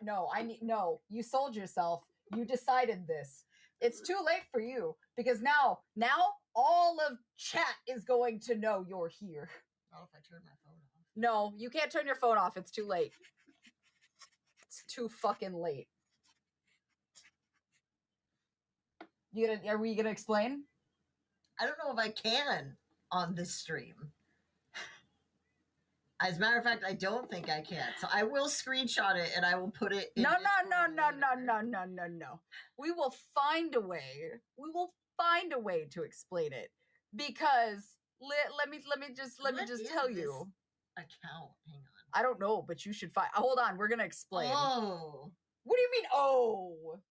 No, you sold yourself. You decided this. It's too late for you because now all of chat is going to know you're here. Not if I turn my phone off. No, you can't turn your phone off. It's too late. It's too fucking late. Are we gonna explain? I don't know if I can on this stream. As a matter of fact, I don't think I can. So I will screenshot it and I will put it in No. Discord. We will find a way. We will find a way to explain it. Because let me just tell you. Account. Hang on. I don't know, but you should find. Hold on, we're gonna explain. Oh. What do you mean? Oh.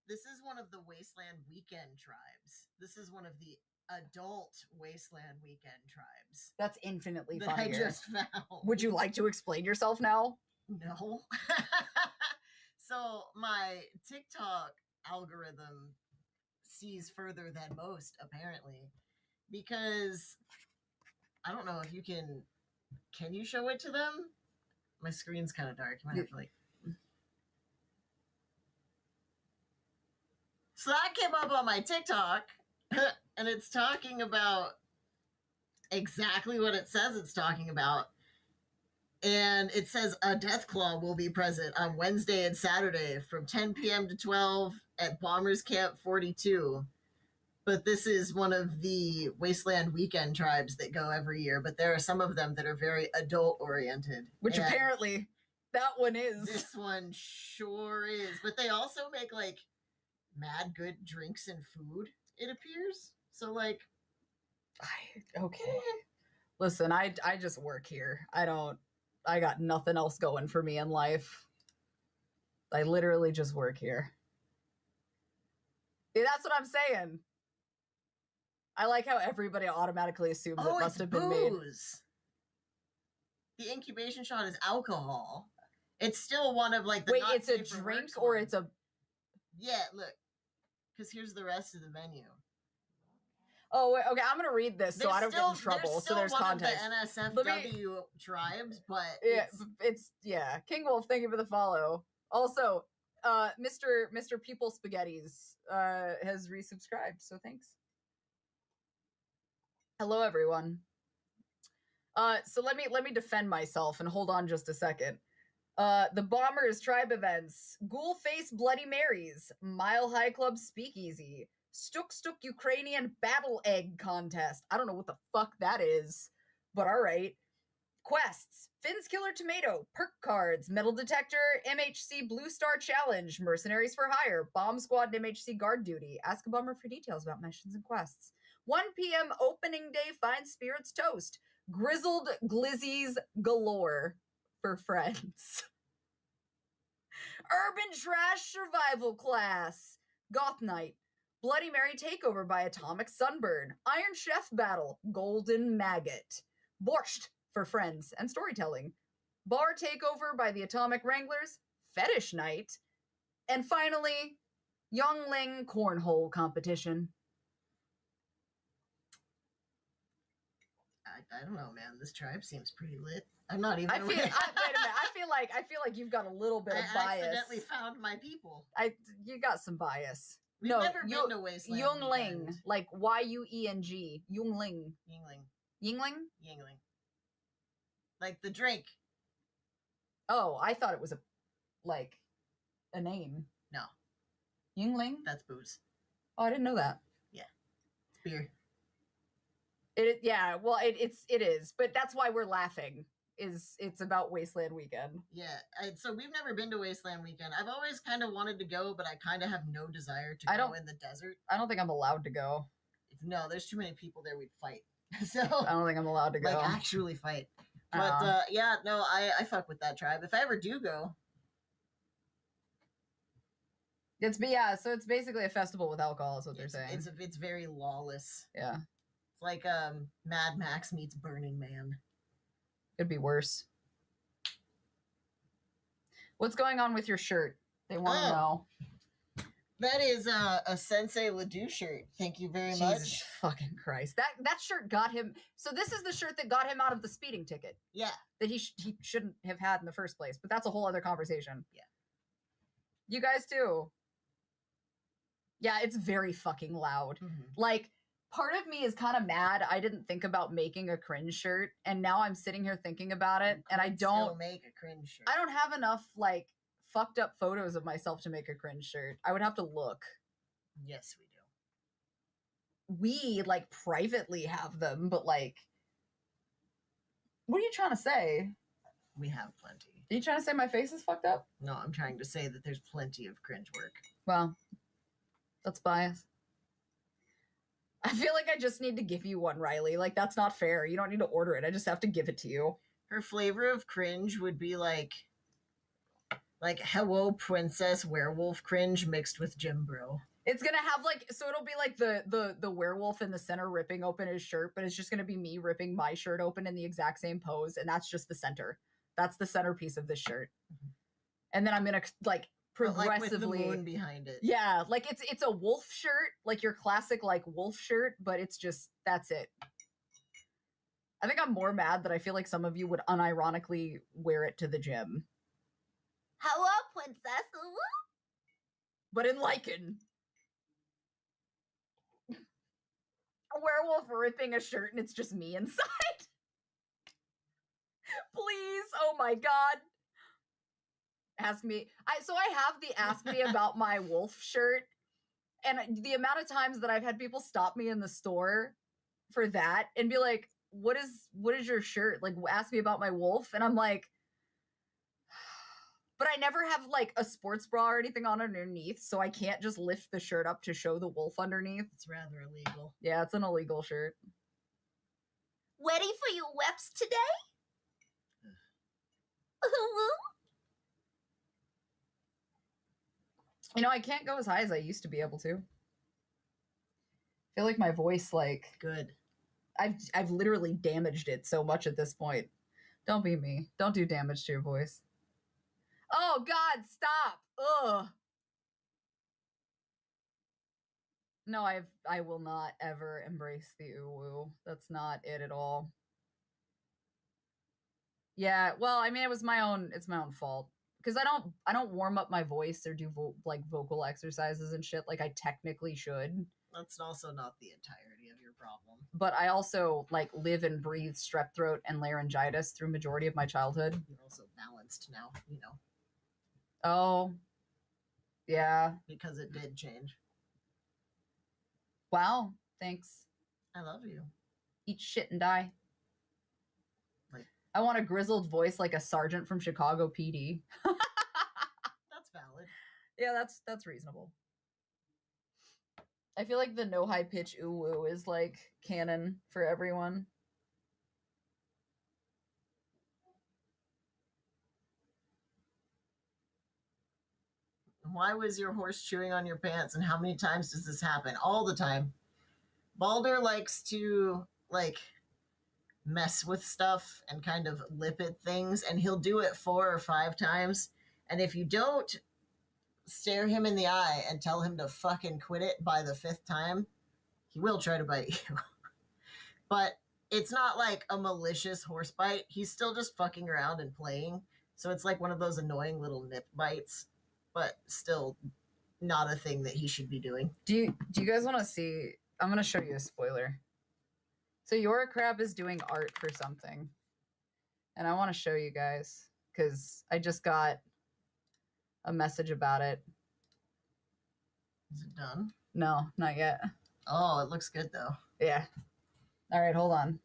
This is one of the Wasteland Weekend tribes. This is one of the adult Wasteland Weekend tribes. That's infinitely that funnier. I just found. Would you like to explain yourself now? No. So my TikTok algorithm sees further than most, apparently, because I don't know if you can you show it to them? My screen's kind of dark. You might have to So that came up on my TikTok, and it's talking about exactly what it says it's talking about. And it says a death claw will be present on Wednesday and Saturday from 10 p.m. to 12 at Bombers Camp 42. But this is one of the Wasteland Weekend tribes that go every year. But there are some of them that are very adult-oriented. Which apparently that one is. This one sure is. But they also make, like, mad good drinks and food, it appears. So, like... Okay. Listen, I just work here. I got nothing else going for me in life. I literally just work here. Yeah, that's what I'm saying. I like how everybody automatically assumes it must have been booze. Made. The incubation shot is alcohol. It's still one of like the. Wait, it's a drink or it's a. Yeah, look, because here's the rest of the menu. Oh, wait, okay. I'm gonna read this so I don't get in trouble. So there's context. Of the NSFW tribes, but yeah. King Wolf, thank you for the follow. Also, Mr. People Spaghettis has resubscribed, so thanks. Hello, everyone. So let me defend myself and hold on just a second. The Bombers tribe events: Ghoul Face Bloody Marys, Mile High Club Speakeasy, Stuk Ukrainian Battle Egg Contest. I don't know what the fuck that is, but all right. Quests: Finn's Killer Tomato, Perk Cards, Metal Detector, MHC Blue Star Challenge, Mercenaries for Hire, Bomb Squad and MHC Guard Duty. Ask a bomber for details about missions and quests. 1 p.m. opening day Fine Spirits Toast. Grizzled Glizzies galore for friends. Urban Trash Survival Class. Goth Night. Bloody Mary Takeover by Atomic Sunburn. Iron Chef Battle. Golden Maggot. Borscht for friends and storytelling. Bar Takeover by the Atomic Wranglers. Fetish Night. And finally, Youngling Cornhole Competition. I don't know, man. This tribe seems pretty lit. I'm not even. Wait a minute. I feel like you've got a little bit of bias. I accidentally found my people. You got some bias. We've never been to Wasteland. Youngling, like Yueng. Youngling. Yingling. Like the drink. Oh, I thought it was a name. No. Yingling? That's booze. Oh, I didn't know that. Yeah. It's beer. It is, but that's why we're laughing. It's about Wasteland Weekend. Yeah, so we've never been to Wasteland Weekend. I've always kind of wanted to go, but I kind of have no desire to go in the desert. I don't think I'm allowed to go. No, there's too many people there. We'd fight. So I don't think I'm allowed to go. Like actually fight. But I fuck with that tribe. If I ever do go. So it's basically a festival with alcohol, is what they're saying. It's very lawless. Yeah. It's like Mad Max meets Burning Man. It'd be worse. What's going on with your shirt? They want to know. That is a Sensei Ledoux shirt. Thank you very much. Jesus fucking Christ. That shirt got him. So this is the shirt that got him out of the speeding ticket. Yeah. That he shouldn't have had in the first place. But that's a whole other conversation. Yeah. You guys too. Yeah, it's very fucking loud. Like, part of me is kind of mad I didn't think about making a cringe shirt, and now I'm sitting here thinking about it, and I don't still make a cringe shirt. I don't have enough like fucked up photos of myself to make a cringe shirt. I would have to look. Yes, we do. We like privately have them, but like, what are you trying to say? We have plenty. Are you trying to say my face is fucked up? No, I'm trying to say that there's plenty of cringe work. Well, that's bias. I feel like I just need to give you one, Riley. Like, that's not fair. You don't need to order it. I just have to give it to you. Her flavor of cringe would be like hello princess werewolf cringe mixed with Jim Bro. It's gonna have like, so it'll be like the werewolf in the center ripping open his shirt, but it's just gonna be me ripping my shirt open in the exact same pose, and that's just the center. That's the centerpiece of this shirt. And then I'm gonna like progressively, like with the moon behind it. Yeah, like it's a wolf shirt, like your classic like wolf shirt, but it's just, that's it. I think I'm more mad that I feel like some of you would unironically wear it to the gym. Hello, princess. But in lichen. A werewolf ripping a shirt and it's just me inside. Please, oh my god. Ask me. So I have the ask me about my wolf shirt, and the amount of times that I've had people stop me in the store for that and be like, what is your shirt? Like, ask me about my wolf. And I'm like, but I never have like a sports bra or anything on underneath, so I can't just lift the shirt up to show the wolf underneath. It's rather illegal. Yeah, it's an illegal shirt. Ready for your reps today? You know, I can't go as high as I used to be able to. I feel like my voice, like... Good. I've literally damaged it so much at this point. Don't be me. Don't do damage to your voice. Oh, God, stop. Ugh. No, I will not ever embrace the ooh-woo. That's not it at all. Yeah, well, I mean, it's my own fault. Because I don't warm up my voice or do like vocal exercises and shit like I technically should. That's also not the entirety of your problem. But I also like live and breathe strep throat and laryngitis through majority of my childhood. You're also balanced now, you know. Oh, yeah. Because it did change. Wow, thanks. I love you. Eat shit and die. Like, I want a grizzled voice like a sergeant from Chicago PD. That's valid. Yeah, that's reasonable. I feel like the no high pitch ooh woo is like canon for everyone. Why was your horse chewing on your pants, and how many times does this happen? All the time. Balder likes to like mess with stuff and kind of lip at things, and he'll do it 4 or 5 times. And if you don't stare him in the eye and tell him to fucking quit it by the 5th time, he will try to bite you. But it's not like a malicious horse bite. He's still just fucking around and playing. So it's like one of those annoying little nip bites, but still not a thing that he should be doing. Do you guys want to see? I'm going to show you a spoiler. So Yora Crab is doing art for something. And I want to show you guys because I just got a message about it. Is it done? No, not yet. Oh, it looks good though. Yeah. All right, hold on.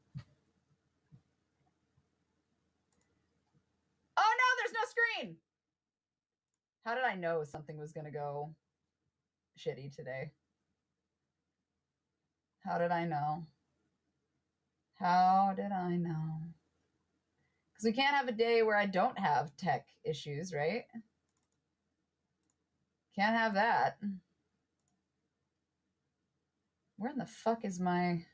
Oh no, there's no screen. How did I know something was going to go shitty today? How did I know? How did I know? Because we can't have a day where I don't have tech issues, right? Can't have that. Where in the fuck is my...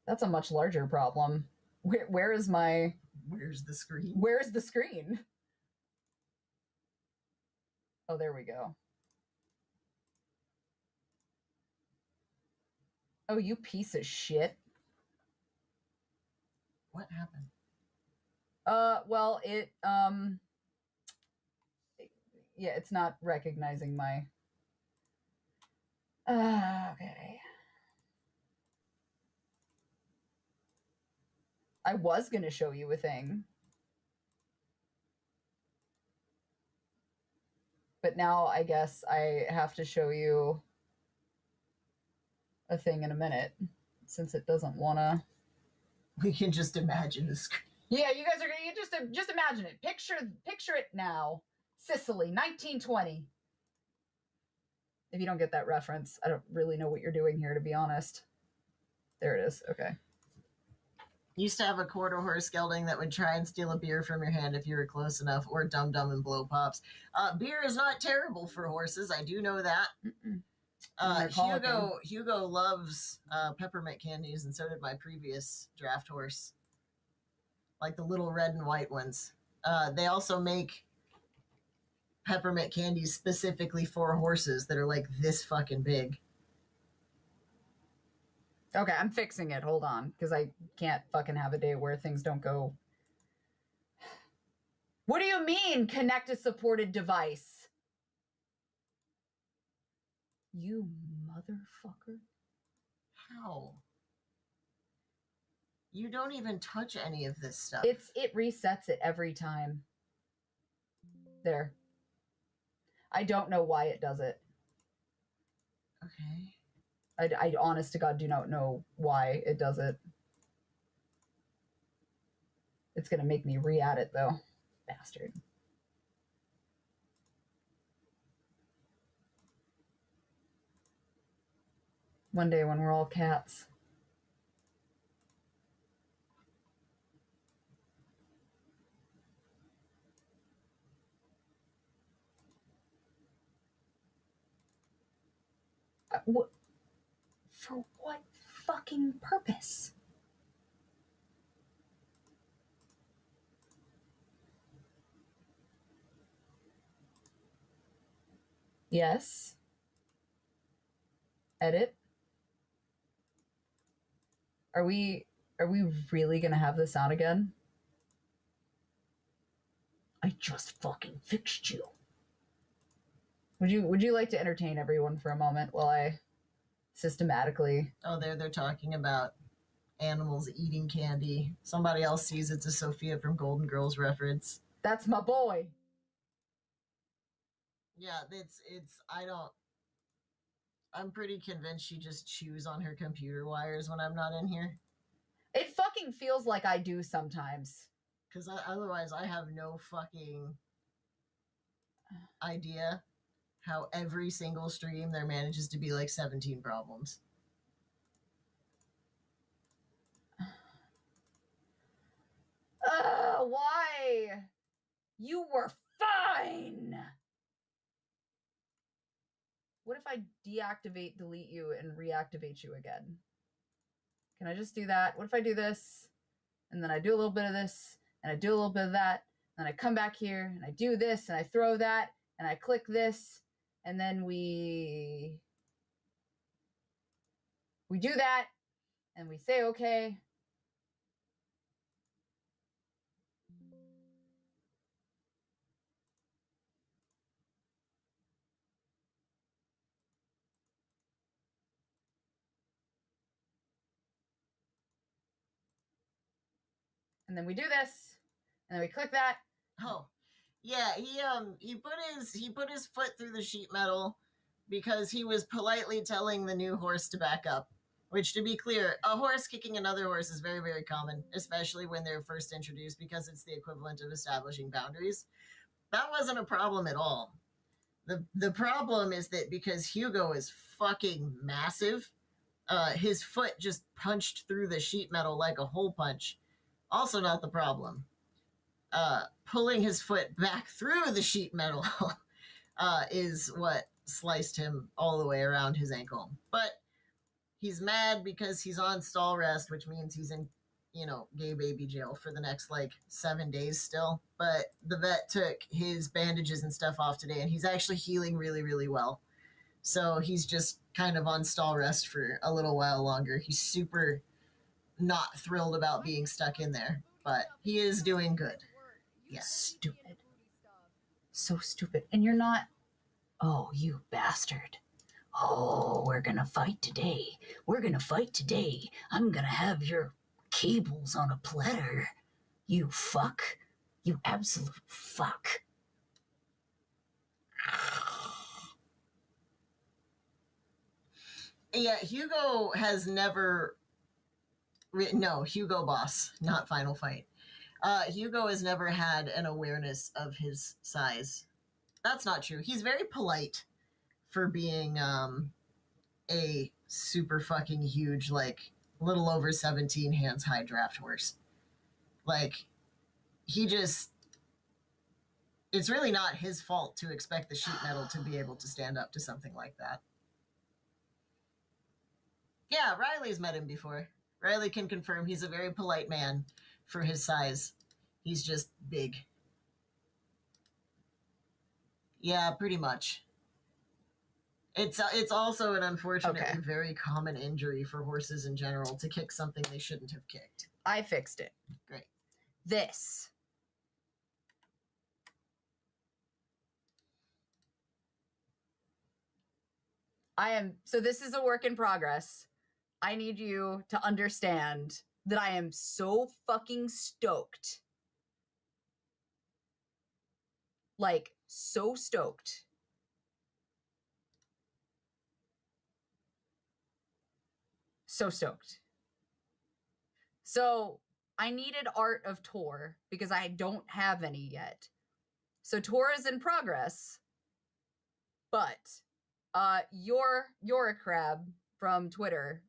That's a much larger problem. Where is my... Where's the screen? Where's the screen? Oh, there we go. Oh, you piece of shit. What happened? Well, yeah, it's not recognizing my... okay. I was going to show you a thing. But now I guess I have to show you a thing in a minute, since it doesn't want to... We can just imagine the screen. Yeah, you guys are going to just imagine it. Picture it now. Sicily, 1920. If you don't get that reference, I don't really know what you're doing here, to be honest. There it is. Okay. Used to have a quarter horse gelding that would try and steal a beer from your hand if you were close enough, or Dum Dum and Blow Pops. Beer is not terrible for horses. I do know that. Hugo loves peppermint candies, and so did my previous draft horse. Like the little red and white ones. They also make peppermint candies specifically for horses that are like this fucking big. Okay, I'm fixing it. Hold on, because I can't fucking have a day where things don't go... What do you mean, connect a supported device? You motherfucker. How? You don't even touch any of this stuff. It resets it every time. There. I don't know why it does it. Okay. I honest to God do not know why it does it. It's gonna make me re-add it though. Bastard. One day when we're all cats. What? For what fucking purpose? Yes. Edit. Are we really gonna have this out again? I just fucking fixed you. Would you like to entertain everyone for a moment while I systematically... Oh, they're talking about animals eating candy. Somebody else sees it's a Sophia from Golden Girls reference. That's my boy. Yeah, I'm pretty convinced she just chews on her computer wires when I'm not in here. It fucking feels like I do sometimes. Because otherwise I have no fucking idea how every single stream there manages to be like 17 problems. Why? You were fine. What if I deactivate, delete you, and reactivate you again? Can I just do that? What if I do this, and then I do a little bit of this, and I do a little bit of that, and I come back here, and I do this, and I throw that, and I click this, and then we do that, and we say okay. And then we do this, and then we click that. Oh, yeah, he put his foot through the sheet metal because he was politely telling the new horse to back up. Which, to be clear, a horse kicking another horse is very, very common, especially when they're first introduced, because it's the equivalent of establishing boundaries. That wasn't a problem at all. The problem is that because Hugo is fucking massive, his foot just punched through the sheet metal like a hole punch. Also not the problem. Pulling his foot back through the sheet metal is what sliced him all the way around his ankle. But he's mad because he's on stall rest, which means he's gay baby jail for the next like 7 days still. But the vet took his bandages and stuff off today, and he's actually healing really, really well. So he's just kind of on stall rest for a little while longer. He's super not thrilled about being stuck in there, but he is doing good. Yes. Stupid. So stupid. And you're not, oh, you bastard. Oh, we're gonna fight today. We're gonna fight today. I'm gonna have your cables on a platter. You fuck. You absolute fuck. Yeah, Hugo has never no, Hugo Boss, not Final Fight. Hugo has never had an awareness of his size. That's not true. He's very polite for being a super fucking huge, like little over 17 hands high draft horse. Like, he just, it's really not his fault to expect the sheet metal to be able to stand up to something like that. Yeah, Riley's met him before. Riley can confirm he's a very polite man for his size. He's just big. Yeah, pretty much. It's also an unfortunately very common injury for horses in general to kick something they shouldn't have kicked. I fixed it. Great. This. So this is a work in progress. I need you to understand that I am so fucking stoked. Like, so stoked. So stoked. So I needed art of Tor because I don't have any yet. So Tor is in progress, but you're a crab from Twitter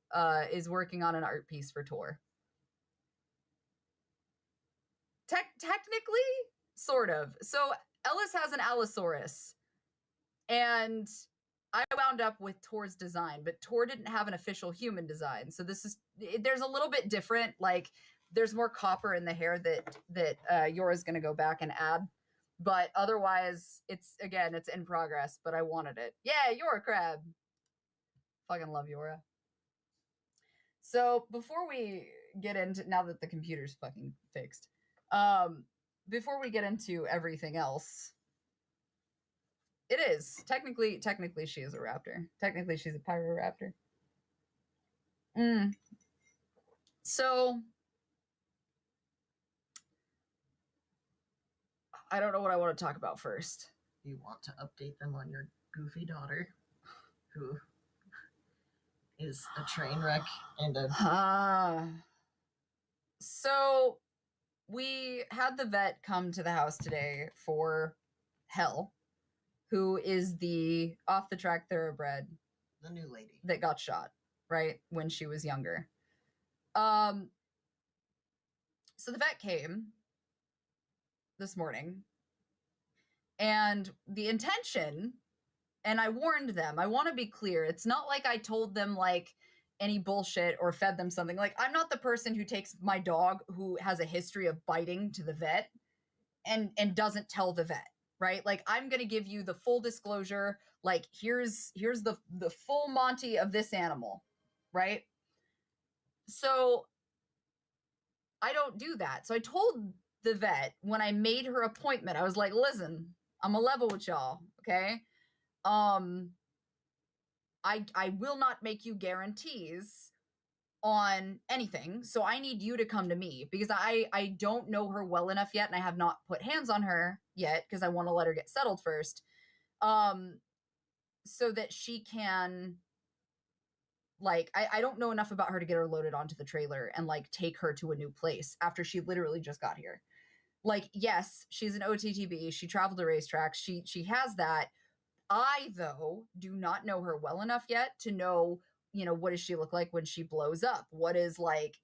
is working on an art piece for Tor. Technically, sort of. So Ellis has an Allosaurus, and I wound up with Tor's design, but Tor didn't have an official human design. So there's a little bit different. Like, there's more copper in the hair that Yora's going to go back and add. But otherwise, it's in progress, but I wanted it. Yeah, Yora crab. Fucking love Yora. So before we get into, now that the computer's fucking fixed, before we get into everything else, it is technically she is a raptor. Technically she's a pyroraptor. So I don't know what I want to talk about first. You want to update them on your goofy daughter, who is a train wreck and a... So we had the vet come to the house today for Hell, who is the off-the-track thoroughbred. The new lady. That got shot, right, when she was younger. So the vet came this morning, and the intention, and I warned them, I want to be clear, it's not like I told them like any bullshit or fed them something. Like, I'm not the person who takes my dog who has a history of biting to the vet and doesn't tell the vet, right? Like, I'm going to give you the full disclosure. Like, here's the full Monty of this animal, right? So I don't do that. So I told the vet when I made her appointment, I was like, listen, I'm a level with y'all, okay? I will not make you guarantees on anything, so I need you to come to me because I don't know her well enough yet, and I have not put hands on her yet because I want to let her get settled first, so that she can, like, I don't know enough about her to get her loaded onto the trailer and like take her to a new place after she literally just got here. Like, yes, she's an OTTB, she traveled to racetracks, she has that. I, though, do not know her well enough yet to know, what does she look like when she blows up? What is, like,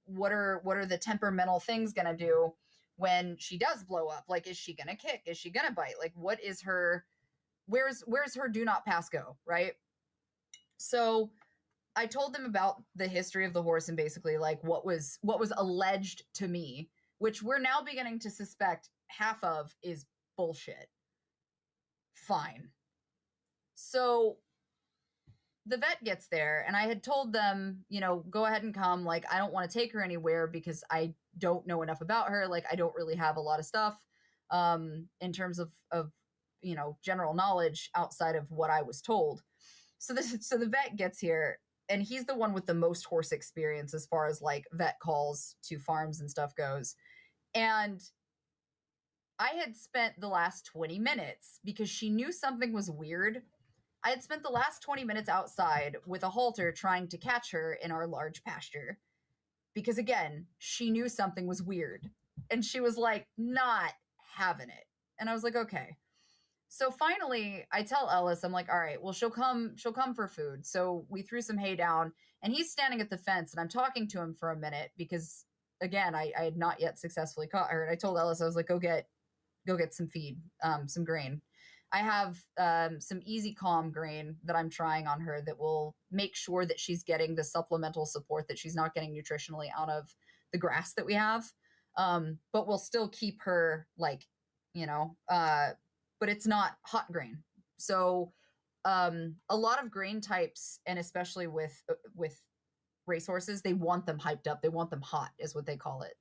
what are the temperamental things gonna do when she does blow up? Like, is she gonna kick? Is she gonna bite? Like, what is her, where's her do not pass go, right? So I told them about the history of the horse and basically like what was alleged to me, which we're now beginning to suspect half of is bullshit. Fine. So the vet gets there, and I had told them, go ahead and come. Like, I don't want to take her anywhere because I don't know enough about her. Like, I don't really have a lot of stuff in terms of general knowledge outside of what I was told. So the vet gets here, and he's the one with the most horse experience as far as like vet calls to farms and stuff goes. And I had spent the last 20 minutes because she knew something was weird. I had spent the last 20 minutes outside with a halter trying to catch her in our large pasture. Because again, she knew something was weird. And she was like, not having it. And I was like, okay. So finally, I tell Ellis, I'm like, all right, well, she'll come for food. So we threw some hay down, and he's standing at the fence, and I'm talking to him for a minute because, again, I had not yet successfully caught her. And I told Ellis, I was like, go get some feed, some grain. I have some Easy Calm grain that I'm trying on her that will make sure that she's getting the supplemental support that she's not getting nutritionally out of the grass that we have. But we'll still keep her like, but it's not hot grain. So a lot of grain types, and especially with racehorses, they want them hyped up. They want them hot, is what they call it.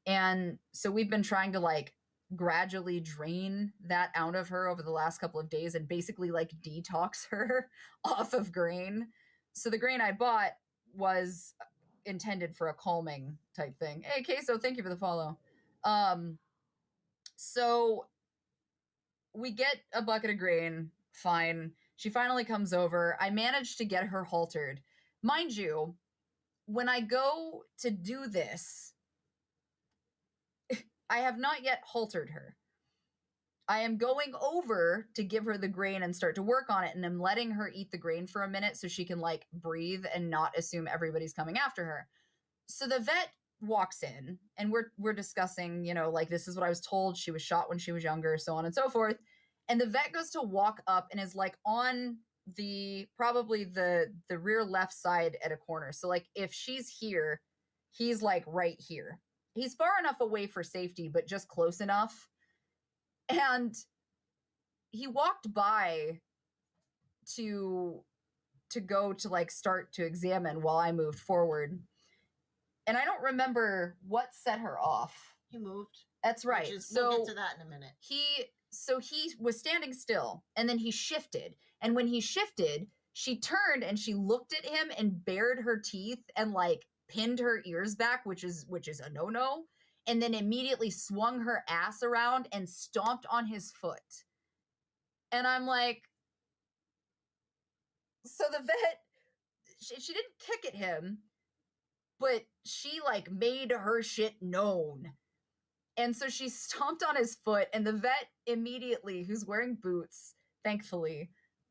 And so we've been trying to like gradually drain that out of her over the last couple of days and basically like detox her off of grain. So the grain I bought was intended for a calming type thing. Hey, Queso, thank you for the follow. So we get a bucket of grain. Fine. She finally comes over. I managed to get her haltered. Mind you, when I go to do this, I have not yet haltered her. I am going over to give her the grain and start to work on it, and I'm letting her eat the grain for a minute so she can like breathe and not assume everybody's coming after her. So the vet walks in, and we're discussing, like, this is what I was told. She was shot when she was younger, so on and so forth. And the vet goes to walk up and is like on probably the rear left side at a corner. So like if she's here, he's like right here. He's far enough away for safety, but just close enough. And he walked by to go to like start to examine while I moved forward. And I don't remember what set her off. He moved. That's right. We'll get to that in a minute. He was standing still, and then he shifted. And when he shifted, she turned and she looked at him and bared her teeth and like pinned her ears back, which is a no-no. And then immediately swung her ass around and stomped on his foot. And I'm like, so the vet, she didn't kick at him, but she like made her shit known. And so she stomped on his foot, and the vet immediately, who's wearing boots, thankfully,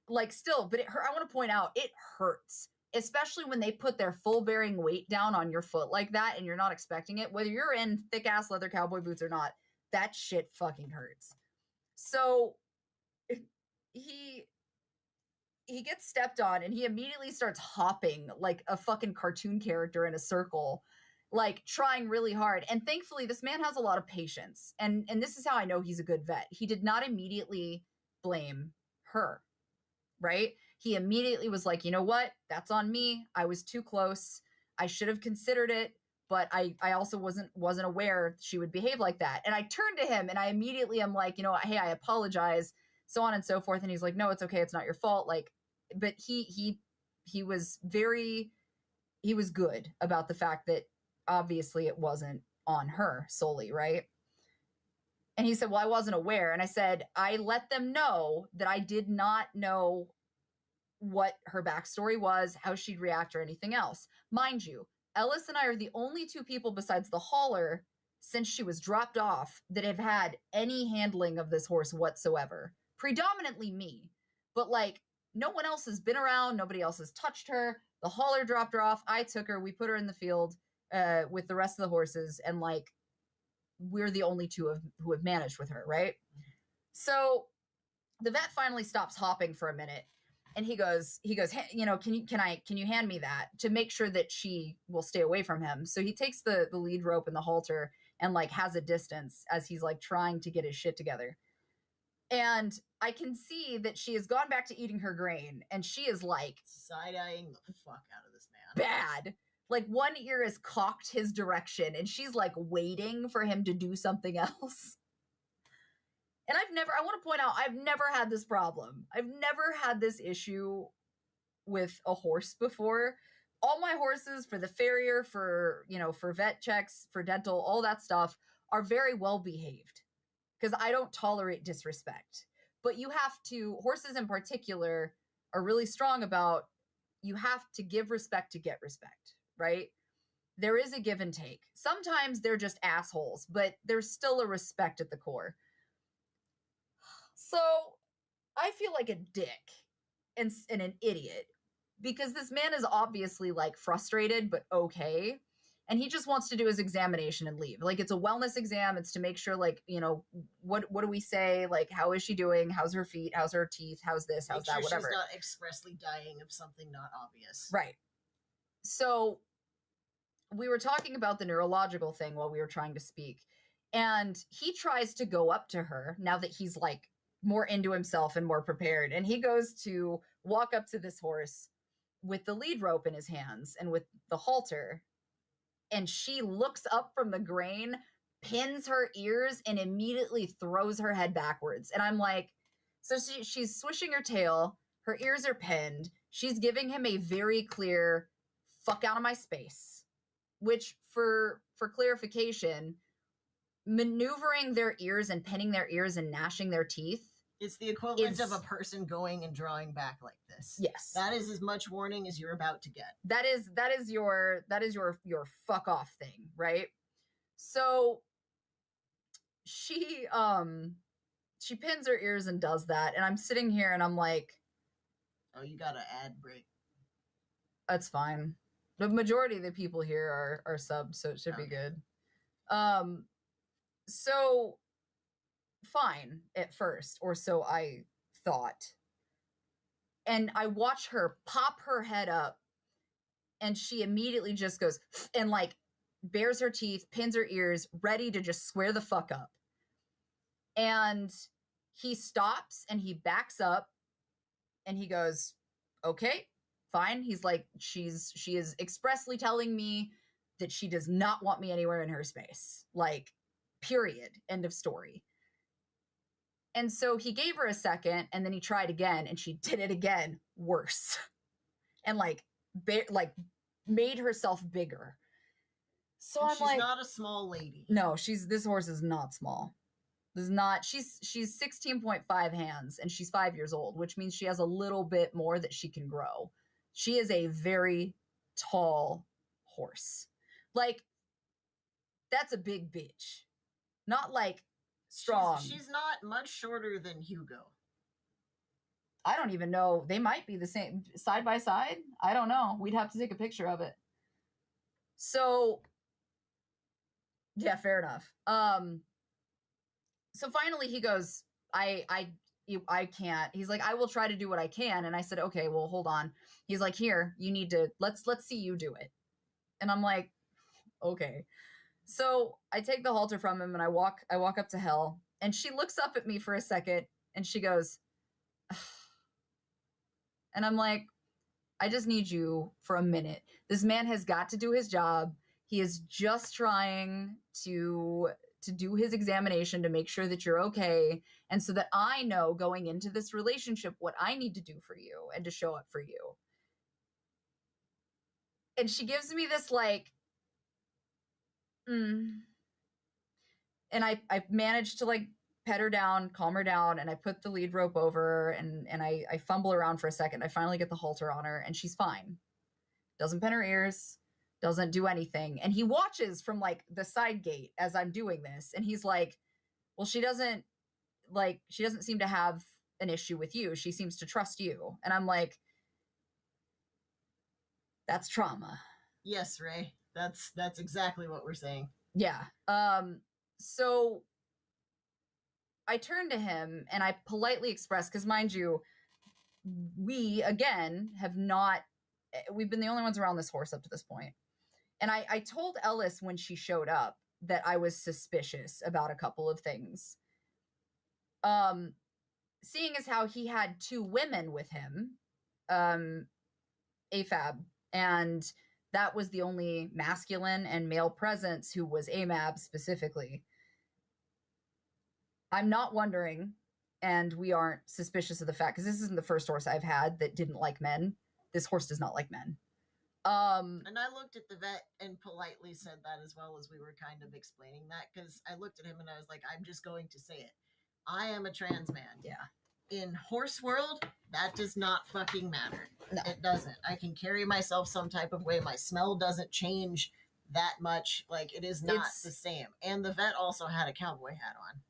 like still, but I want to point out, it hurts, especially when they put their full bearing weight down on your foot like that and you're not expecting it, whether you're in thick ass leather cowboy boots or not, that shit fucking hurts. So he gets stepped on, and he immediately starts hopping like a fucking cartoon character in a circle, like trying really hard. And thankfully this man has a lot of patience, and this is how I know he's a good vet. He did not immediately blame her, right? He immediately was like, you know what, that's on me. I was too close. I should have considered it, but I also wasn't aware she would behave like that. And I turned to him and I immediately am like, hey, I apologize, so on and so forth. And he's like, no, it's okay, it's not your fault. Like, but he was good about the fact that obviously it wasn't on her solely, right? And he said, well, I wasn't aware. And I said, I let them know that I did not know what her backstory was, how she'd react, or anything else. Mind you, Ellis and I are the only two people besides the hauler since she was dropped off that have had any handling of this horse whatsoever. Predominantly me, but like no one else has been around. Nobody else has touched her. The hauler dropped her off. I took her. We put her in the field with the rest of the horses, and like we're the only two who have managed with her, right? So the vet finally stops hopping for a minute, And he goes, you know, can you hand me that to make sure that she will stay away from him? So he takes the lead rope and the halter and like has a distance as he's like trying to get his shit together. And I can see that she has gone back to eating her grain, and she is like side-eyeing the fuck out of this man. Bad. Like one ear is cocked his direction, and she's like waiting for him to do something else. And I want to point out, I've never had this problem. I've never had this issue with a horse before. All my horses, for the farrier, for, you know, for vet checks, for dental, all that stuff, are very well behaved because I don't tolerate disrespect. But you have to, horses in particular are really strong about, you have to give respect to get respect, right? There is a give and take. Sometimes they're just assholes, but there's still a respect at the core. So I feel like a dick and an idiot because this man is obviously like frustrated, but okay. And he just wants to do his examination and leave. Like it's a wellness exam. It's to make sure, like, you know, what do we say? Like, how is she doing? How's her feet? How's her teeth? How's this? How's that? Whatever. She's not expressly dying of something not obvious. Right. So we were talking about the neurological thing while we were trying to speak. And he tries to go up to her now that he's like more into himself and more prepared. And he goes to walk up to this horse with the lead rope in his hands and with the halter. And she looks up from the grain, pins her ears, and immediately throws her head backwards. And I'm like, so she's swishing her tail. Her ears are pinned. She's giving him a very clear, fuck out of my space. Which, for clarification, maneuvering their ears and pinning their ears and gnashing their teeth, it's the equivalent of a person going and drawing back like this. Yes. That is as much warning as you're about to get. That is your fuck off thing, right? So she pins her ears and does that, and I'm sitting here and I'm like, oh, you got an ad break. That's fine. The majority of the people here are subs, so it should be good. So fine at first, or so I thought. And I watch her pop her head up, and she immediately just goes and like bares her teeth, pins her ears, ready to just square the fuck up. And he stops and he backs up and he goes, okay, fine. He's like, she is expressly telling me that she does not want me anywhere in her space. Like, period. End of story. And so he gave her a second, and then he tried again, and she did it again, worse. And like made herself bigger. So I'm like, she's not a small lady. No, this horse is not small. This is not, she's 16.5 hands, and she's 5 years old, which means she has a little bit more that she can grow. She is a very tall horse. Like, that's a big bitch. Not like strong. She's not much shorter than Hugo. I don't even know. They might be the same side by side. I don't know. We'd have to take a picture of it. So, yeah, fair enough. So finally he goes, I can't. He's like, I will try to do what I can. And I said, okay, well, hold on. He's like, here, you need to, let's see you do it. And I'm like, okay. So I take the halter from him and I walk up to Hell, and she looks up at me for a second and she goes, ugh. And I'm like, I just need you for a minute. This man has got to do his job. He is just trying to do his examination to make sure that you're okay. And so that I know going into this relationship what I need to do for you and to show up for you. And she gives me this like, And I managed to like pet her down, calm her down, and I put the lead rope over her, and I fumble around for a second. I finally get the halter on her, and she's fine. Doesn't pin her ears, doesn't do anything. And he watches from like the side gate as I'm doing this, and he's like, well, she doesn't seem to have an issue with you. She seems to trust you. And I'm like, that's trauma. Yes, Ray. That's exactly what we're saying. Yeah. So I turned to him and I politely expressed, because mind you, we, again, have not, we've been the only ones around this horse up to this point. And I told Ellis when she showed up that I was suspicious about a couple of things. Seeing as how he had 2 women with him, AFAB, and that was the only masculine and male presence who was AMAB specifically. I'm not wondering, and we aren't suspicious of the fact, because this isn't the first horse I've had that didn't like men. This horse does not like men. And I looked at the vet and politely said that as well, as we were kind of explaining that, because I looked at him and I was like, I'm just going to say it. I am a trans man. Yeah. In horse world, that does not fucking matter. No. It doesn't. I can carry myself some type of way. My smell doesn't change that much. Like, it is not the same. And the vet also had a cowboy hat on.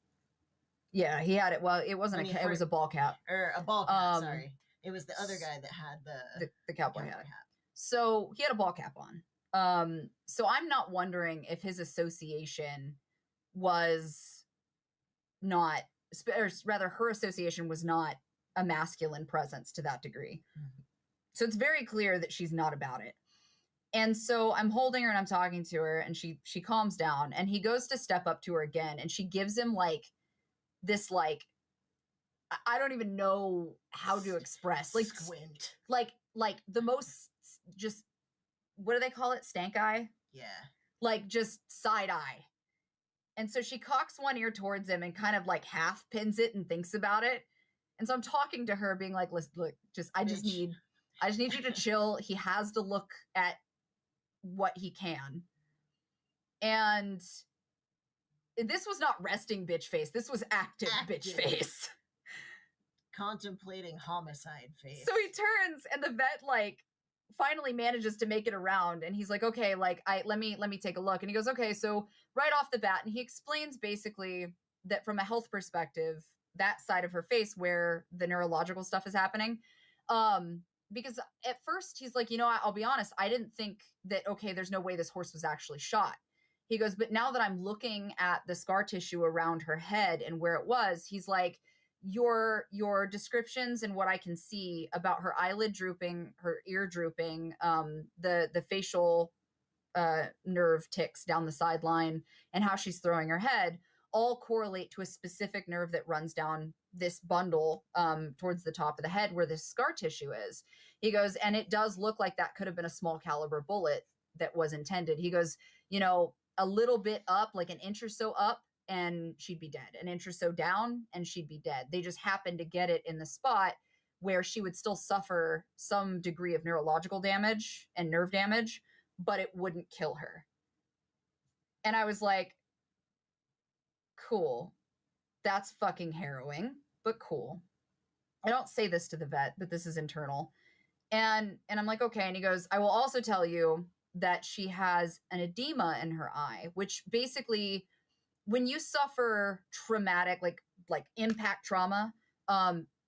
Yeah, he had it. Well, it wasn't it was a ball cap. Or a ball cap, sorry. It was the other guy that had the cowboy hat. So he had a ball cap on. So I'm not wondering if his association was not, or rather her association was not a masculine presence to that degree. Mm-hmm. So it's very clear that she's not about it. And so I'm holding her and I'm talking to her, and she calms down, and he goes to step up to her again, and she gives him like this, like, I don't even know how to express, like, squint, like the most, just, what do they call it? Stank eye? Yeah. Like, just side eye. And so she cocks one ear towards him and kind of like half pins it and thinks about it. And so I'm talking to her being like, listen, look, I just need you to chill. He has to look at what he can. And this was not resting bitch face. This was active. Bitch face. Contemplating homicide face. So he turns, and the vet like finally manages to make it around, and he's like, okay, like, let me take a look. And he goes, okay, so right off the bat, and he explains basically that from a health perspective, that side of her face where the neurological stuff is happening, because at first he's like, I'll be honest, I didn't think that, okay, there's no way this horse was actually shot. He goes, but now that I'm looking at the scar tissue around her head and where it was, he's like, your descriptions and what I can see about her eyelid drooping, her ear drooping, the facial nerve ticks down the sideline, and how she's throwing her head all correlate to a specific nerve that runs down this bundle towards the top of the head where this scar tissue is. He goes, and it does look like that could have been a small caliber bullet that was intended. He goes, a little bit up, like an inch or so up, and she'd be dead. An inch or so down, and she'd be dead. They just happened to get it in the spot where she would still suffer some degree of neurological damage and nerve damage, but it wouldn't kill her. And I was like, cool. That's fucking harrowing, but cool. I don't say this to the vet, but this is internal. And I'm like, okay. And he goes, I will also tell you that she has an edema in her eye, which basically, when you suffer traumatic, like impact trauma,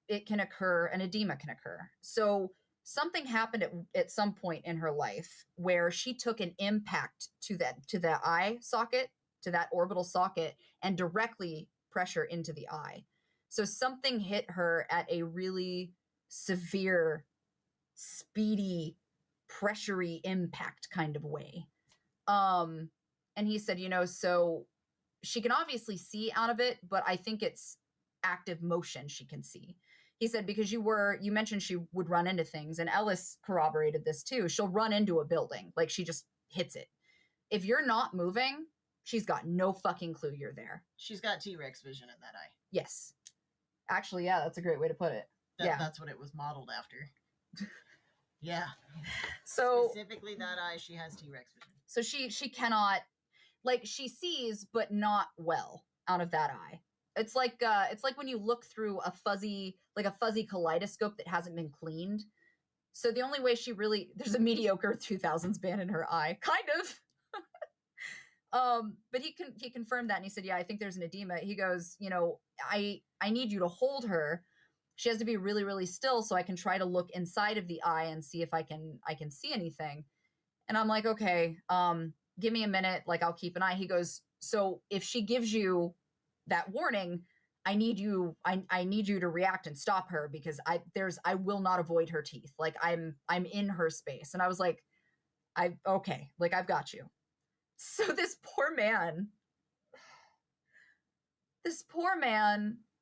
it can occur, an edema can occur. So something happened at some point in her life where she took an impact to the eye socket, to that orbital socket, and directly pressure into the eye. So something hit her at a really severe, speedy, pressury impact kind of way. And he said, so she can obviously see out of it, but I think it's active motion she can see. He said, because you mentioned she would run into things, and Ellis corroborated this too. She'll run into a building, like she just hits it. If you're not moving, she's got no fucking clue you're there. She's got T-Rex vision in that eye. Yes. Actually, yeah, that's a great way to put it. That's what it was modeled after. Yeah. So specifically that eye, she has T-Rex vision. So she cannot, like, she sees but not well out of that eye. It's like when you look through a fuzzy kaleidoscope that hasn't been cleaned. So the only way there's a mediocre 2000s band in her eye, kind of. But he confirmed that, and he said, yeah, I think there's an edema. He goes, I need you to hold her. She has to be really, really still so I can try to look inside of the eye and see if I can see anything. And I'm like, okay, give me a minute. Like, I'll keep an eye. He goes, so if she gives you that warning, I need you to react and stop her because I will not avoid her teeth. Like I'm in her space. And I was like, okay, like I've got you. So this poor man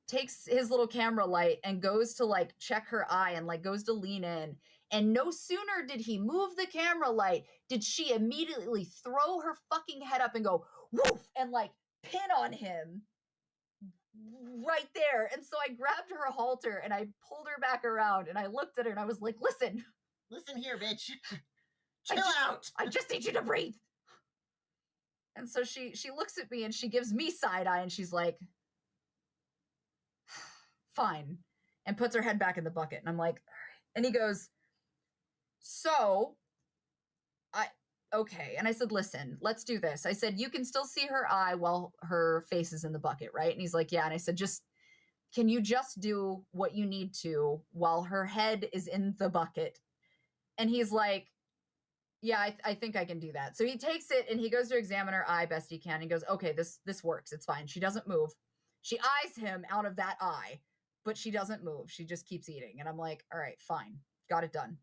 takes his little camera light and goes to like check her eye and like goes to lean in. And no sooner did he move the camera light, did she immediately throw her fucking head up and go woof and like pin on him right there. And so I grabbed her halter and I pulled her back around and I looked at her and I was like, listen here, bitch. Chill out. I just need you to breathe. And so she looks at me and she gives me side eye and she's like, fine, and puts her head back in the bucket. And I'm like, all right. And he goes, so okay. And I said, listen, let's do this. I said, you can still see her eye while her face is in the bucket, right? And he's like, yeah. And I said, can you just do what you need to while her head is in the bucket? And he's like, yeah, I think I can do that. So he takes it and he goes to examine her eye best he can. He goes, okay, this works. It's fine. She doesn't move. She eyes him out of that eye, but she doesn't move. She just keeps eating. And I'm like, all right, fine. Got it done.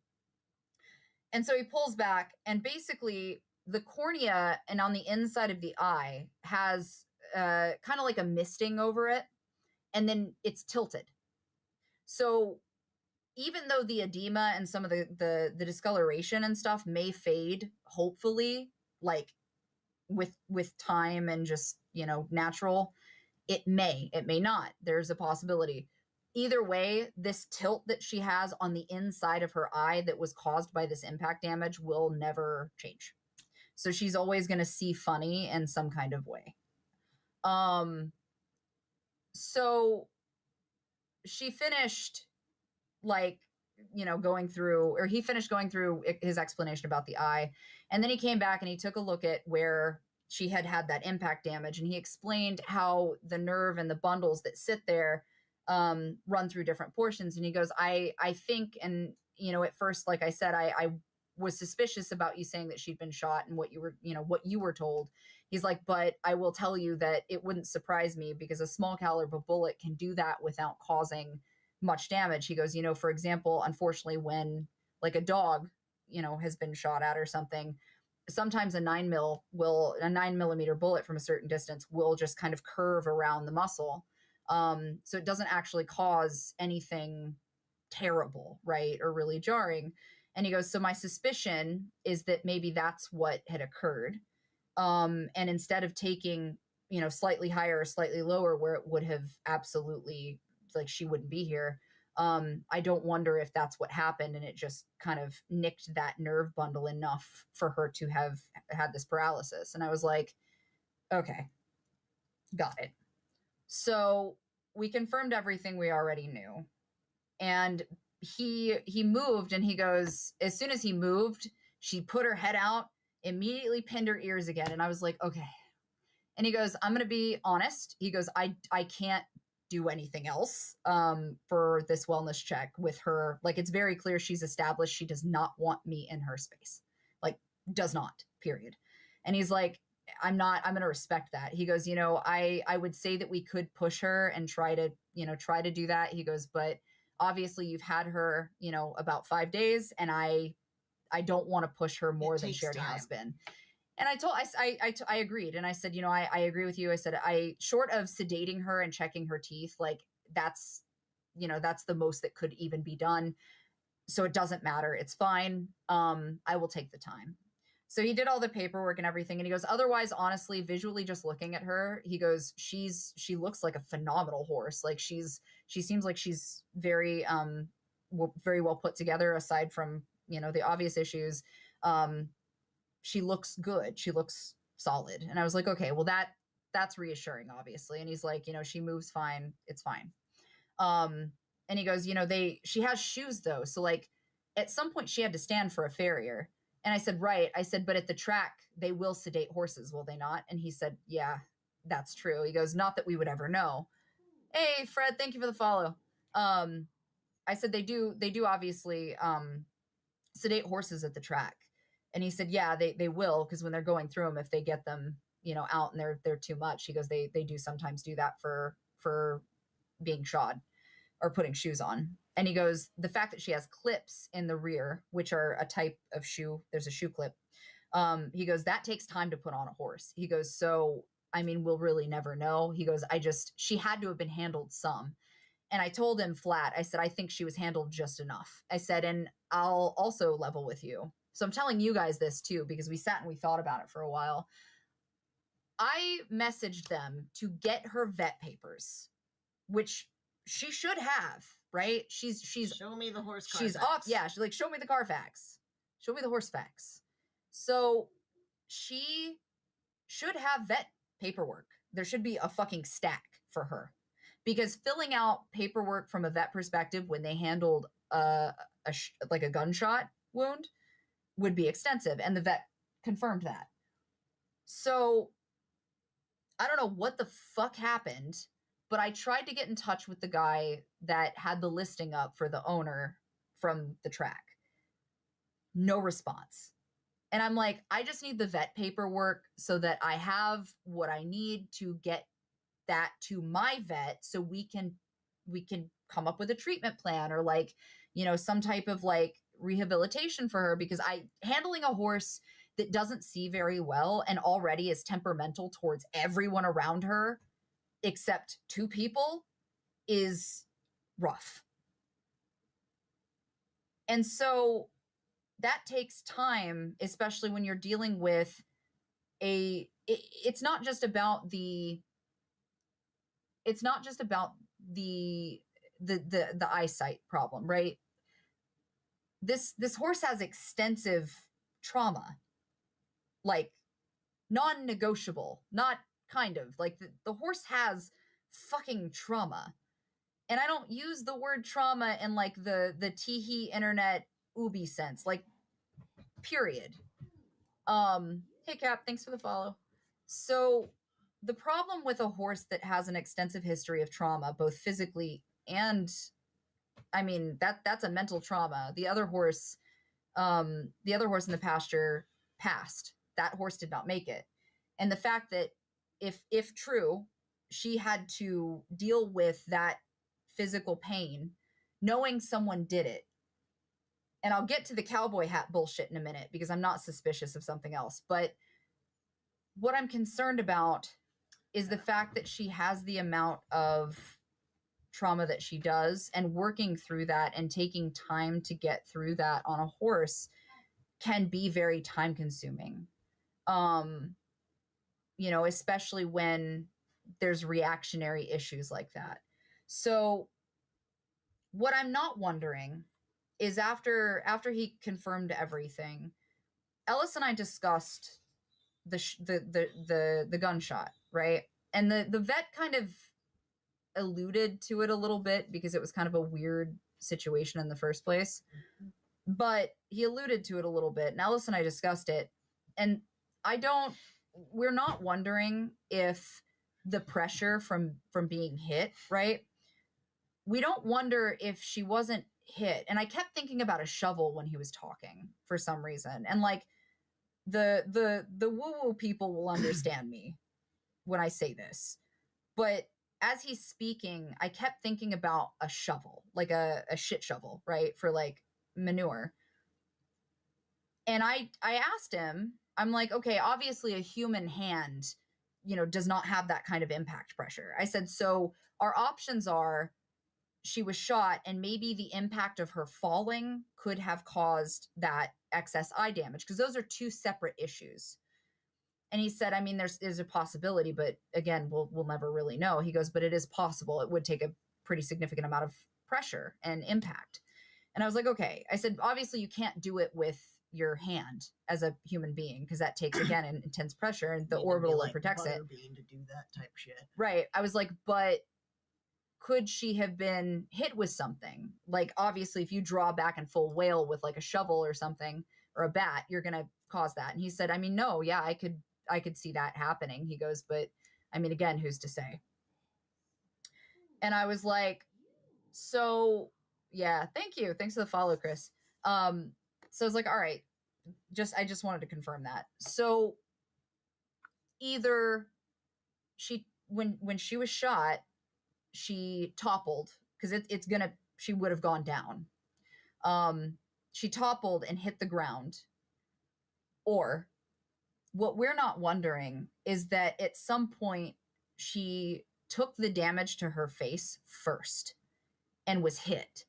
And so he pulls back and basically the cornea and on the inside of the eye has kind of like a misting over it. And then it's tilted. So even though the edema and some of the discoloration and stuff may fade, hopefully, like with time and just, natural, it may not. There's a possibility. Either way, this tilt that she has on the inside of her eye that was caused by this impact damage will never change. So she's always going to see funny in some kind of way. So she finished he finished going through his explanation about the eye. And then he came back and he took a look at where she had that impact damage. And he explained how the nerve and the bundles that sit there run through different portions. And he goes, I think, and, at first, like I said, I was suspicious about you saying that she'd been shot and what you were told. He's like, but I will tell you that it wouldn't surprise me because a small caliber bullet can do that without causing much damage. He goes, for example, unfortunately, when like a dog, has been shot at or something, sometimes a 9mm bullet from a certain distance will just kind of curve around the muscle. So it doesn't actually cause anything terrible, right? Or really jarring. And he goes, so my suspicion is that maybe that's what had occurred. And instead of taking, slightly higher or slightly lower where it would have absolutely, like she wouldn't be here. I don't wonder if that's what happened and it just kind of nicked that nerve bundle enough for her to have had this paralysis. And I was like, okay, got it. So we confirmed everything we already knew. And he moved and he goes, as soon as he moved, she put her head out, immediately pinned her ears again. And I was like, okay. And he goes, I'm going to be honest. He goes, I can't do anything else for this wellness check with her. Like, it's very clear she's established she does not want me in her space. Like, does not, period. And he's like, I'm going to respect that. He goes, I would say that we could push her and try to do that. He goes, but obviously you've had her, about 5 days and I don't want to push her more than she already has been. And I agreed. And I said, I agree with you. I said, short of sedating her and checking her teeth, like that's the most that could even be done. So it doesn't matter. It's fine. I will take the time. So he did all the paperwork and everything. And he goes, otherwise, honestly, visually just looking at her, he goes, she looks like a phenomenal horse. Like she seems like she's very, very well put together aside from, the obvious issues. She looks good. She looks solid. And I was like, okay, well that's reassuring, obviously. And he's like, she moves fine. It's fine. And he goes, she has shoes though. So like at some point she had to stand for a farrier. And I said, right. I said, but at the track, they will sedate horses, will they not? And he said, yeah, that's true. He goes, not that we would ever know. Hey, Fred, thank you for the follow. I said, they do obviously sedate horses at the track. And he said, yeah, they will, because when they're going through them, if they get them, out and they're too much, he goes, they do sometimes do that for being shod or putting shoes on. And he goes, the fact that she has clips in the rear, which are a type of shoe, there's a shoe clip. He goes, that takes time to put on a horse. He goes, so, I mean, we'll really never know. He goes, she had to have been handled some. And I told him flat, I said, I think she was handled just enough. I said, and I'll also level with you. So I'm telling you guys this too, because we sat and we thought about it for a while. I messaged them to get her vet papers, which she should have, right? She's show me the horse She's Carfax. off. Yeah, she's like, show me the Carfax. Show me the horse facts. So she should have vet paperwork. There should be a fucking stack for her. Because filling out paperwork from a vet perspective when they handled like a gunshot wound would be extensive, and the vet confirmed that. So I don't know what the fuck happened, but I tried to get in touch with the guy that had the listing up for the owner from the track. No response. And I'm like, I just need the vet paperwork so that I have what I need to get that to my vet so we can come up with a treatment plan or like, you know, some type of like rehabilitation for her, because handling a horse that doesn't see very well and already is temperamental towards everyone around her except two people is rough. And so that takes time, especially when you're dealing with it's not just about the eyesight problem, right? This horse has extensive trauma, like non-negotiable, not kind of like the horse has fucking trauma. And I don't use the word trauma in like the teehee internet ubi sense, like period. Hey Cap, thanks for the follow. So the problem with a horse that has an extensive history of trauma, both physically and, I mean, that's a mental trauma. The other horse in the pasture passed. That horse did not make it. And the fact that if true, she had to deal with that physical pain, knowing someone did it. And I'll get to the cowboy hat bullshit in a minute because I'm not suspicious of something else. But what I'm concerned about is the fact that she has the amount of trauma that she does, and working through that and taking time to get through that on a horse can be very time consuming. You know, especially when there's reactionary issues like that. So what I'm not wondering is after he confirmed everything, Ellis and I discussed the gunshot, right? And the vet kind of alluded to it a little bit because it was kind of a weird situation in the first place. But he alluded to it a little bit, and Ellis and I discussed it. And we're not wondering if the pressure from being hit, right? We don't wonder if she wasn't hit. And I kept thinking about a shovel when he was talking for some reason. And like the woo-woo people will understand me when I say this. But as he's speaking, I kept thinking about a shovel, like a shit shovel, right? For like manure. And I asked him, I'm like, okay, obviously a human hand, you know, does not have that kind of impact pressure. I said, so our options are she was shot and maybe the impact of her falling could have caused that excess eye damage, because those are two separate issues. And he said, I mean, there's a possibility, but again, we'll never really know. He goes, but it is possible. It would take a pretty significant amount of pressure and impact. And I was like, okay. I said, obviously you can't do it with your hand as a human being, because that takes, again, an intense pressure, and the orbital like protects it. To do that type shit. Right. I was like, but could she have been hit with something? Like, obviously, if you draw back and full whale with like a shovel or something or a bat, you're going to cause that. And he said, I mean, no, yeah, I could see that happening. He goes, but I mean, again, who's to say? And I was like, so yeah, thank you. Thanks for the follow, Chris. So I was like, all right, I just wanted to confirm that. So either when she was shot, she toppled because she would have gone down. She toppled and hit the ground. Or what we're not wondering is that at some point she took the damage to her face first and was hit.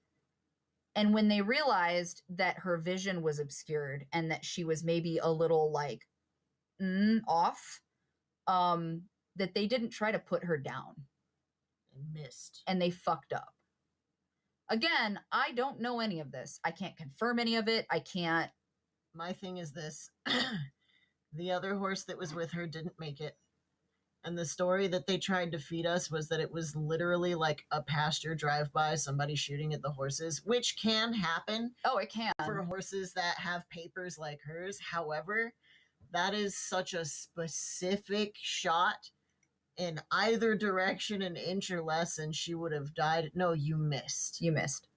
And when they realized that her vision was obscured and that she was maybe a little like off, that they didn't try to put her down. And missed. And they fucked up. Again, I don't know any of this. I can't confirm any of it. I can't. My thing is this. The other horse that was with her didn't make it. And the story that they tried to feed us was that it was literally like a pasture drive-by, somebody shooting at the horses, which can happen. Oh, it can. For horses that have papers like hers. However, that is such a specific shot in either direction, an inch or less, and she would have died. No, you missed. You missed.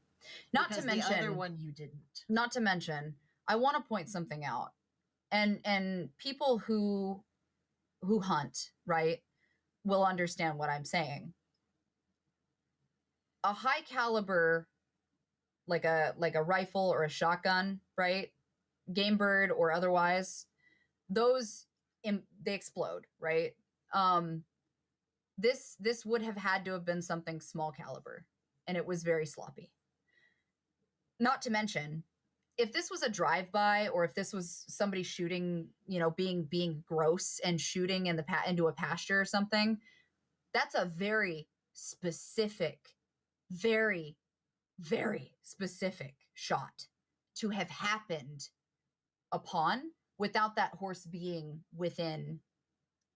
Not because to mention the other one you didn't. Not to mention, I want to point something out. And people who hunt, right, will understand what I'm saying. A high caliber, like a rifle or a shotgun, right? Game bird or otherwise, those they explode, right? This would have had to have been something small caliber, and it was very sloppy. Not to mention, if this was a drive-by or if this was somebody shooting, being gross and shooting into a pasture or something, that's a very specific, very, very specific shot to have happened upon without that horse being within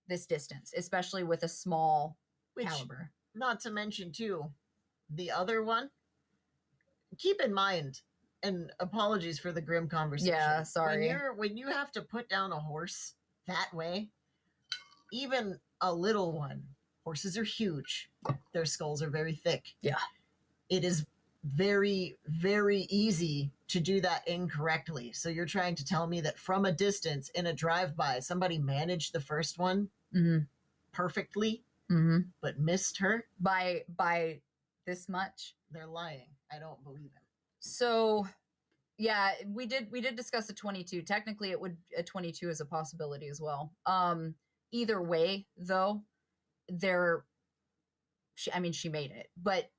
this distance, especially with a small caliber. Not to mention, too, the other one, keep in mind, and apologies for the grim conversation. Yeah, sorry. When you have to put down a horse that way, even a little one, horses are huge. Their skulls are very thick. Yeah. It is very, very easy to do that incorrectly. So you're trying to tell me that from a distance in a drive-by, somebody managed the first one perfectly, but missed her by this much? They're lying. I don't believe it. So, yeah, we did discuss a 22. Technically, a 22 is a possibility as well. Either way, though, she made it. But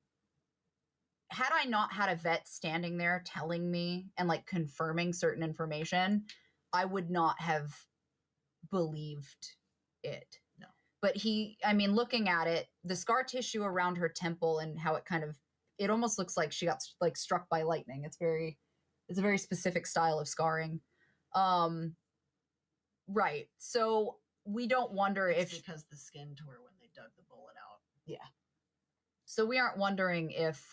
had I not had a vet standing there telling me and like confirming certain information, I would not have believed it. No. But looking at it, the scar tissue around her temple and how it almost looks like she got like struck by lightning. It's a very specific style of scarring. Right. So we don't wonder it's because the skin tore when they dug the bullet out. Yeah. So we aren't wondering if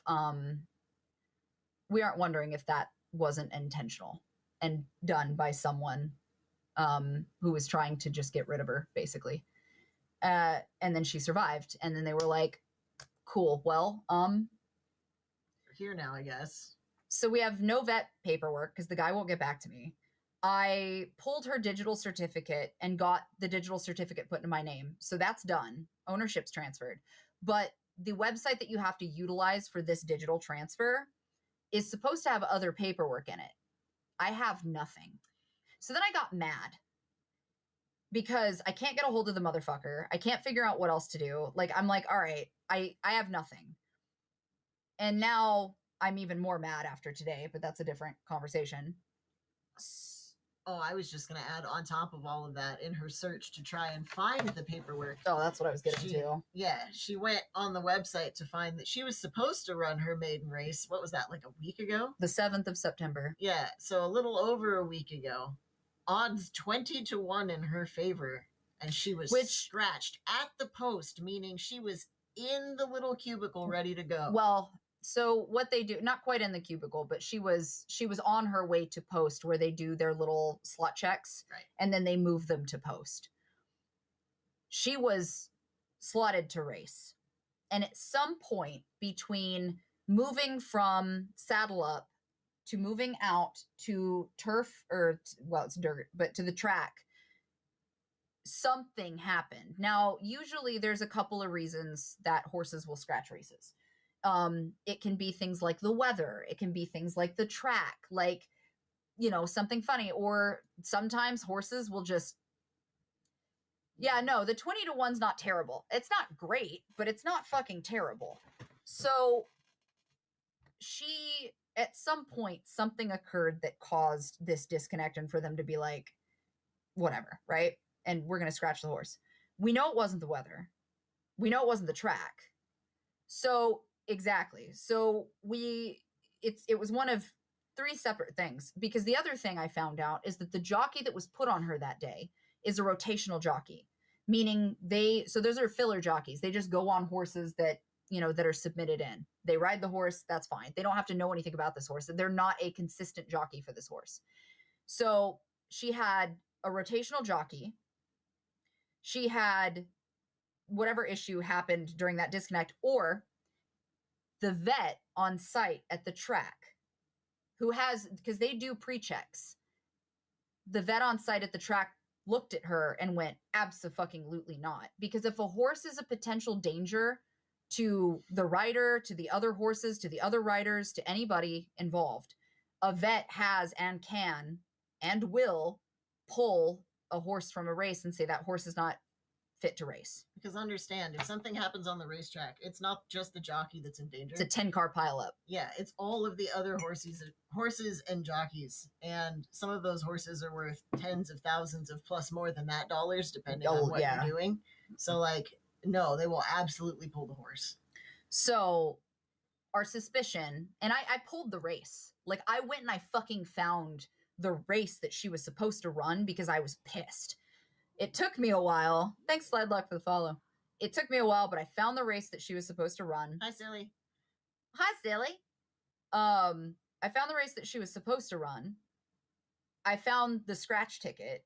that wasn't intentional and done by someone who was trying to just get rid of her, basically. And then she survived. And then they were like, cool, well, we're here now, I guess. So we have no vet paperwork because the guy won't get back to me. I pulled her digital certificate and got the digital certificate put in my name. So that's done. Ownership's transferred. But the website that you have to utilize for this digital transfer is supposed to have other paperwork in it. I have nothing. So then I got mad because I can't get a hold of the motherfucker. I can't figure out what else to do. Like, I'm like, all right, I have nothing. And now I'm even more mad after today, but that's a different conversation. Oh, I was just going to add on top of all of that, in her search to try and find the paperwork. Oh, that's what I was getting to. Yeah, she went on the website to find that she was supposed to run her maiden race. What was that, like a week ago? The 7th of September. Yeah, so a little over a week ago. Odds 20-1 in her favor. And she was scratched at the post, meaning she was in the little cubicle ready to go. Well, so what they do, not quite in the cubicle, but she was on her way to post where they do their little slot checks, right, and then they move them to post. She was slotted to race. And at some point between moving from saddle up to moving out to turf, it's dirt, but to the track, something happened. Now, usually there's a couple of reasons that horses will scratch races. It can be things like the weather. It can be things like the track, like, you know, something funny. Or sometimes horses will just, yeah, no, the 20 to 1's not terrible. It's not great, but it's not fucking terrible. So she, at some point, something occurred that caused this disconnect and for them to be like, whatever, right? And we're going to scratch the horse. We know it wasn't the weather. We know it wasn't the track. So exactly. So it was one of three separate things, because the other thing I found out is that the jockey that was put on her that day is a rotational jockey, meaning so those are filler jockeys. They just go on horses that, you know, that are submitted in. They ride the horse. That's fine. They don't have to know anything about this horse. They're not a consistent jockey for this horse. So she had a rotational jockey. She had whatever issue happened during that disconnect, or the vet on site at the track who has, because they do pre-checks. The vet on site at the track looked at her and went, abso-fucking-lutely not. Because if a horse is a potential danger to the rider, to the other horses, to the other riders, to anybody involved, a vet has and can and will pull a horse from a race and say that horse is not fit to race. Because understand, if something happens on the racetrack, it's not just the jockey that's in danger. It's a 10-car pileup. Yeah, it's all of the other horses and jockeys. And some of those horses are worth tens of thousands of plus more than that dollars, depending on what you're doing. So, like, no, they will absolutely pull the horse. So our suspicion, and I pulled the race. Like, I went and I fucking found the race that she was supposed to run because I was pissed. It took me a while. Thanks, Slide Luck, for the follow. It took me a while, but I found the race that she was supposed to run. Hi, silly. Hi, silly. I found the race that she was supposed to run. I found the scratch ticket.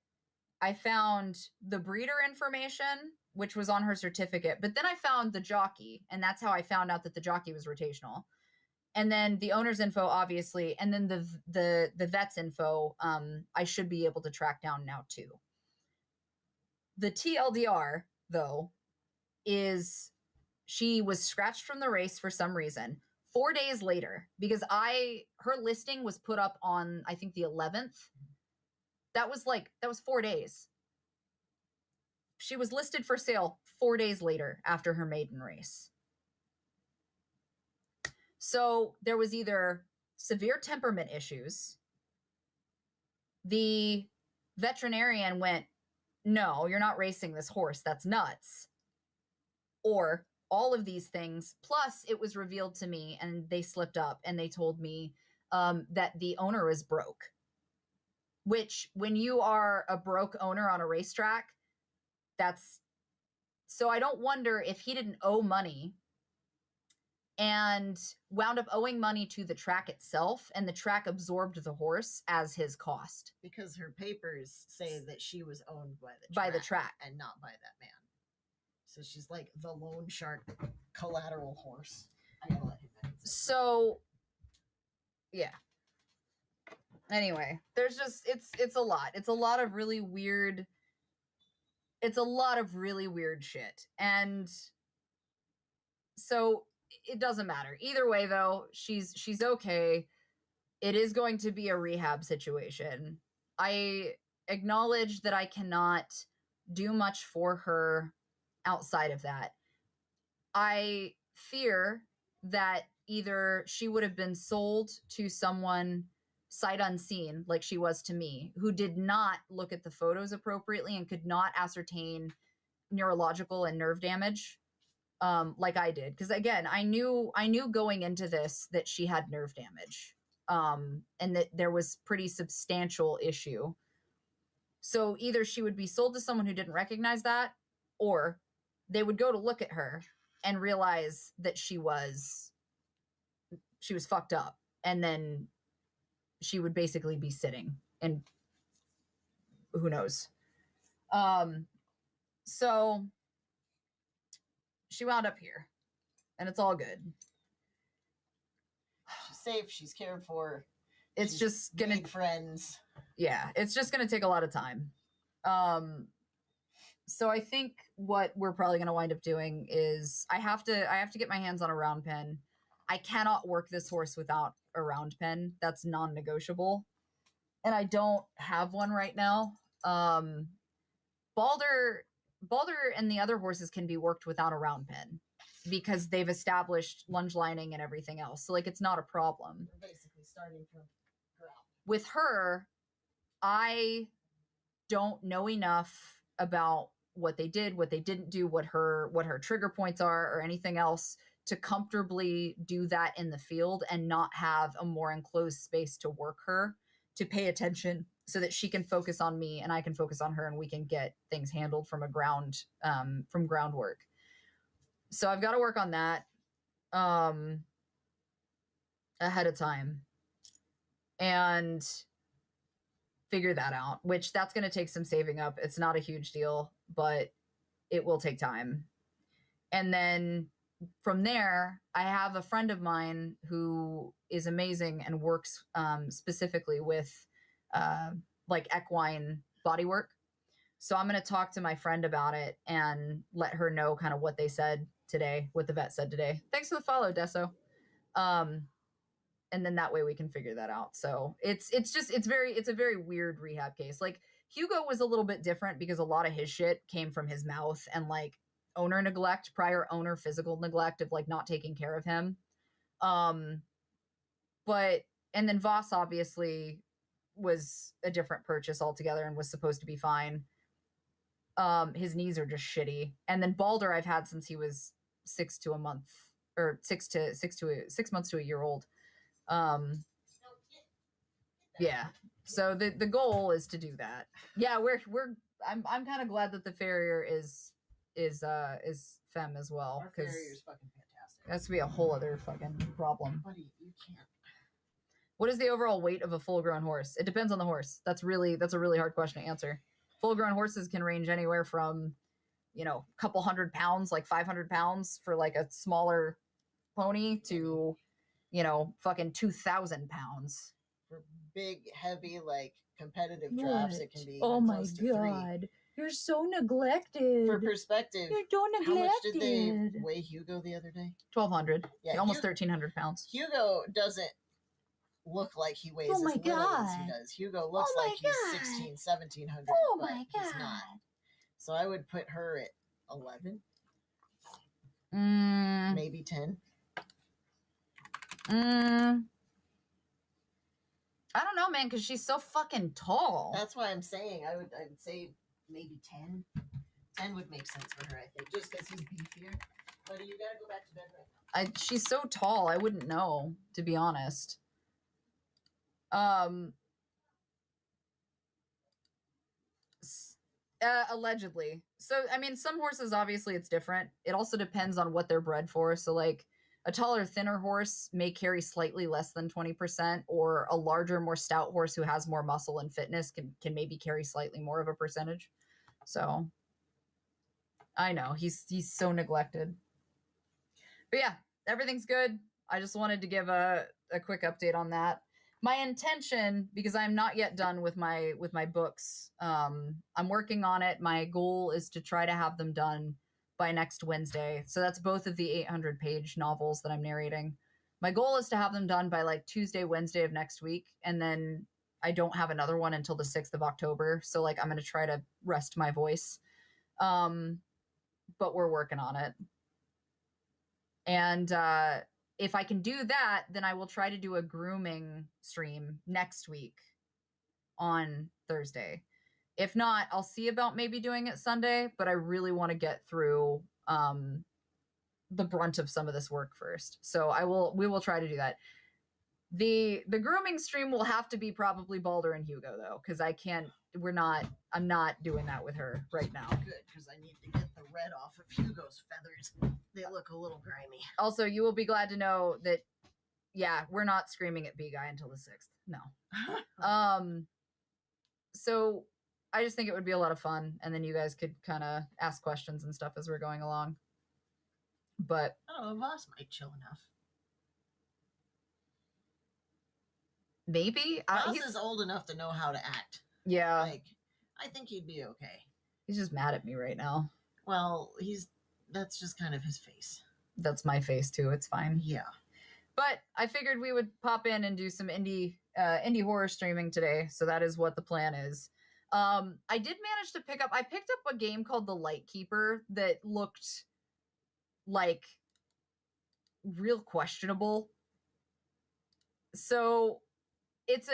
I found the breeder information, which was on her certificate. But then I found the jockey, and that's how I found out that the jockey was rotational. And then the owner's info, obviously, and then the vet's info, I should be able to track down now too. The TLDR, though, is she was scratched from the race for some reason 4 days later, because her listing was put up on, I think, the 11th. That was 4 days. She was listed for sale 4 days later after her maiden race. So there was either severe temperament issues. The veterinarian went, no, you're not racing this horse. That's nuts. Or all of these things. Plus, it was revealed to me, and they slipped up, and they told me that the owner is broke. Which, when you are a broke owner on a racetrack, that's... So I don't wonder if he didn't owe money and wound up owing money to the track itself, and the track absorbed the horse as his cost. Because her papers say that she was owned by the track and not by that man. So she's like the loan shark collateral horse. I gotta let him know. So, yeah. Anyway, there's just, it's a lot. It's a lot of really weird shit. And so it doesn't matter. Either way, though, she's okay. It is going to be a rehab situation. I acknowledge that I cannot do much for her outside of that. I fear that either she would have been sold to someone sight unseen, like she was to me, who did not look at the photos appropriately and could not ascertain neurological and nerve damage, like I did. Because again, I knew going into this that she had nerve damage, and that there was pretty substantial issue. So either she would be sold to someone who didn't recognize that, or they would go to look at her and realize that she was fucked up, and then she would basically be sitting, and who knows. So she wound up here, and it's all good. She's safe. She's cared for. She's just gonna made friends. Yeah, it's just gonna take a lot of time. So I think what we're probably going to wind up doing is I have to get my hands on a round pen. I cannot work this horse without a round pen. That's non-negotiable. And I don't have one right now. Balder and the other horses can be worked without a round pen because they've established lunge lining and everything else. So like it's not a problem. We're basically starting from ground. With her, I don't know enough about what they did, what they didn't do, what her trigger points are or anything else to comfortably do that in the field and not have a more enclosed space to work her, to pay attention so that she can focus on me and I can focus on her and we can get things handled from groundwork. So I've got to work on that ahead of time and figure that out, which that's going to take some saving up. It's not a huge deal, but it will take time. And then from there, I have a friend of mine who is amazing and works specifically with like equine bodywork. So I'm going to talk to my friend about it and let her know kind of what they said today, what the vet said today. Thanks for the follow, Deso. And then that way we can figure that out. So it's a very weird rehab case. Like Hugo was a little bit different because a lot of his shit came from his mouth and like owner neglect, prior owner physical neglect of like not taking care of him. But and then Voss obviously was a different purchase altogether and was supposed to be fine. His knees are just shitty. And then Balder I've had since he was 6 months to a year old. Yeah. So the goal is to do that. Yeah, I'm kind of glad that the farrier is femme as well. Our farrier's fucking fantastic. That's gonna be a whole other fucking problem. Buddy, you can't. What is the overall weight of a full-grown horse? It depends on the horse. That's a really hard question to answer. Full-grown horses can range anywhere from, a couple hundred pounds, like 500 pounds for like a smaller pony to, fucking 2,000 pounds. For big, heavy, like competitive drafts, it can be oh my close to god. 3. You're so neglected. For perspective, You're so neglected. How much did they weigh Hugo the other day? 1,200. Yeah, almost 1,300 pounds. Hugo doesn't look like he weighs as little as he does. Hugo looks like he's 1,600, 1,700, but he's not. So I would put her at 11. Maybe 10. I don't know, man, because she's so fucking tall. That's why I'm saying I would say maybe 10. 10 would make sense for her, I think, just because he's beefier. Buddy, you gotta go back to bed right now. She's so tall, I wouldn't know, to be honest. Allegedly. So, I mean, some horses, obviously, it's different. It also depends on what they're bred for. So, like, a taller, thinner horse may carry slightly less than 20%, or a larger, more stout horse who has more muscle and fitness can maybe carry slightly more of a percentage. So, I know, he's so neglected. But yeah, everything's good. I just wanted to give a quick update on that. My intention, because I'm not yet done with my books, I'm working on it. My goal is to try to have them done by next Wednesday. So that's both of the 800-page novels that I'm narrating. My goal is to have them done by like Tuesday, Wednesday of next week. And then I don't have another one until the 6th of October. So like I'm going to try to rest my voice. But we're working on it. And if I can do that, then I will try to do a grooming stream next week on Thursday. If not, I'll see about maybe doing it Sunday, but I really want to get through the brunt of some of this work first. So we will try to do that. The grooming stream will have to be probably Balder and Hugo though, because I'm not doing that with her right now. Good, because I need to get the red off of Hugo's feathers. They look a little grimy. Also, you will be glad to know that, yeah, we're not screaming at B-Guy until the 6th. No. So I just think it would be a lot of fun, and then you guys could kind of ask questions and stuff as we're going along. But I don't know, Voss might chill enough. Maybe. Voss is old enough to know how to act. Yeah. Like, I think he'd be okay. He's just mad at me right now. Well, that's just kind of his face. That's my face too. It's fine. Yeah. But I figured we would pop in and do some indie horror streaming today. So that is what the plan is. I did manage to pick up a game called The Lightkeeper that looked like real questionable. So it's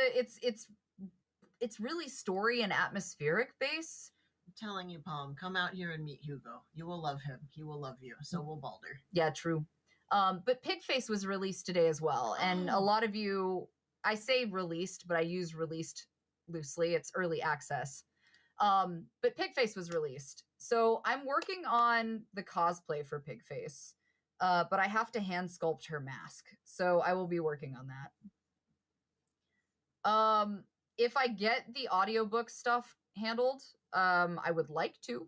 really story and atmospheric based. I'm telling you, Palm, come out here and meet Hugo. You will love him. He will love you. So will Balder. Yeah, true. But Pigface was released today as well. And a lot of you, I say released, but I use released loosely. It's early access. But Pigface was released. So I'm working on the cosplay for Pigface. But I have to hand sculpt her mask. So I will be working on that. If I get the audiobook stuff handled, I would like to.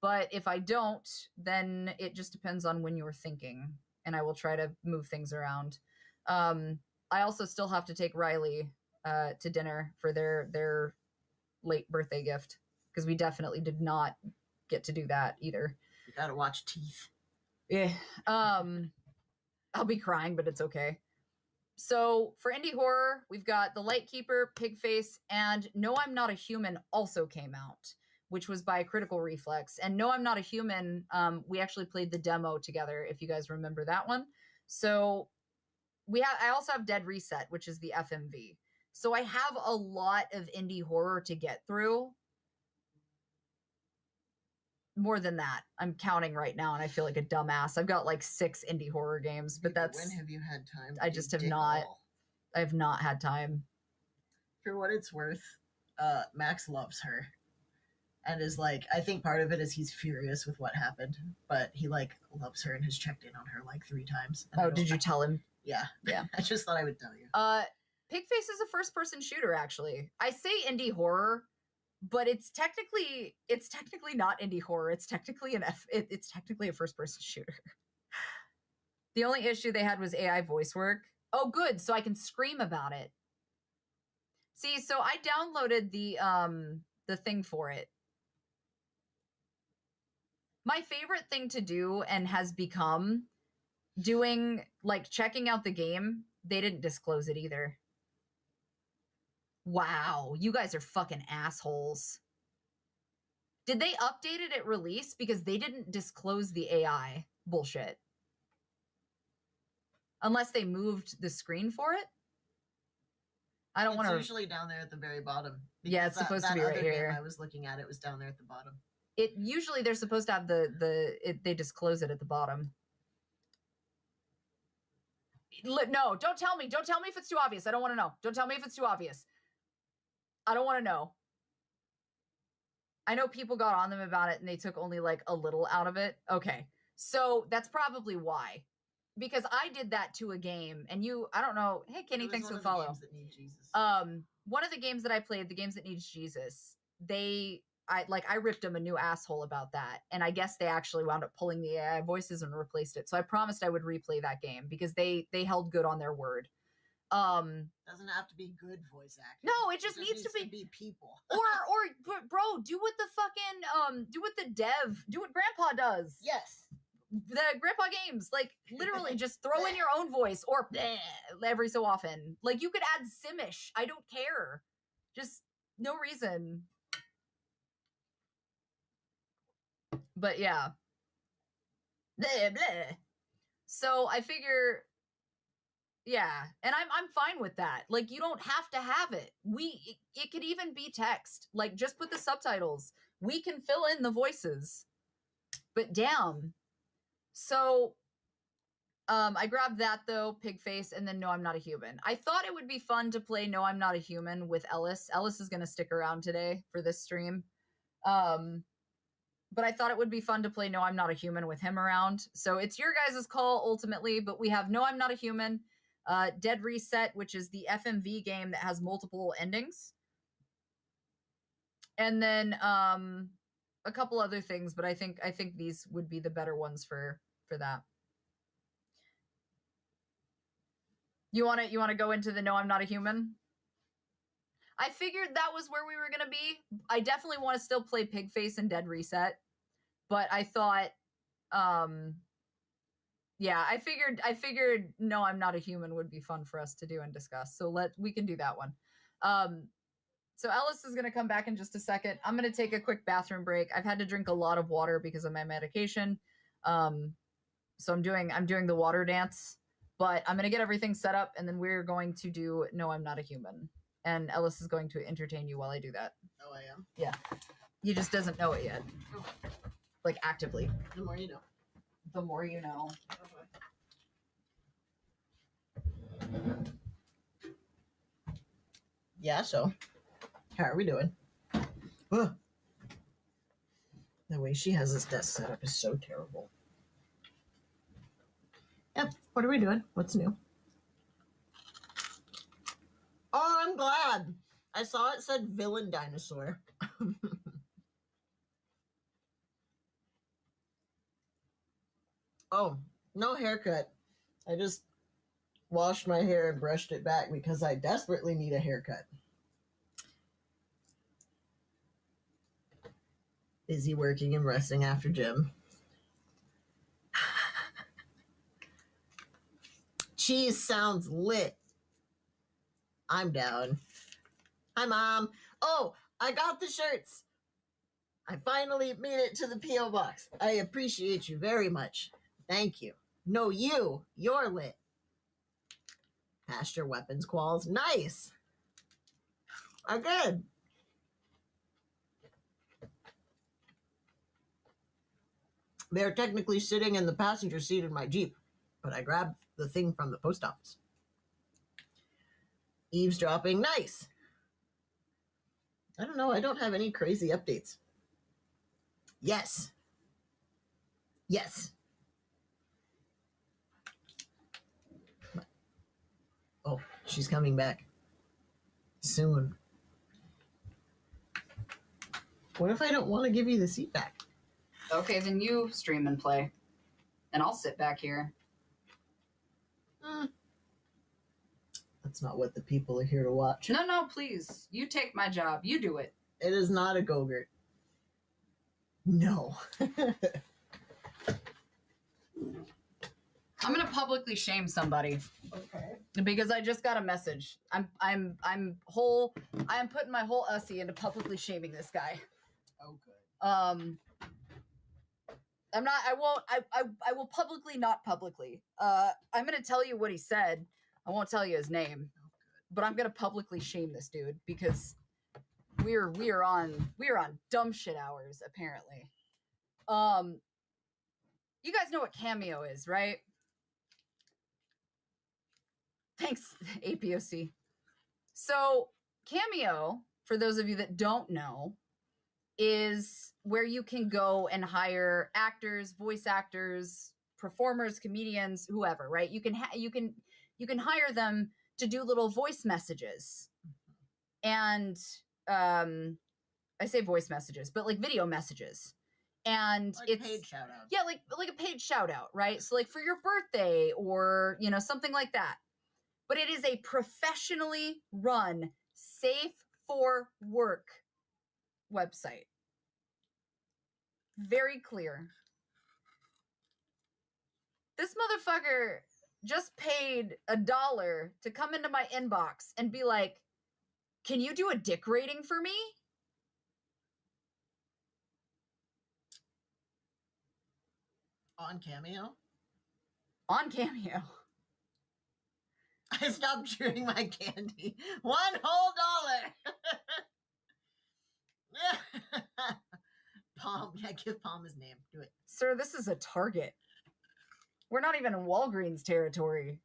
But if I don't, then it just depends on when you're thinking. And I will try to move things around. I also still have to take Riley to dinner for their late birthday gift. Because we definitely did not get to do that either. You gotta watch Teeth. Yeah. I'll be crying, but it's okay. So for indie horror, we've got The Lightkeeper, Pigface, and No, I'm Not a Human also came out, which was by Critical Reflex. And No, I'm Not a Human, we actually played the demo together, if you guys remember that one. So I also have Dead Reset, which is the FMV. So I have a lot of indie horror to get through. More than that, I'm counting right now, and I feel like a dumbass. I've got like 6 indie horror games, but that's... When have you had time? I just have not. I have not had time. For what it's worth, Max loves her. And is like, I think part of it is he's furious with what happened, but he like loves her and has checked in on her like 3 times. Oh, did you tell him? Yeah. Yeah. I just thought I would tell you. Pigface is a first-person shooter, actually. I say indie horror, but it's technically not indie horror. It's technically it's technically a first-person shooter. The only issue they had was AI voice work. Oh, good. So I can scream about it. See, so I downloaded the thing for it. My favorite thing to do, and has become doing, like, checking out the game. They didn't disclose it either. Wow, you guys are fucking assholes. Did they update it at release? Because they didn't disclose the AI bullshit. Unless they moved the screen for it? I don't want to... It's usually down there at the very bottom. Yeah, it's supposed to be right here. I was looking at it was down there at the bottom. Usually they're supposed to have they disclose it at the bottom. No, don't tell me. Don't tell me if it's too obvious. I don't want to know. Don't tell me if it's too obvious. I don't want to know. I know people got on them about it and they took only like a little out of it. Okay. So that's probably why. Because I did that to a game and I don't know. Hey, Kenny, thanks for the follow. Games that need Jesus. One of the games that I played, the games that needs Jesus, I ripped them a new asshole about that. And I guess they actually wound up pulling the AI voices and replaced it. So I promised I would replay that game because they held good on their word. Doesn't have to be good voice acting. No, it just needs to be people. or bro, do what the fucking do what Grandpa does. Yes. The Grandpa games, like literally just throw in your own voice or every so often. Like you could add Simish. I don't care. Just no reason. But yeah. Blah, blah. So I figure, yeah, and I'm fine with that. Like you don't have to have it. It could even be text. Like just put the subtitles. We can fill in the voices. But damn. So I grabbed that though, Pigface, and then No, I'm Not a Human. I thought it would be fun to play No, I'm Not a Human with Ellis. Ellis is going to stick around today for this stream. But I thought it would be fun to play No, I'm Not a Human with him around. So it's your guys' call ultimately, but we have No, I'm Not a Human, Dead Reset, which is the FMV game that has multiple endings. And then a couple other things, but I think these would be the better ones for that. You want to go into the No, I'm Not a Human? I figured that was where we were gonna be. I definitely want to still play Pigface and Dead Reset, but I thought, yeah, I figured No, I'm Not a Human would be fun for us to do and discuss. So we can do that one. So Ellis is gonna come back in just a second. I'm gonna take a quick bathroom break. I've had to drink a lot of water because of my medication. So I'm doing the water dance, but I'm gonna get everything set up, and then we're going to do No, I'm Not a Human. And Ellis is going to entertain you while I do that. Oh, I am? Yeah. He just doesn't know it yet. Oh. Like, actively. The more you know. The more you know. Okay. Yeah, so how are we doing? Ugh. The way she has this desk set up is so terrible. Yep, what are we doing? What's new? Oh, I'm glad. I saw it said villain dinosaur. Oh, no haircut. I just washed my hair and brushed it back because I desperately need a haircut. Busy working and resting after gym. Cheese sounds lit. I'm down. Hi, Mom. Oh, I got the shirts. I finally made it to the P.O. box. I appreciate you very much. Thank you. No, you're lit. Passed your weapons quals. Nice. Oh, good. They're technically sitting in the passenger seat in my Jeep, but I grabbed the thing from the post office. Eavesdropping. Nice. I don't know. I don't have any crazy updates. Yes. Yes. Oh, she's coming back soon. What if I don't want to give you the seat back? Okay, then you stream and play. And I'll sit back here. That's not what the people are here to watch. No, please. You take my job. You do it. It is not a Go-Gurt. No. I'm gonna publicly shame somebody. Okay. Because I just got a message. I am putting my whole ussy into publicly shaming this guy. Oh, good. I will publicly not publicly. I'm gonna tell you what he said. I won't tell you his name. But I'm gonna publicly shame this dude because we are on dumb shit hours, apparently. You guys know what Cameo is, right? Thanks, APOC. So Cameo, for those of you that don't know, is where you can go and hire actors, voice actors, performers, comedians, whoever, right? You can hire them to do little voice messages. And I say voice messages, but like video messages. And like it's paid shout out. Yeah, like a paid shout out, right? So like for your birthday or, something like that. But it is a professionally run, safe for work website. Very clear. This motherfucker just paid $1 to come into my inbox and be like, can you do a dick rating for me? On Cameo? On Cameo. I stopped chewing my candy. $1 whole. Palm. Yeah, give Palm his name. Do it. Sir, this is a Target. We're not even in Walgreens territory.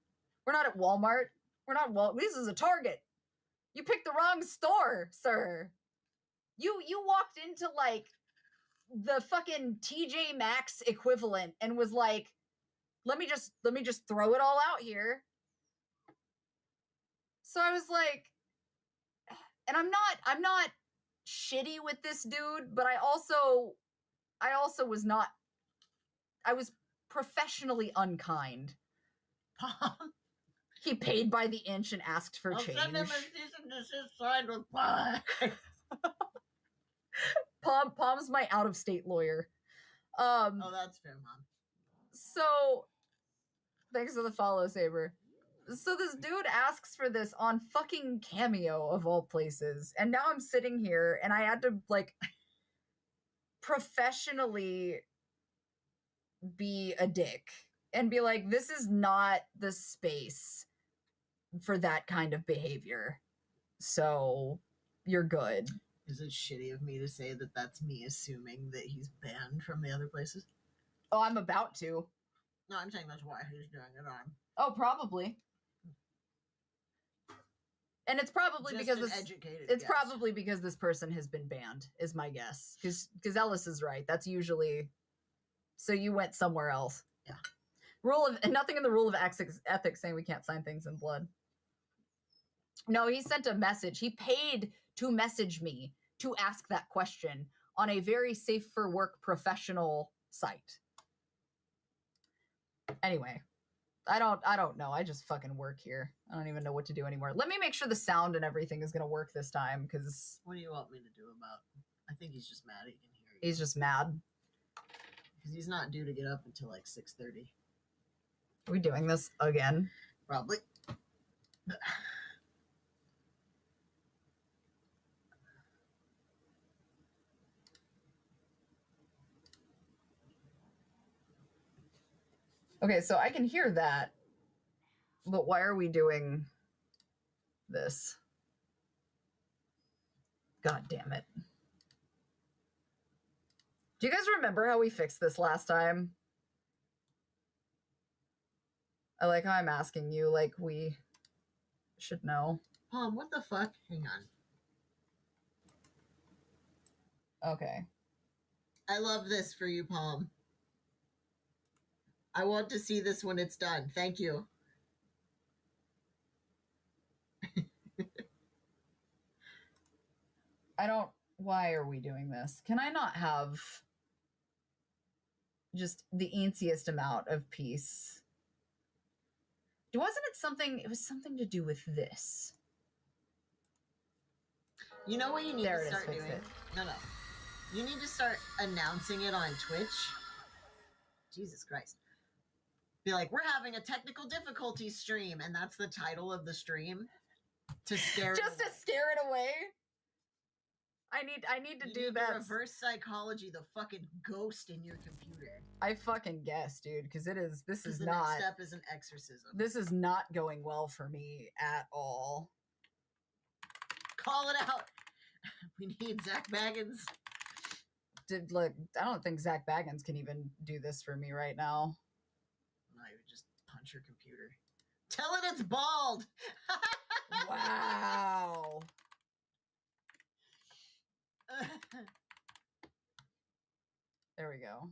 We're not at Walmart. We're not This is a Target. You picked the wrong store, sir. You walked into like the fucking TJ Maxx equivalent and was like, let me just throw it all out here. So I was like, and I'm not shitty with this dude, but I also was not, I was professionally unkind. He paid by the inch and asked for change. Send him a cease and desist signed with pie. Pom's my out-of-state lawyer. Oh, that's fair, Mom. So, thanks for the follow, Saber. So this dude asks for this on fucking Cameo of all places, and now I'm sitting here and I had to like professionally be a dick and be like, this is not the space for that kind of behavior. So you're good. Is it shitty of me to say that that's me assuming that he's banned from the other places? Oh, I'm about to. No, I'm saying that's why he's doing it on. Oh, probably. And it's probably Just because an this educated it's guess. probably because this person has been banned, is my guess. Because Ellis is right. That's usually so you went somewhere else. Yeah. Nothing in the rule of ethics saying we can't sign things in blood. No, he sent a message. He paid to message me to ask that question on a very safe for work professional site. Anyway, I don't know. I just fucking work here. I don't even know what to do anymore. Let me make sure the sound and everything is gonna work this time, because What do you want me to do about it? I think he's just mad he can hear you. he's just mad. Because he's not due to get up until like 6:30. Are we doing this again? Probably. Okay, so I can hear that, but why are we doing this? God damn it. Do you guys remember how we fixed this last time? I like how I'm asking you, like we should know. Mom, what the fuck? Hang on. Okay. I love this for you, Palm. I want to see this when it's done. Thank you. Why are we doing this? Can I not have just the enciest amount of peace? Wasn't it something, it was something to do with this. You know what you need There to it is, start fixed doing? it. No. You need to start announcing it on Twitch. Jesus Christ. Be like, we're having a technical difficulty stream, and that's the title of the stream. To scare it Just to away. scare it away? I need to You do need that. to reverse psychology the fucking ghost in your computer. I fucking guess, dude, because this is the not next step is an exorcism. this is not going well for me at all. Call it out. We need Zach Baggins. Look, I don't think Zach Baggins can even do this for me right now. No, you would just punch your computer. Tell it it's bald. Wow. There we go.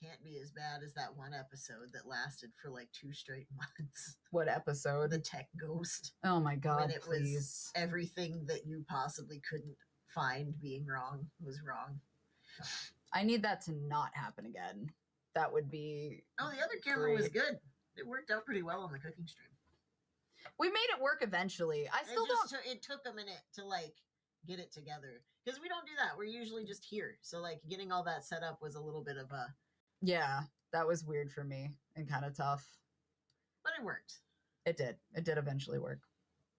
Can't be as bad as that one episode that lasted for like 2 straight months. What episode? The tech ghost. Oh my god, when it please. was everything that you possibly couldn't find being wrong was wrong. I need that to not happen again. That would be Oh, the other camera was good. It worked out pretty well on the cooking stream. We made it work eventually. I still don't. It took a minute to like get it together because we don't do that. We're usually just here. So like getting all that set up was a little bit of a. Yeah, that was weird for me and kind of tough. But it worked. It did. It did eventually work.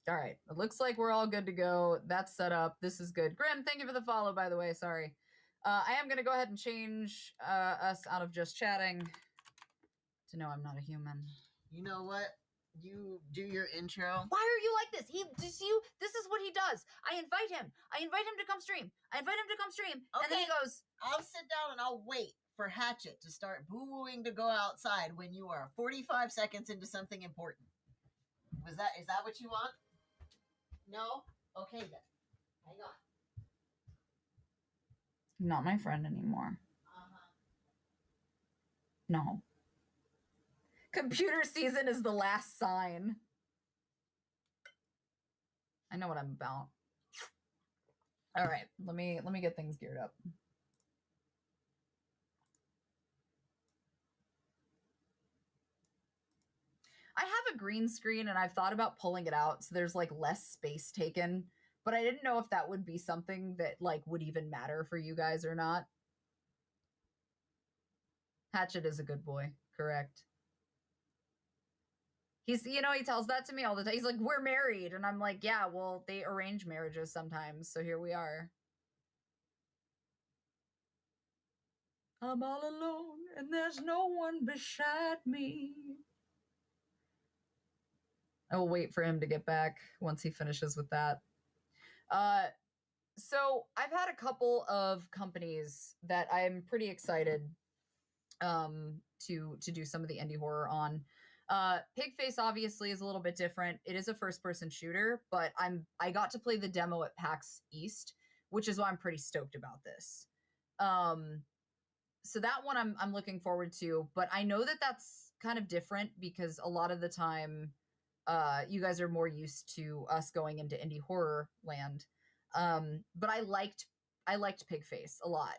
All right. It looks like we're all good to go. That's set up. This is good. Grim, thank you for the follow, by the way. Sorry. I am going to go ahead and change us out of just chatting to know I'm not a human. You know what? You do your intro. Why are you like this? This is what he does. I invite him to come stream. And then he goes, I'll sit down and I'll wait for Hatchet to start boo-wooing to go outside when you are 45 seconds into something important. Is that what you want? No? Okay then. Hang on. not my friend anymore. No. Computer season is the last sign. I know what I'm about. All right, let me get things geared up. I have a green screen and I've thought about pulling it out so there's like less space taken, but I didn't know if that would be something that like would even matter for you guys or not. Hatchet is a good boy, correct. He's, you know, he tells that to me all the time. He's like, we're married. And I'm like, yeah, well, they arrange marriages sometimes. So here we are. I'm all alone and there's no one beside me. I will wait for him to get back once he finishes with that. So I've had a couple of companies that I'm pretty excited to do some of the indie horror on. Pigface obviously is a little bit different. It is a first-person shooter, but I got to play the demo at PAX East, which is why I'm pretty stoked about this. So that one I'm looking forward to, but I know that that's kind of different because a lot of the time, you guys are more used to us going into indie horror land. But I liked Pigface a lot.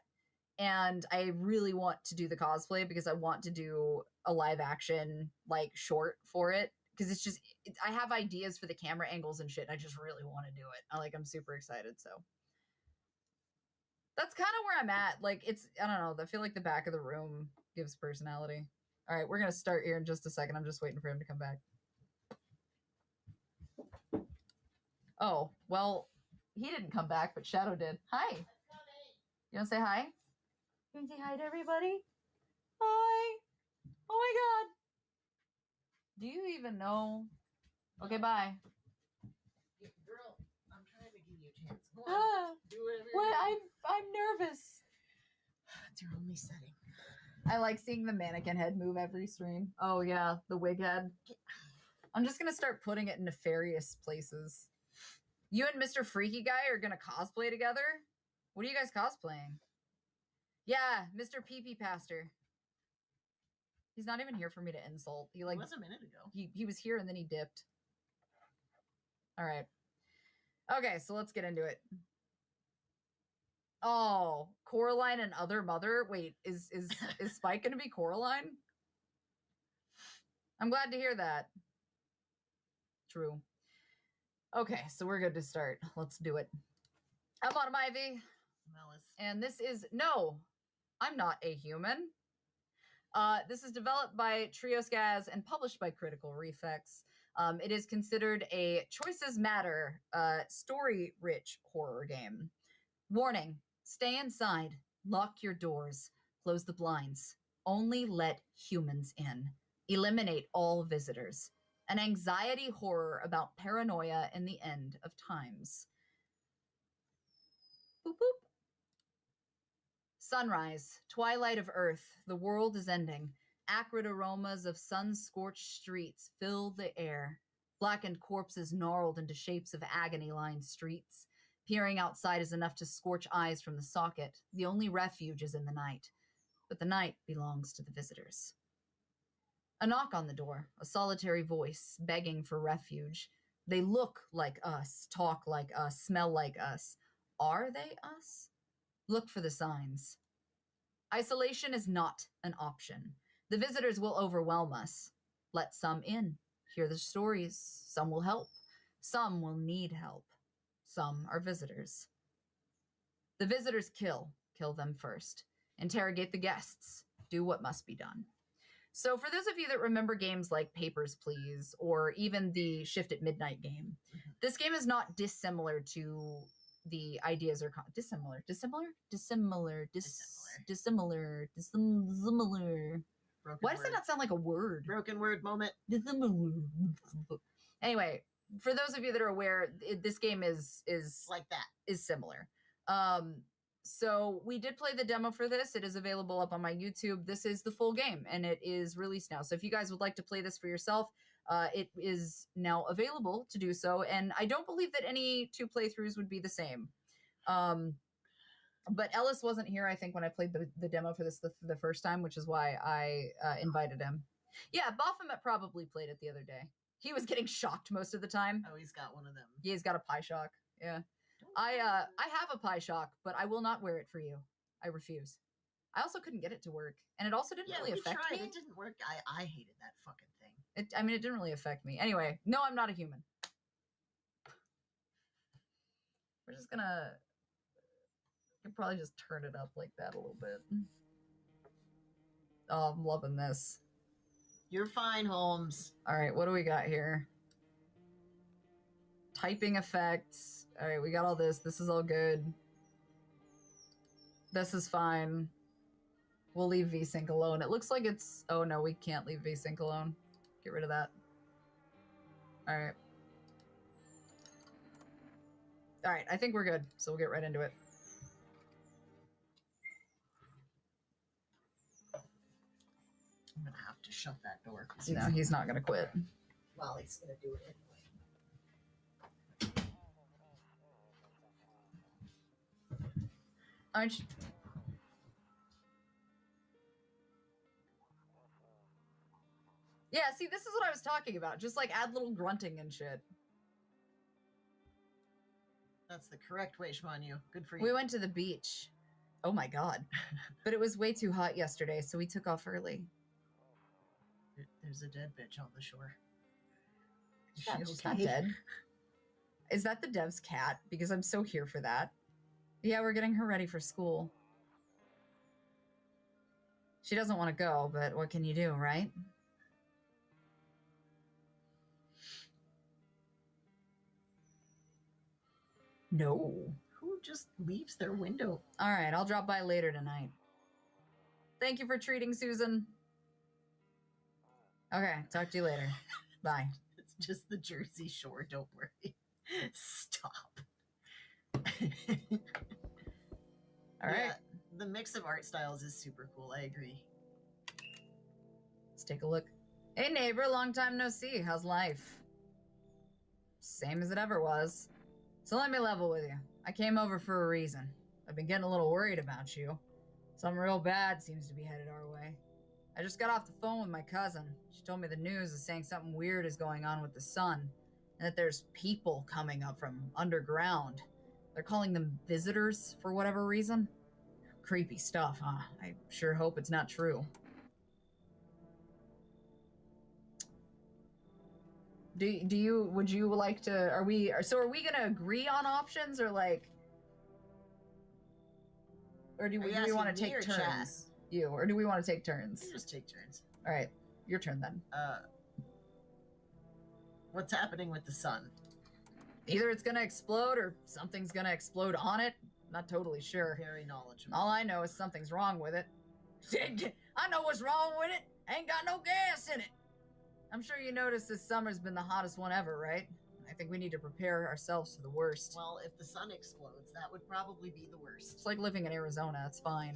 And I really want to do the cosplay because I want to do a live action like short for it because it's just I have ideas for the camera angles and shit. And I just really want to do it. I'm super excited. So that's kind of where I'm at. Like it's I don't know. I feel like the back of the room gives personality. All right, we're gonna start here in just a second. I'm just waiting for him to come back. Oh well, he didn't come back, but Shadow did. Hi. You want to say hi? You want to say hi to everybody? Hi. Oh my god. Do you even know? Okay, bye. Girl, I'm trying to give you a chance. Go on. Do whatever. What? I'm nervous. It's your only setting. I like seeing the mannequin head move every stream. Oh yeah, the wig head. I'm just gonna start putting it in nefarious places. You and Mr. Freaky Guy are gonna cosplay together? What are you guys cosplaying? Yeah, Mr. Pee-Pee Pastor. He's not even here for me to insult. He like was a minute ago. He was here and then he dipped. All right. Okay, so let's get into it. Oh, Coraline and Other Mother. Wait, is Spike gonna be Coraline? I'm glad to hear that. True. Okay, so we're good to start. Let's do it. I'm Autumn Ivy. Mellis. And this is no, I'm not a human. This is developed by Triosgaz and published by Critical Reflex. It is considered a Choices Matter story-rich horror game. Warning, stay inside, lock your doors, close the blinds, only let humans in, eliminate all visitors. An anxiety horror about paranoia and the end of times. Boop boop. Sunrise, twilight of earth, the world is ending. Acrid aromas of sun-scorched streets fill the air. Blackened corpses gnarled into shapes of agony-lined streets. Peering outside is enough to scorch eyes from the socket. The only refuge is in the night. But the night belongs to the visitors. A knock on the door, a solitary voice begging for refuge. They look like us, talk like us, smell like us. Are they us? Look for the signs. Isolation is not an option. The visitors will overwhelm us. Let some in. Hear the stories. Some will help. Some will need help. Some are visitors. The visitors kill. Kill them first. Interrogate the guests. Do what must be done. So for those of you that remember games like Papers, Please, or even the Shift at Midnight game, this game is not dissimilar to the ideas are dissimilar. Why does that not sound like a word? Broken word moment. Anyway, for those of you that are aware, this game is like that. Is similar. So we did play the demo for this. It is available up on my YouTube. This is the full game and it is released now. So if you guys would like to play this for yourself, it is now available to do so. And I don't believe that any two playthroughs would be the same. But Ellis wasn't here, I think, when I played the demo for this the first time, which is why I invited him. Yeah, Baphomet probably played it the other day. He was getting shocked most of the time. Oh, he's got one of them. Yeah, he's got a pie shock. Yeah. I have a pie shock, but I will not wear it for you. I refuse. I also couldn't get it to work, and it also didn't really affect me. It didn't work. I hated that fucking thing. I mean, it didn't really affect me. Anyway, no, I'm not a human. We're just gonna... You can probably just turn it up like that a little bit. Oh, I'm loving this. You're fine, Holmes. All right, what do we got here? Typing effects. All right, we got all this. This is all good. This is fine. We'll leave VSync alone. It looks like it's... Oh, no, we can't leave VSync alone. Get rid of that. All right. All right, I think we're good, so we'll get right into it. I'm gonna have to shut that door. No, he's not gonna quit. Well, he's gonna do it anyway. Aren't you... Yeah, see, this is what I was talking about. Just like add little grunting and shit. That's the correct way, Shmanyu. Good for you. We went to the beach. Oh my god. But it was way too hot yesterday, so we took off early. There's a dead bitch on the shore. Is Yeah, she she's okay? not dead. Is that the dev's cat? Because I'm so here for that. Yeah, we're getting her ready for school. She doesn't want to go, but what can you do, right? No. Who just leaves their window? All right, I'll drop by later tonight. Thank you for treating Susan. Okay, talk to you later. Bye. It's just the Jersey Shore, don't worry. Stop. All right. Yeah, the mix of art styles is super cool, I agree. Let's take a look. Hey neighbor, long time no see. How's life? Same as it ever was. So let me level with you. I came over for a reason. I've been getting a little worried about you. Something real bad seems to be headed our way. I just got off the phone with my cousin. She told me the news is saying something weird is going on with the sun, and that there's people coming up from underground. They're calling them visitors for whatever reason. Creepy stuff, huh? I sure hope it's not true. Would you like to, are we gonna agree on options, or like, or do we want to take turns? Or do we want to take turns? We just take turns. All right, your turn then. What's happening with the sun? Either it's gonna explode or something's gonna explode on it. Not totally sure. Very knowledgeable. All I know is something's wrong with it. I know what's wrong with it. Ain't got no gas in it. I'm sure you noticed this summer's been the hottest one ever, right? I think we need to prepare ourselves for the worst. Well, if the sun explodes, that would probably be the worst. It's like living in Arizona. It's fine.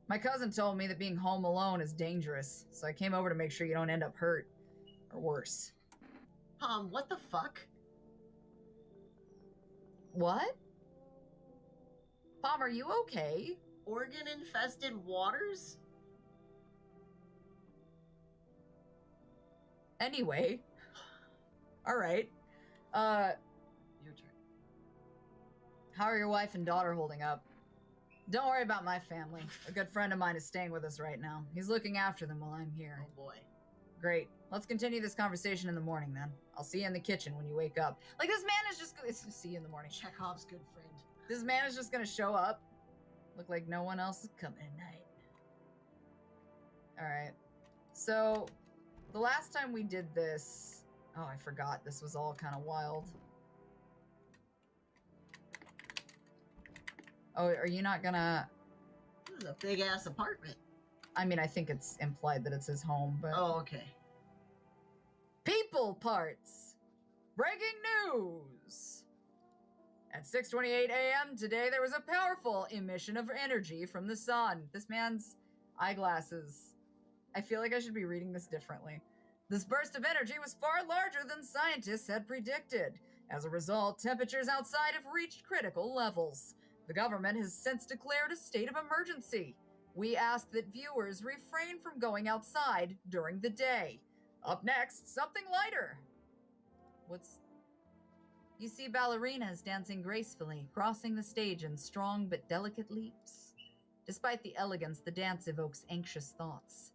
My cousin told me that being home alone is dangerous, so I came over to make sure you don't end up hurt. Or worse. What the fuck? What? Pom, are you okay? Organ-infested waters? Anyway. Alright. Your turn. How are your wife and daughter holding up? Don't worry about my family. A good friend of mine is staying with us right now. He's looking after them while I'm here. Oh boy. Great. Let's continue this conversation in the morning then. I'll see you in the kitchen when you wake up. Like, this man is just... See you in the morning. Chekhov's good friend. This man is just gonna show up. Look like no one else is coming at night. Alright. So, the last time we did this... Oh, I forgot. This was all kind of wild. Oh, are you not gonna... This is a big-ass apartment. I mean, I think it's implied that it's his home, but... Oh, okay. People parts! Breaking news! At 6:28 a.m. today, there was a powerful emission of energy from the sun. This man's eyeglasses. I feel like I should be reading this differently. This burst of energy was far larger than scientists had predicted. As a result, temperatures outside have reached critical levels. The government has since declared a state of emergency. We ask that viewers refrain from going outside during the day. Up next, something lighter. You see ballerinas dancing gracefully, crossing the stage in strong but delicate leaps. Despite the elegance, the dance evokes anxious thoughts.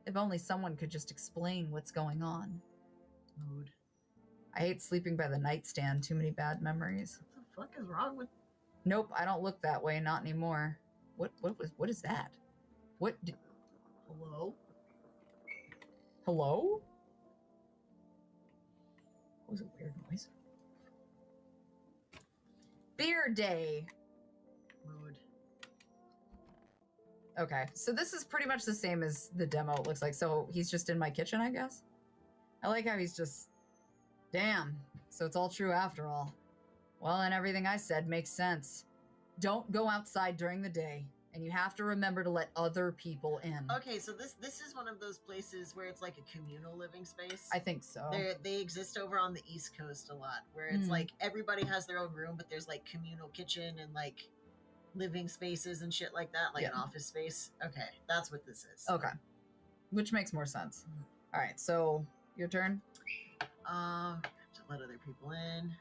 If only someone could just explain what's going on. Mood. I hate sleeping by the nightstand. Too many bad memories. What the fuck is wrong with... Nope, I don't look that way. Not anymore. What is that? Hello? Hello? What was a weird noise? Beer day. Mood. Okay, so this is pretty much the same as the demo, it looks like. So he's just in my kitchen, I guess? I like how he's just... Damn, so it's all true after all. Well, and everything I said makes sense. Don't go outside during the day, and you have to remember to let other people in. Okay, so this is one of those places where it's like a communal living space. I think so. They exist over on the East Coast a lot, where it's like everybody has their own room, but there's like communal kitchen and like living spaces and shit like that, like an office space. Okay, that's what this is. Okay, which makes more sense. All right, so your turn. Have to let other people in.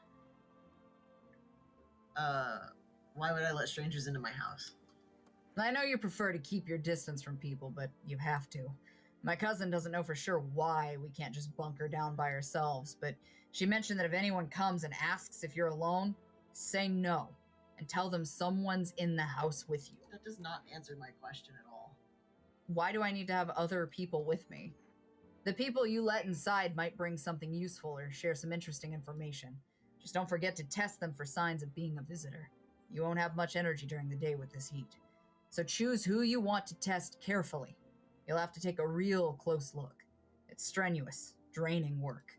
Why would I let strangers into my house? I know you prefer to keep your distance from people, but you have to. My cousin doesn't know for sure why we can't just bunker down by ourselves, but she mentioned that if anyone comes and asks if you're alone, say no, and tell them someone's in the house with you. That does not answer my question at all. Why do I need to have other people with me? The people you let inside might bring something useful or share some interesting information. Just don't forget to test them for signs of being a visitor. You won't have much energy during the day with this heat. So choose who you want to test carefully. You'll have to take a real close look. It's strenuous, draining work.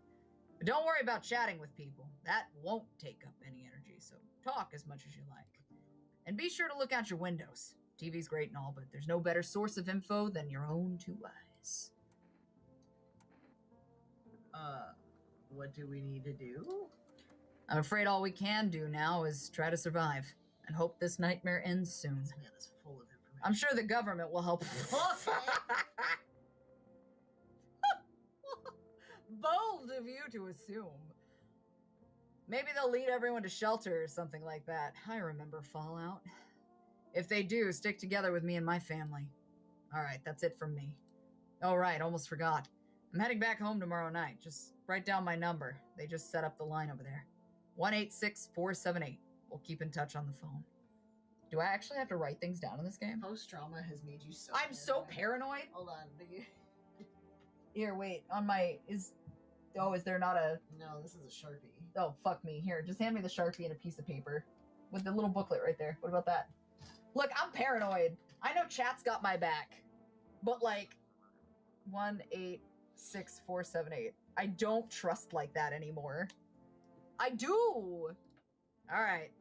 But don't worry about chatting with people. That won't take up any energy, so talk as much as you like. And be sure to look out your windows. TV's great and all, but there's no better source of info than your own two eyes. What do we need to do? I'm afraid all we can do now is try to survive and hope this nightmare ends soon. This man is full of information. I'm sure the government will help. Bold of you to assume. Maybe they'll lead everyone to shelter or something like that. I remember Fallout. If they do, stick together with me and my family. All right, that's it from me. Oh, right, almost forgot. I'm heading back home tomorrow night. Just write down my number. They just set up the line over there. 1-866-478. We'll keep in touch on the phone. Do I actually have to write things down in this game? Post-trauma has made you so I'm so paranoid. Hold on. Here, wait. On my... is there not a... No, this is a Sharpie. Oh, fuck me. Here, just hand me the Sharpie and a piece of paper. With the little booklet right there. What about that? Look, I'm paranoid. I know chat's got my back. But, like... 1-866-478. I don't trust like that anymore. I do! Alright.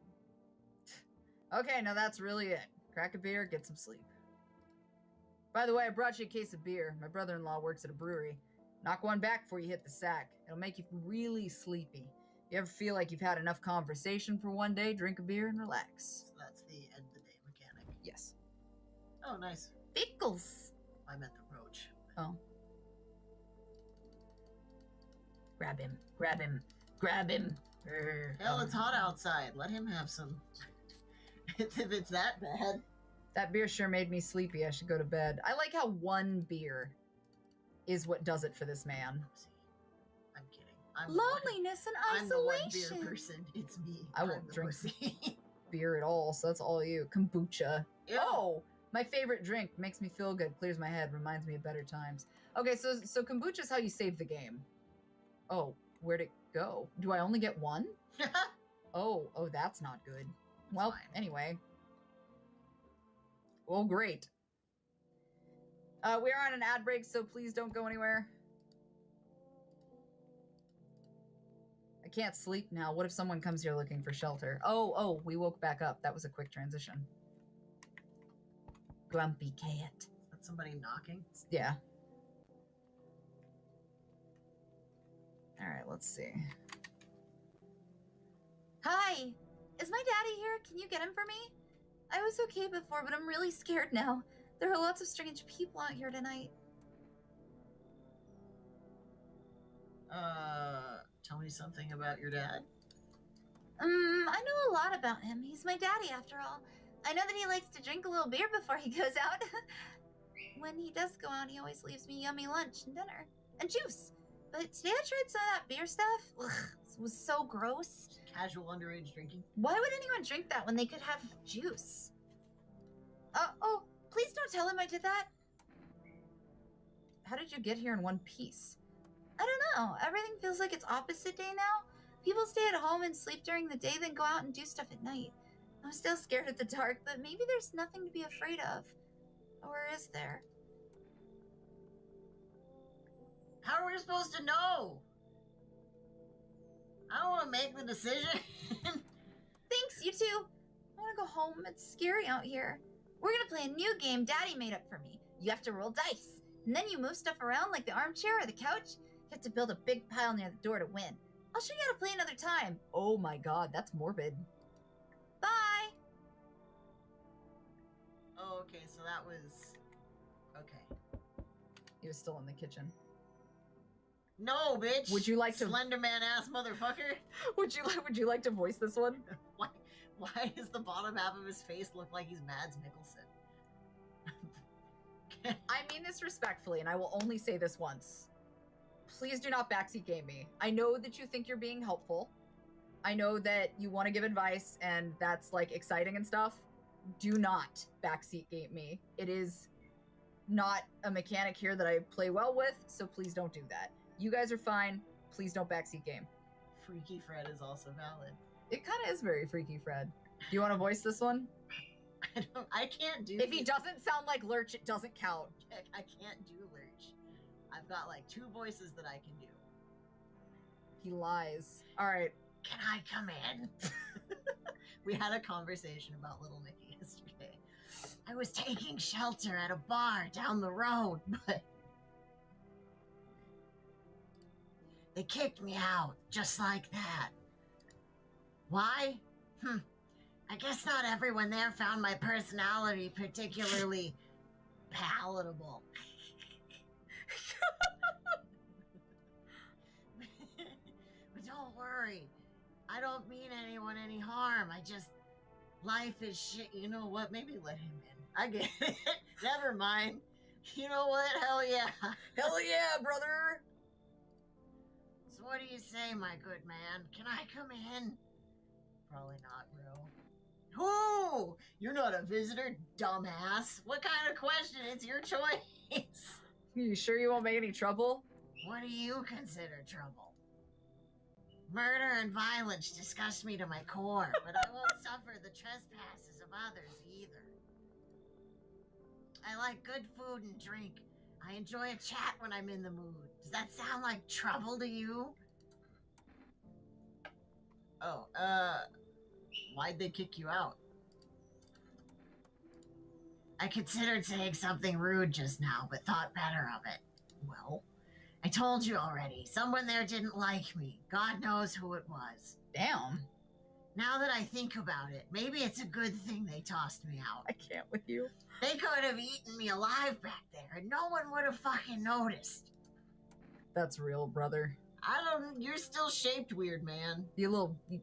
Okay, now that's really it. Crack a beer, get some sleep. By the way, I brought you a case of beer. My brother-in-law works at a brewery. Knock one back before you hit the sack. It'll make you really sleepy. If you ever feel like you've had enough conversation for one day, drink a beer and relax. So that's the end of the day mechanic. Yes. Oh, nice. Pickles! I meant the roach. Oh. Grab him. Grab him. Grab him. Hell, it's hot outside. Let him have some. If it's that bad. That beer sure made me sleepy. I should go to bed. I like how one beer is what does it for this man. I'm kidding. I'm Loneliness and I'm the one isolation. beer person. It's me. I won't drink beer at all, so that's all you. Kombucha. Ew. Oh, my favorite drink. Makes me feel good. Clears my head. Reminds me of better times. Okay, so kombucha is how you save the game. Oh, where'd it go? Do I only get one? Oh, that's not good. Well, fine. Anyway. Well, great. We are on an ad break, so please don't go anywhere. I can't sleep now. What if someone comes here looking for shelter? Oh, we woke back up. That was a quick transition. Grumpy cat. That's somebody knocking? Yeah. All right, let's see. Hi! Is my daddy here? Can you get him for me? I was okay before, but I'm really scared now. There are lots of strange people out here tonight. Tell me something about your dad. I know a lot about him. He's my daddy, after all. I know that he likes to drink a little beer before he goes out. When he does go out, he always leaves me yummy lunch and dinner. And juice. But today I tried some of that beer stuff. Ugh, it was so gross. Casual underage drinking. Why would anyone drink that when they could have juice? Oh, please don't tell him I did that. How did you get here in one piece? I don't know. Everything feels like it's opposite day now. People stay at home and sleep during the day, then go out and do stuff at night. I'm still scared of the dark, but maybe there's nothing to be afraid of. Or is there? How are we supposed to know? I don't want to make the decision. Thanks, you two. I want to go home. It's scary out here. We're going to play a new game Daddy made up for me. You have to roll dice, and then you move stuff around like the armchair or the couch. You have to build a big pile near the door to win. I'll show you how to play another time. Oh my god, that's morbid. Bye. Oh, okay, so that was... Okay. He was still in the kitchen. No, bitch! Would you like to... Slenderman ass motherfucker? Would you like to voice this one? Why does the bottom half of his face look like he's Mads Mikkelsen? I mean this respectfully, and I will only say this once. Please do not backseat game me. I know that you think you're being helpful. I know that you want to give advice, and that's, like, exciting and stuff. Do not backseat game me. It is not a mechanic here that I play well with, so please don't do that. You guys are fine. Please don't backseat game. Freaky Fred is also valid. It kind of is very Freaky Fred. Do you want to voice this one? I can't do If he doesn't sound like Lurch, it doesn't count. I can't do Lurch. I've got like 2 voices that I can do. He lies. All right. Can I come in? We had a conversation about Little Nicky yesterday. I was taking shelter at a bar down the road, but they kicked me out just like that. Why? I guess not everyone there found my personality particularly palatable. But don't worry. I don't mean anyone any harm. Life is shit. You know what? Maybe let him in. I get it. Never mind. You know what? Hell yeah. Hell yeah, brother. So what do you say, my good man? Can I come in? Probably not, bro. Who? You're not a visitor, dumbass. What kind of question? It's your choice. You sure you won't make any trouble? What do you consider trouble? Murder and violence disgust me to my core, but I won't suffer the trespasses of others either. I like good food and drink. I enjoy a chat when I'm in the mood. Does that sound like trouble to you? Oh, why'd they kick you out? I considered saying something rude just now, but thought better of it. Well, I told you already. Someone there didn't like me. God knows who it was. Damn. Now that I think about it, maybe it's a good thing they tossed me out. I can't with you. They could have eaten me alive back there, and no one would have fucking noticed. That's real, brother. You're still shaped weird, man.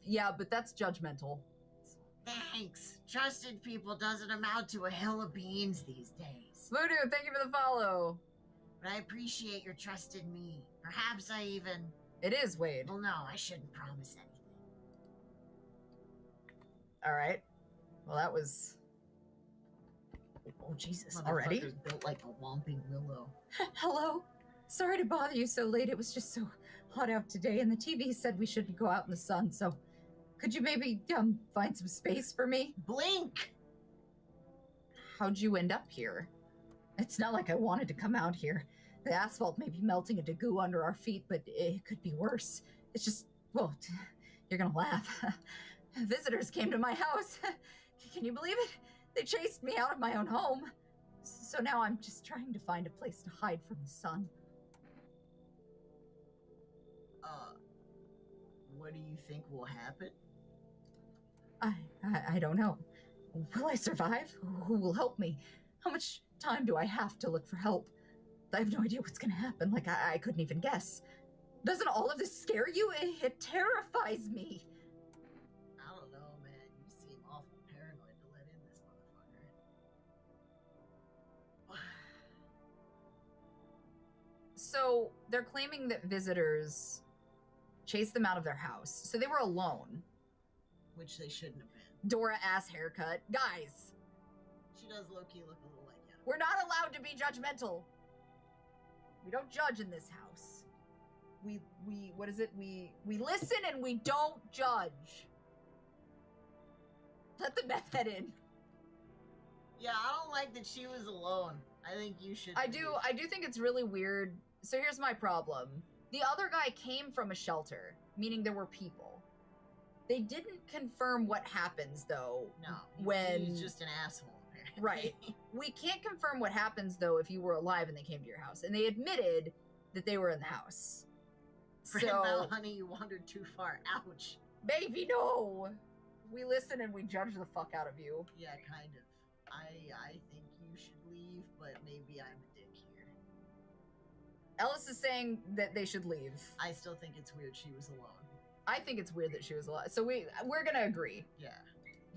Yeah, but that's judgmental. Thanks. Trusted people doesn't amount to a hill of beans these days. Voodoo, thank you for the follow. But I appreciate your trust in me. Perhaps I even... It is Wade. Well, no, I shouldn't promise anything. All right. Well, that was... Oh, Jesus. Already? Motherfucker's built like a whomping willow. Hello? Sorry to bother you so late. It was just so hot out today, and the TV said we shouldn't go out in the sun, so... Could you maybe, find some space for me? Blink! How'd you end up here? It's not like I wanted to come out here. The asphalt may be melting into goo under our feet, but it could be worse. It's just, well, you're gonna laugh. Visitors came to my house. Can you believe it? They chased me out of my own home. So now I'm just trying to find a place to hide from the sun. What do you think will happen? I don't know. Will I survive? Who will help me? How much time do I have to look for help? I have no idea what's gonna happen. Like, I couldn't even guess. Doesn't all of this scare you? It terrifies me. I don't know, man. You seem awful paranoid to let in this motherfucker. So they're claiming that visitors chased them out of their house. So they were alone. Which they shouldn't have been. Dora ass haircut. Guys. She does low-key look a little like Yana. We're not allowed to be judgmental. We don't judge in this house. We what is it? We listen and we don't judge. Let the meth head in. Yeah, I don't like that she was alone. I think you should. I do think it's really weird. So here's my problem. The other guy came from a shelter, meaning there were people. They didn't confirm what happens though. No, when he's just an asshole. Apparently. Right. We can't confirm what happens though if you were alive and they came to your house, and they admitted that they were in the house. So, honey, you wandered too far. Ouch. Baby, no. We listen and we judge the fuck out of you. Yeah, kind of. I think you should leave, but maybe I'm a dick here. Ellis is saying that they should leave. I still think it's weird she was alone. I think it's weird that she was alive. So we're gonna agree. Yeah.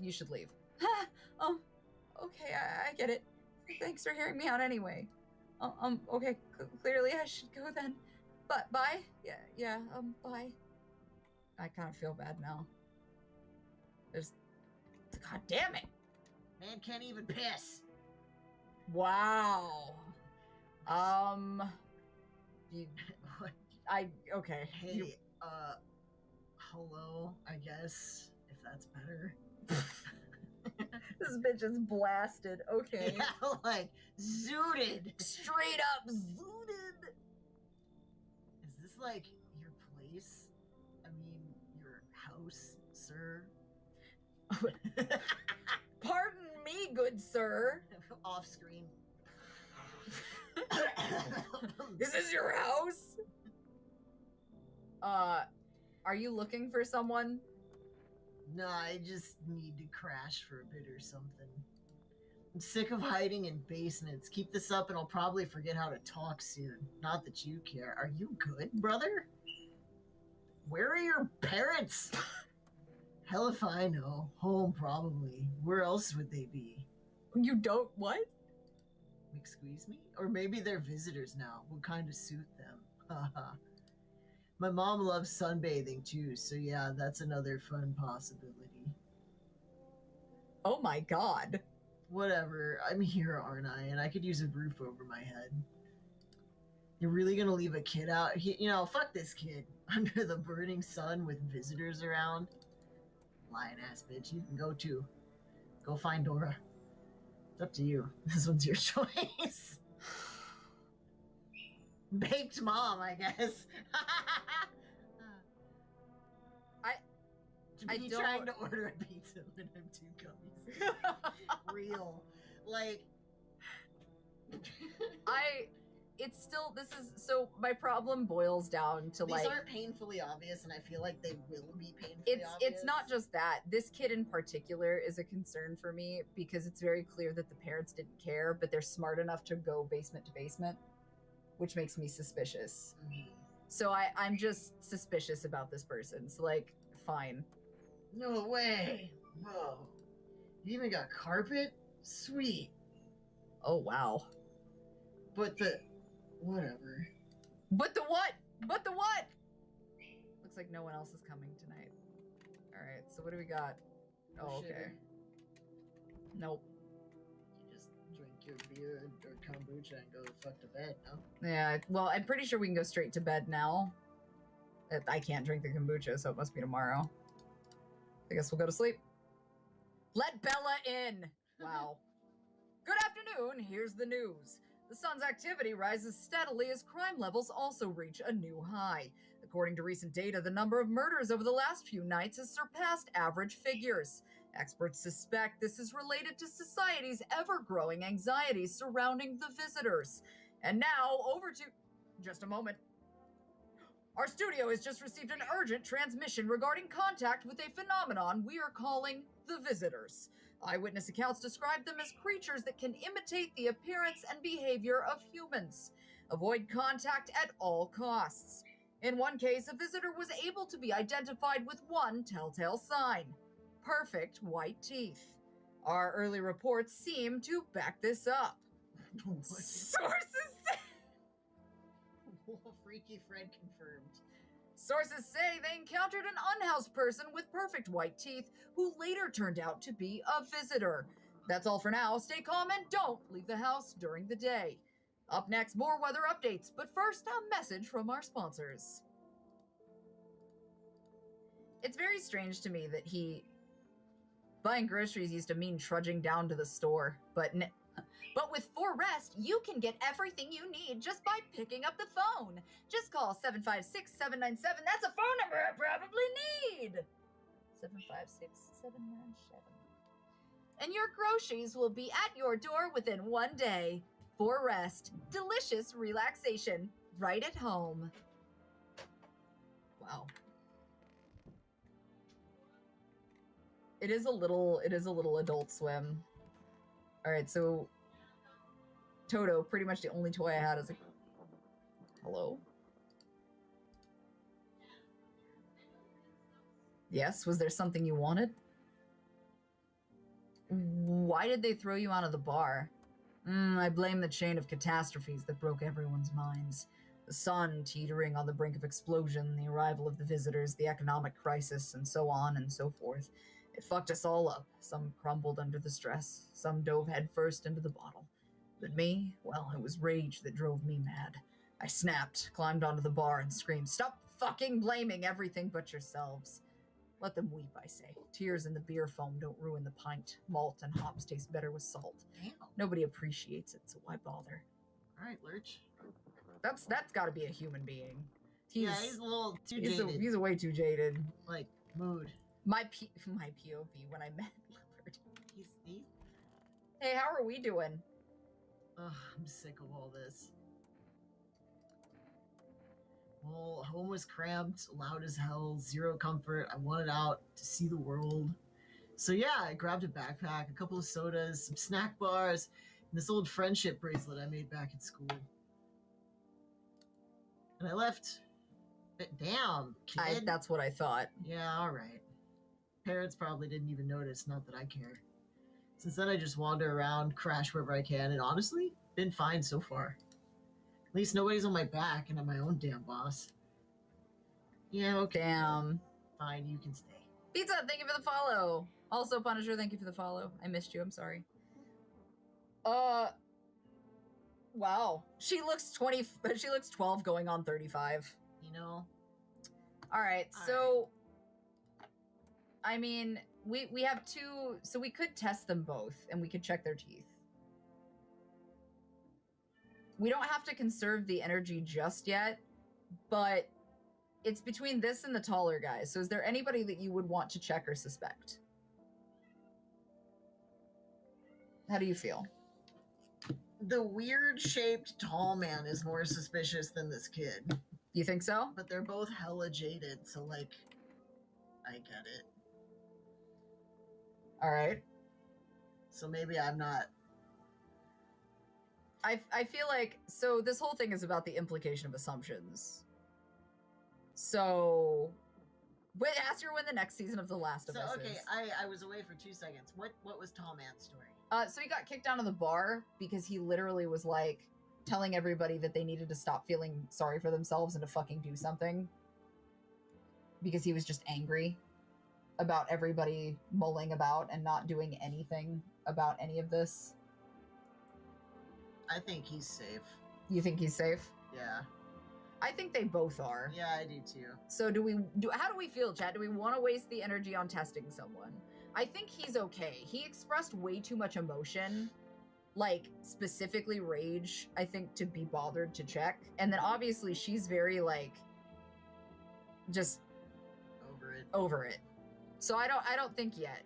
You should leave. Okay, I get it. Thanks for hearing me out anyway. Okay, clearly I should go then. But bye. Yeah, bye. I kind of feel bad now. God damn it. Man can't even piss. Wow. Okay. Hey, hello, I guess, if that's better. This bitch is blasted. Okay. Yeah, like, zooted. Straight up zooted. Is this, like, your place? I mean, your house, sir? Pardon me, good sir. Off screen. This is your house? Are you looking for someone? No, I just need to crash for a bit or something. I'm sick of hiding in basements. Keep this up and I'll probably forget how to talk soon. Not that you care. Are you good, brother? Where are your parents? Hell if I know. Home, probably. Where else would they be? You don't what? Excuse me? Or maybe they're visitors now. Would kind of suit them. Haha. My mom loves sunbathing too, so yeah, that's another fun possibility. Oh my god. Whatever, I'm here, aren't I? And I could use a roof over my head. You're really gonna leave a kid out? Fuck this kid. Under the burning sun with visitors around? Lying ass bitch, you can go too. Go find Dora. It's up to you. This one's your choice. Baked mom, I guess. I be don't... trying to order a pizza when I'm too gummies. Real. Like... It's still, my problem boils down to These aren't painfully obvious, and I feel like they will be painfully obvious. It's not just that. This kid in particular is a concern for me because it's very clear that the parents didn't care, but they're smart enough to go basement to basement, which makes me suspicious. Mm-hmm. So I'm just suspicious about this person. So, fine. No way. Whoa. You even got carpet? Sweet. Oh, wow. But whatever. But the what? Looks like no one else is coming tonight. Alright, so what do we got? Oh, okay. Sugar. Nope. You just drink your beer or kombucha and go the fuck to bed, no? Yeah, well, I'm pretty sure we can go straight to bed now. I can't drink the kombucha, so it must be tomorrow. I guess we'll go to sleep. Let Bella in! Wow. Good afternoon, here's the news. The sun's activity rises steadily as crime levels also reach a new high. According to recent data, the number of murders over the last few nights has surpassed average figures. Experts suspect this is related to society's ever-growing anxieties surrounding the visitors. And now, over to... Just a moment. Our studio has just received an urgent transmission regarding contact with a phenomenon we are calling the visitors. Eyewitness accounts describe them as creatures that can imitate the appearance and behavior of humans. Avoid contact at all costs. In one case, a visitor was able to be identified with one telltale sign: perfect white teeth. Our early reports seem to back this up. Sources say... Freaky Fred confirmed. Sources say they encountered an unhoused person with perfect white teeth who later turned out to be a visitor. That's all for now. Stay calm and don't leave the house during the day. Up next, more weather updates, but first, a message from our sponsors. It's very strange to me that buying groceries used to mean trudging down to the store, but with For Rest, you can get everything you need just by picking up the phone. Just call 756-797. That's a phone number I probably need. 756-797. And your groceries will be at your door within one day. For Rest, delicious relaxation right at home. Wow. It is a little Adult Swim. All right, so Toto, pretty much the only toy I had as a... Hello? Yes, was there something you wanted? Why did they throw you out of the bar? I blame the chain of catastrophes that broke everyone's minds. The sun teetering on the brink of explosion, the arrival of the visitors, the economic crisis, and so on and so forth. It fucked us all up. Some crumbled under the stress. Some dove headfirst into the bottle. But me, well, it was rage that drove me mad. I snapped, climbed onto the bar, and screamed, "Stop fucking blaming everything but yourselves." Let them weep, I say. Tears in the beer foam don't ruin the pint. Malt and hops taste better with salt. Damn. Nobody appreciates it, so why bother? All right, Lurch. That's got to be a human being. He's a little too jaded. He's a way too jaded. Like, mood. My POV when I met Leopard. He's... Hey, how are we doing? Ugh, I'm sick of all this. Well, home was cramped, loud as hell, zero comfort. I wanted out to see the world. So yeah, I grabbed a backpack, a couple of sodas, some snack bars, and this old friendship bracelet I made back in school. And I left. Damn, kid. That's what I thought. Yeah, all right. Parents probably didn't even notice, not that I care. Since then, I just wander around, crash wherever I can, and honestly, been fine so far. At least nobody's on my back, and I'm my own damn boss. Yeah, okay. Damn. Fine, you can stay. Pizza, thank you for the follow. Also, Punisher, thank you for the follow. I missed you, I'm sorry. Wow. She looks 12 going on 35. You know? Alright, so... I mean, we have two... So we could test them both, and we could check their teeth. We don't have to conserve the energy just yet, but it's between this and the taller guys. So is there anybody that you would want to check or suspect? How do you feel? The weird-shaped tall man is more suspicious than this kid. You think so? But they're both hella jaded, so, like, I get it. All right. So maybe I'm not... I feel like, so this whole thing is about the implication of assumptions. So, wait, ask her when the next season of The Last of Us okay, is. I was away for 2 seconds. What was Tall Man's story? So he got kicked out of the bar because he literally was like telling everybody that they needed to stop feeling sorry for themselves and to fucking do something. Because he was just angry about everybody mulling about and not doing anything about any of this. I think he's safe. You think he's safe? Yeah. I think they both are. Yeah, I do too. So how do we feel, Chad? Do we want to waste the energy on testing someone? I think he's okay. He expressed way too much emotion, like specifically rage, I think, to be bothered to check. And then obviously she's very like just over it. So I don't think yet.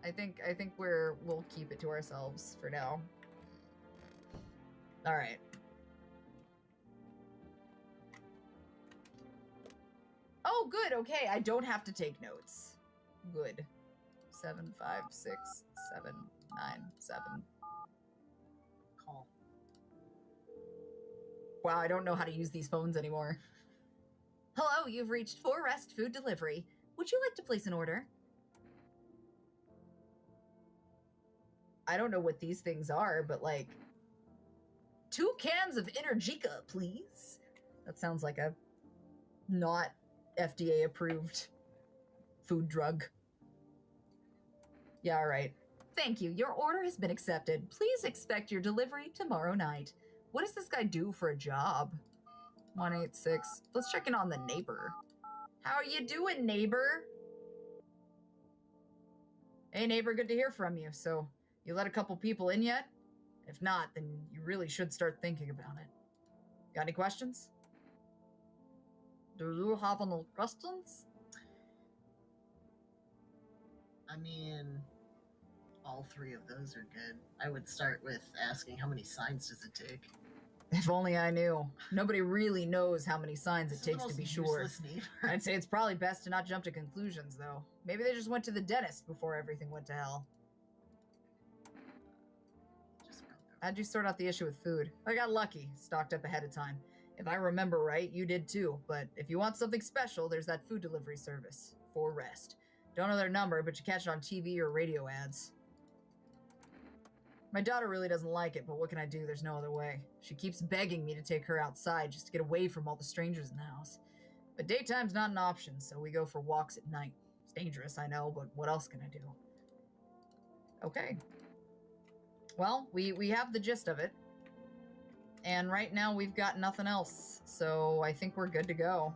I think we'll keep it to ourselves for now. All right. Oh, good. Okay, I don't have to take notes. Good. 7, 5, 6, 7, 9, 7. Call. Wow, I don't know how to use these phones anymore. Hello, you've reached For Rest Food Delivery. Would you like to place an order? I don't know what these things are, but like 2 cans of Energica, please. That sounds like a not FDA approved food drug. Yeah, all right. Thank you. Your order has been accepted. Please expect your delivery tomorrow night. What does this guy do for a job? 186. Let's check in on the neighbor. How are you doing, neighbor? Hey, neighbor, good to hear from you. So, you let a couple people in yet? If not, then you really should start thinking about it. Got any questions? Do you have any questions? I mean, all three of those are good. I would start with asking how many signs does it take? If only I knew. Nobody really knows how many signs it takes to be sure. I'd say it's probably best to not jump to conclusions, though. Maybe they just went to the dentist before everything went to hell. How'd you sort out the issue with food? I got lucky, stocked up ahead of time. If I remember right, you did too. But if you want something special, there's that food delivery service. For rest. Don't know their number, but you catch it on TV or radio ads. My daughter really doesn't like it, but what can I do? There's no other way. She keeps begging me to take her outside just to get away from all the strangers in the house. But daytime's not an option, so we go for walks at night. It's dangerous, I know, but what else can I do? Okay. Well, we have the gist of it. And right now we've got nothing else, so I think we're good to go.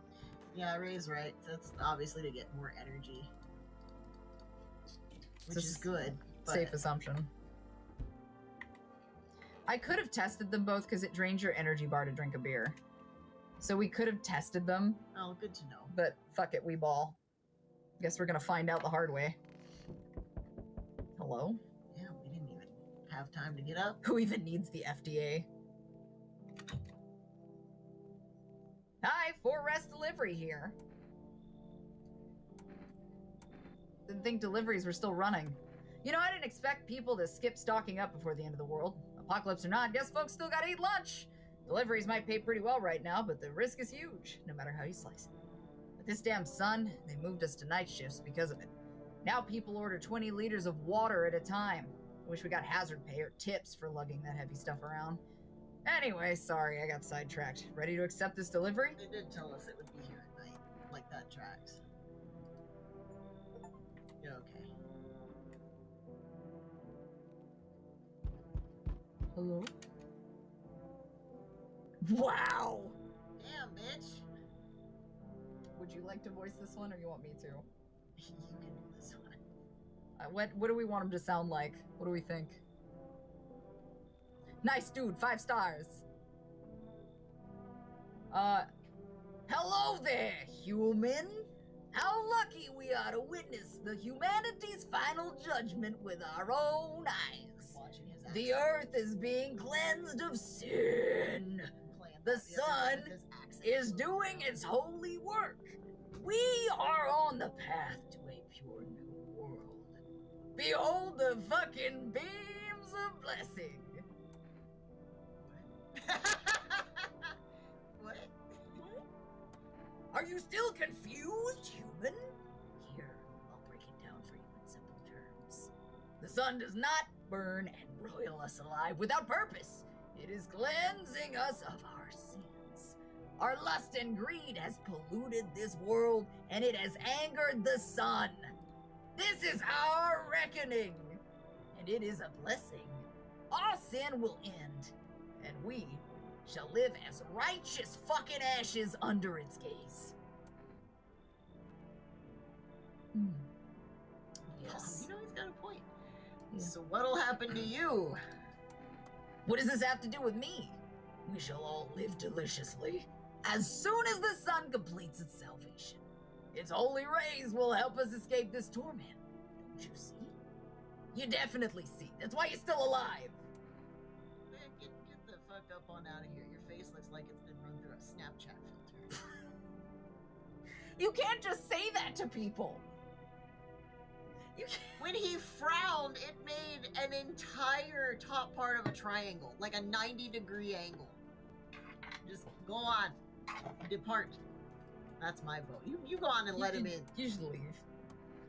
Yeah, Ray's right. That's obviously to get more energy. Which is good. Safe assumption. I could have tested them both because it drains your energy bar to drink a beer. So we could have tested them. Oh, good to know. But fuck it, we ball. Guess we're gonna find out the hard way. Hello? Yeah, we didn't even have time to get up. Who even needs the FDA? Hi, For Rest Delivery here. Didn't think deliveries were still running. You know, I didn't expect people to skip stocking up before the end of the world. Apocalypse or not, guess folks still gotta eat lunch. Deliveries might pay pretty well right now, but the risk is huge, no matter how you slice it. But this damn sun, they moved us to night shifts because of it. Now people order 20 liters of water at a time. I wish we got hazard pay or tips for lugging that heavy stuff around. Anyway, sorry, I got sidetracked. Ready to accept this delivery? They did tell us it would be here at night. Like that tracks. Yeah, okay. Hello? Wow! Damn, bitch! Would you like to voice this one, or you want me to? You can do this one. What do we want him to sound like? What do we think? Nice dude, 5 stars. Hello there, human. How lucky we are to witness the humanity's final judgment with our own eyes. The earth is being cleansed of sin. The sun is doing its holy work. We are on the path to a pure new world. Behold the fucking beams of blessing. What? Are you still confused, human? Here, I'll break it down for you in simple terms. The sun does not burn and broil us alive without purpose. It is cleansing us of our sins. Our lust and greed has polluted this world, and it has angered the sun. This is our reckoning, and it is a blessing. Our sin will end, and we shall live as righteous fucking ashes under its gaze. Yes. You know, he's got a point. Yeah. So what'll happen to you? What does this have to do with me? We shall all live deliciously as soon as the sun completes its salvation. Its holy rays will help us escape this torment. Don't you see? You definitely see. That's why you're still alive. Man, get the fuck up on out of here. Your face looks like it's been run through a Snapchat filter. You can't just say that to people. You can't. When he frowned, it made an entire top part of a triangle, like a 90-degree angle. Just go on. Depart. That's my vote. You go on and let him in. You should leave.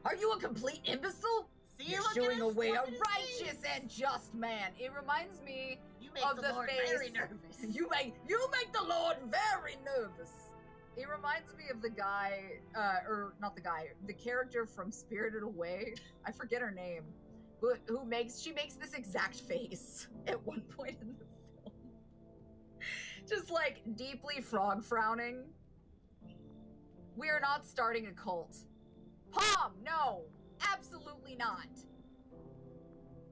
Are you a complete imbecile? See, You're look at shooing his- away look a at his righteous face. and just man. It reminds me You make of the the Lord face. very nervous. You make the Lord very nervous. It reminds me of the guy, or not the guy, the character from Spirited Away. I forget her name, but she makes this exact face at one point in the film. Just like deeply frog frowning. We are not starting a cult. Palm, no, absolutely not.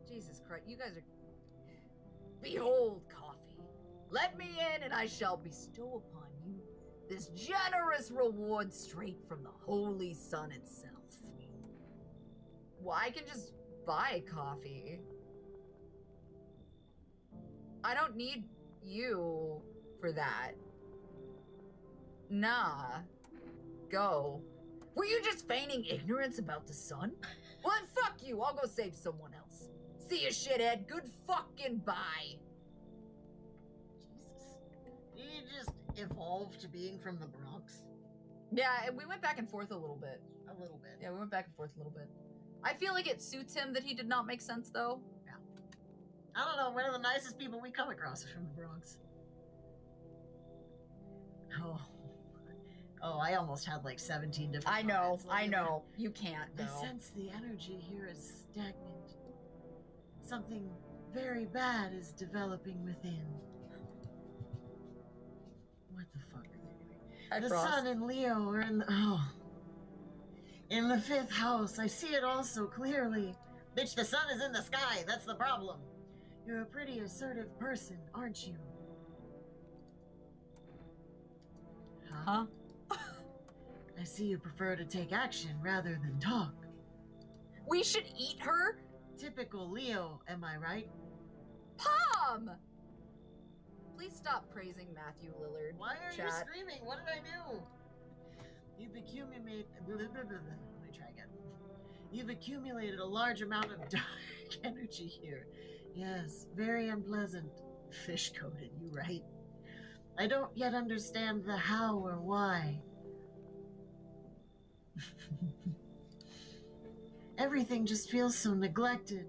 Jesus Christ, you guys are. Behold, coffee. Let me in, and I shall bestow upon you this generous reward straight from the Holy Sun itself. Well, I can just buy coffee. I don't need you for that. Nah. Go. Were you just feigning ignorance about the sun? Well, then fuck you. I'll go save someone else. See ya, shithead. Good fucking bye. Jesus. Did you just evolve to being from the Bronx? Yeah, and we went back and forth a little bit. A little bit. Yeah, we went back and forth a little bit. I feel like it suits him that he did not make sense, though. Yeah. I don't know, one of the nicest people we come across is from the Bronx. Oh, I almost had like 17 different I know, comments. I know. You can't, I though. sense the energy here is stagnant. Something very bad is developing within. What the fuck are they doing? Hi, The Frost. sun and Leo are in the 5th house. I see it all so clearly. Bitch, the sun is in the sky. That's the problem. You're a pretty assertive person, aren't you? Huh? I see you prefer to take action rather than talk. We should eat her? Typical Leo, am I right? Palm! Please stop praising Matthew Lillard. Why are you Chat. screaming? What did I do? You've accumulated. Let me try again. You've accumulated a large amount of dark energy here. Yes, very unpleasant. Fish coated, you right? I don't yet understand the how or why. Everything just feels so neglected.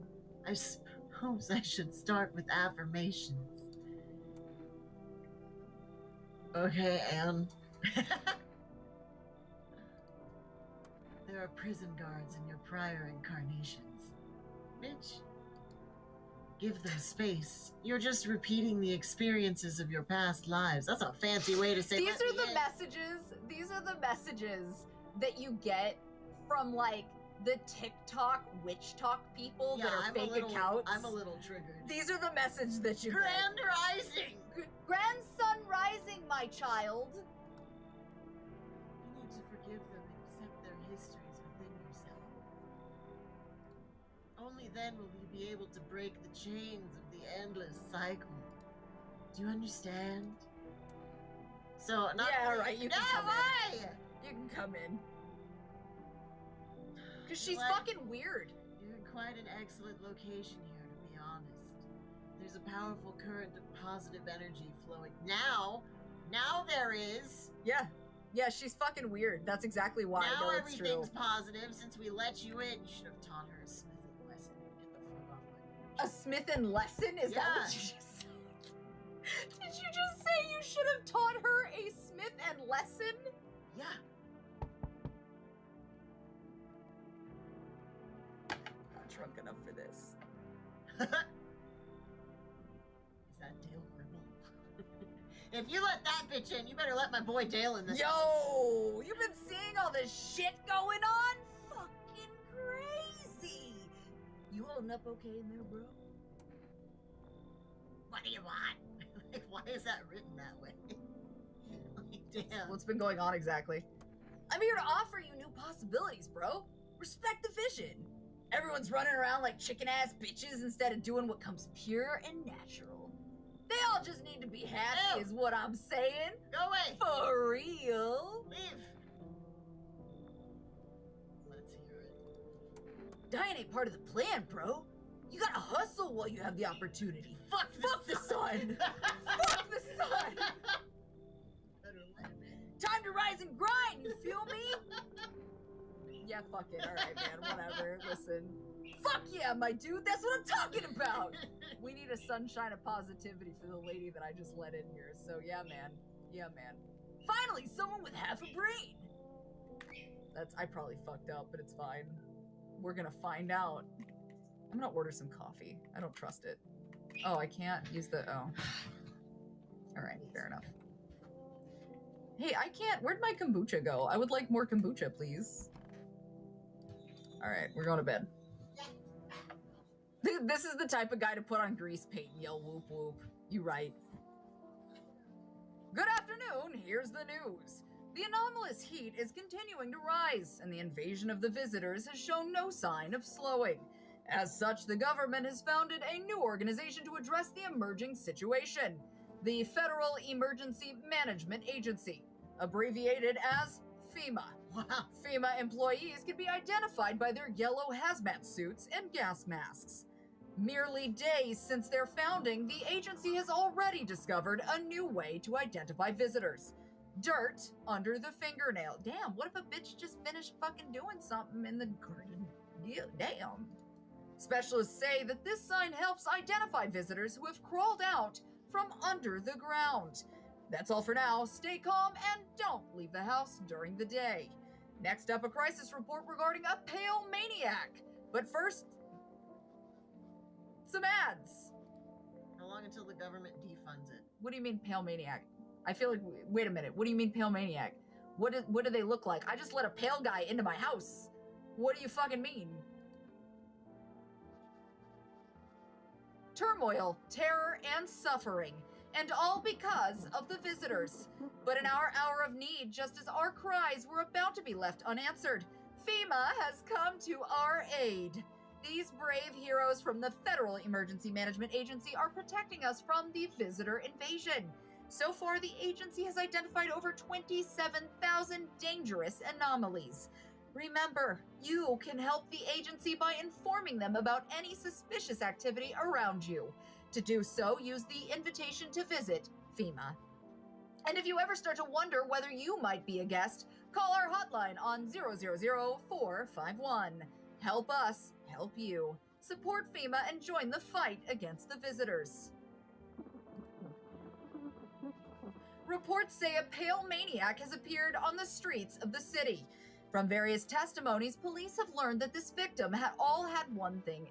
I suppose I should start with affirmations. Okay, Anne. There are prison guards in your prior incarnations. Bitch. Give them space. You're just repeating the experiences of your past lives. That's a fancy way to say These let are me the in. messages. These are the messages that you get from like the TikTok witch talk people that are fake accounts. I'm a little triggered. These are the message that you Grand Rising! get. Grandson rising, my child. You need to forgive them and accept their histories within yourself. Only then will you be able to break the chains of the endless cycle. Do you understand? So, not Yeah, right, you can no, come in. why? You can come in. Because she's What? fucking weird. You're in quite an excellent location here, to be honest. There's a powerful current of positive energy flowing. Now there is. Yeah. Yeah, she's fucking weird. That's exactly why I now know it's true. everything's positive since we let you in. You should have taught her a smithing lesson. Get the fuck off my A Smith and lesson? Is that Yeah. what you just said? Did you just say you should have taught her a Smith and lesson? Yeah. Not drunk enough for this. Is that Dale Gribble? If you let that bitch in, you better let my boy Dale in this house. Yo, you've been seeing all this shit going on? Fucking crazy. You holding up okay in there, bro? What do you want? Like, why is that written that way? Like, damn. What's been going on exactly? I'm here to offer you new possibilities, bro. Respect the vision. Everyone's running around like chicken-ass bitches instead of doing what comes pure and natural. They all just need to be happy, Ew. is what I'm saying. Go away. For real. Leave. Let's hear it. Dying ain't part of the plan, bro. You gotta hustle while you have the opportunity. Fuck the sun. Fuck the sun. Better let him in. Time to rise and grind, you feel me? Yeah, fuck it. Alright, man, whatever. Listen. Fuck yeah, my dude, that's what I'm talking about! We need a sunshine of positivity for the lady that I just let in here, so yeah, man. Yeah, man. Finally, someone with half a brain! I probably fucked up, but it's fine. We're gonna find out. I'm gonna order some coffee. I don't trust it. Oh, I can't use the, oh. Alright, fair enough. Hey, I can't, where'd my kombucha go? I would like more kombucha, please. Alright, we're going to bed. This is the type of guy to put on grease paint and yell whoop whoop. You right. Good afternoon, here's the news. The anomalous heat is continuing to rise, and the invasion of the visitors has shown no sign of slowing. As such, the government has founded a new organization to address the emerging situation, the Federal Emergency Management Agency, abbreviated as FEMA. Wow. FEMA employees can be identified by their yellow hazmat suits and gas masks. Merely days since their founding, the agency has already discovered a new way to identify visitors. Dirt under the fingernail. Damn, what if a bitch just finished fucking doing something in the garden? Yeah, damn. Specialists say that this sign helps identify visitors who have crawled out from under the ground. That's all for now. Stay calm and don't leave the house during the day. Next up, a crisis report regarding a pale maniac. But first, some ads. How long until the government defunds it? What do you mean pale maniac? I feel like, wait a minute, what do you mean pale maniac? What do they look like? I just let a pale guy into my house. What do you fucking mean? Turmoil, terror, and suffering, and all because of the visitors. But in our hour of need, just as our cries were about to be left unanswered, FEMA has come to our aid. These brave heroes from the Federal Emergency Management Agency are protecting us from the visitor invasion. So far, the agency has identified over 27,000 dangerous anomalies. Remember, you can help the agency by informing them about any suspicious activity around you. To do so, use the invitation to visit FEMA. And if you ever start to wonder whether you might be a guest, call our hotline on 000-451. Help us, help you. Support FEMA and join the fight against the visitors. Reports say a pale maniac has appeared on the streets of the city. From various testimonies, police have learned that his victims had all had one thing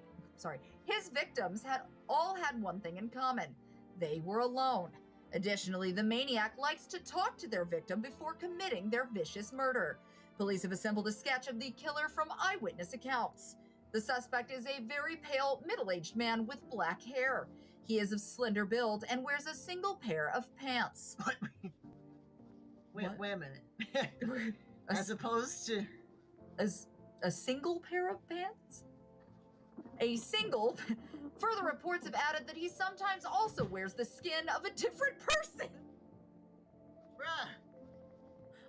in common. They were alone. Additionally, the maniac likes to talk to their victim before committing their vicious murder. Police have assembled a sketch of the killer from eyewitness accounts. The suspect is a very pale, middle-aged man with black hair. He is of slender build and wears a single pair of pants. Wait a minute. As opposed to... As a single pair of pants? A single... Further reports have added that he sometimes also wears the skin of a different person. Bruh.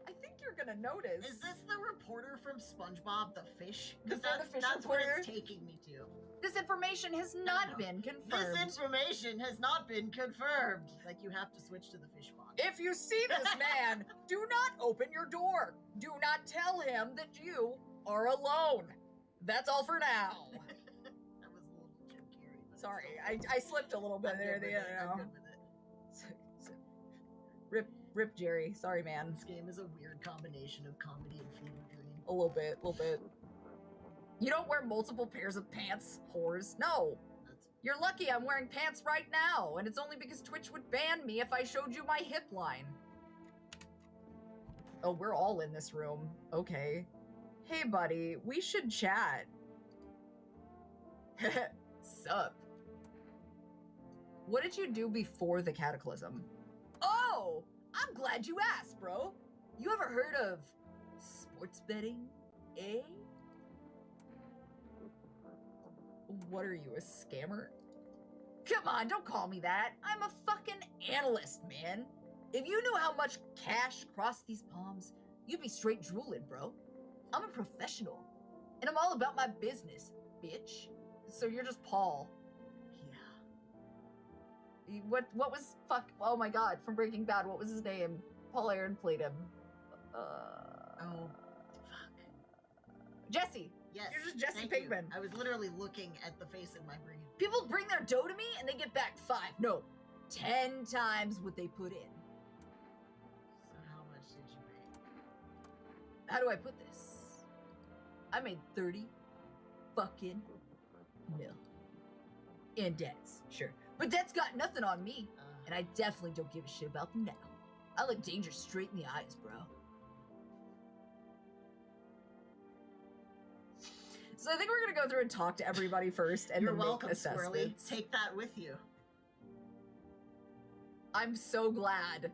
I think you're gonna notice. Is this the reporter from SpongeBob the Fish? Is Because that the fish that's where reporter? it's taking me to. This information has not been confirmed. This information has not been confirmed. Like, you have to switch to the fish box. If you see this man, do not open your door. Do not tell him that you are alone. That's all for now. That was a little Jim Carrey. But Sorry, it's I slipped a little bit I'm there. good with it. I'm good with it. Rip Jerry. Sorry, man. This game is a weird combination of comedy and fever dream. A little bit. You don't wear multiple pairs of pants, whores. No. You're lucky I'm wearing pants right now, and it's only because Twitch would ban me if I showed you my hip line. Oh, we're all in this room. Okay. Hey, buddy, we should chat. Sup? What did you do before the cataclysm? Oh, I'm glad you asked, bro. You ever heard of sports betting, eh? What are you, a scammer? Come on, don't call me that. I'm a fucking analyst, man. If you knew how much cash crossed these palms, you'd be straight drooling, bro. I'm a professional, and I'm all about my business, bitch. So you're just Paul. Yeah. What was, oh my god, from Breaking Bad, what was his name? Paul Aaron played him. Oh, fuck. Jesse. Yes. You're just Jesse thank you. Pinkman. I was literally looking at the face in my brain. People bring their dough to me and they get back 5, no, 10 times what they put in. So how much did you make? How do I put this? I made 30 fucking mil. In debts, sure. But debt's got nothing on me. And I definitely don't give a shit about them now. I look danger straight in the eyes, bro. So I think we're gonna go through and talk to everybody first and You're then welcome, make Squirrely. assessments. Take that with you. I'm so glad.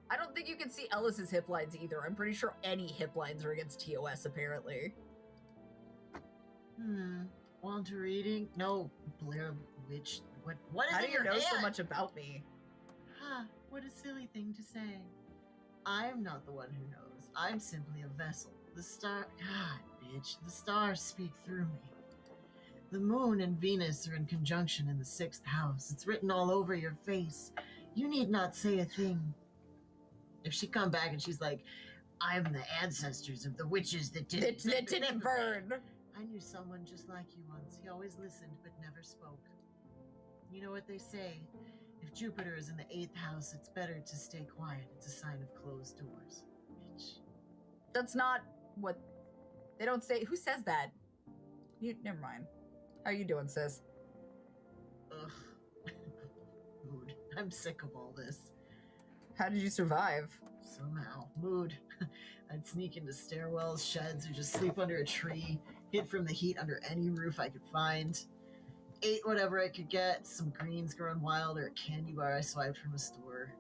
I don't think you can see Ellis's hip lines either. I'm pretty sure any hip lines are against TOS, apparently. Want to reading? No, Blair Witch. What is How do in you your know hand? so much about me? Huh, what a silly thing to say. I'm not the one who knows. I'm simply a vessel. The star... God, bitch. The stars speak through me. The moon and Venus are in conjunction in the 6th house. It's written all over your face. You need not say a thing. If she come back and she's like, I'm the ancestors of the witches that didn't burn. I knew someone just like you once. He always listened but never spoke. You know what they say? If Jupiter is in the 8th house, it's better to stay quiet. It's a sign of closed doors. Bitch. That's not what... They don't say... Who says that? Never mind. How you doing, sis? Ugh. Mood. I'm sick of all this. How did you survive? Somehow. Mood. I'd sneak into stairwells, sheds, or just sleep under a tree, hid from the heat under any roof I could find. Ate whatever I could get, some greens growing wild, or a candy bar I swiped from a store.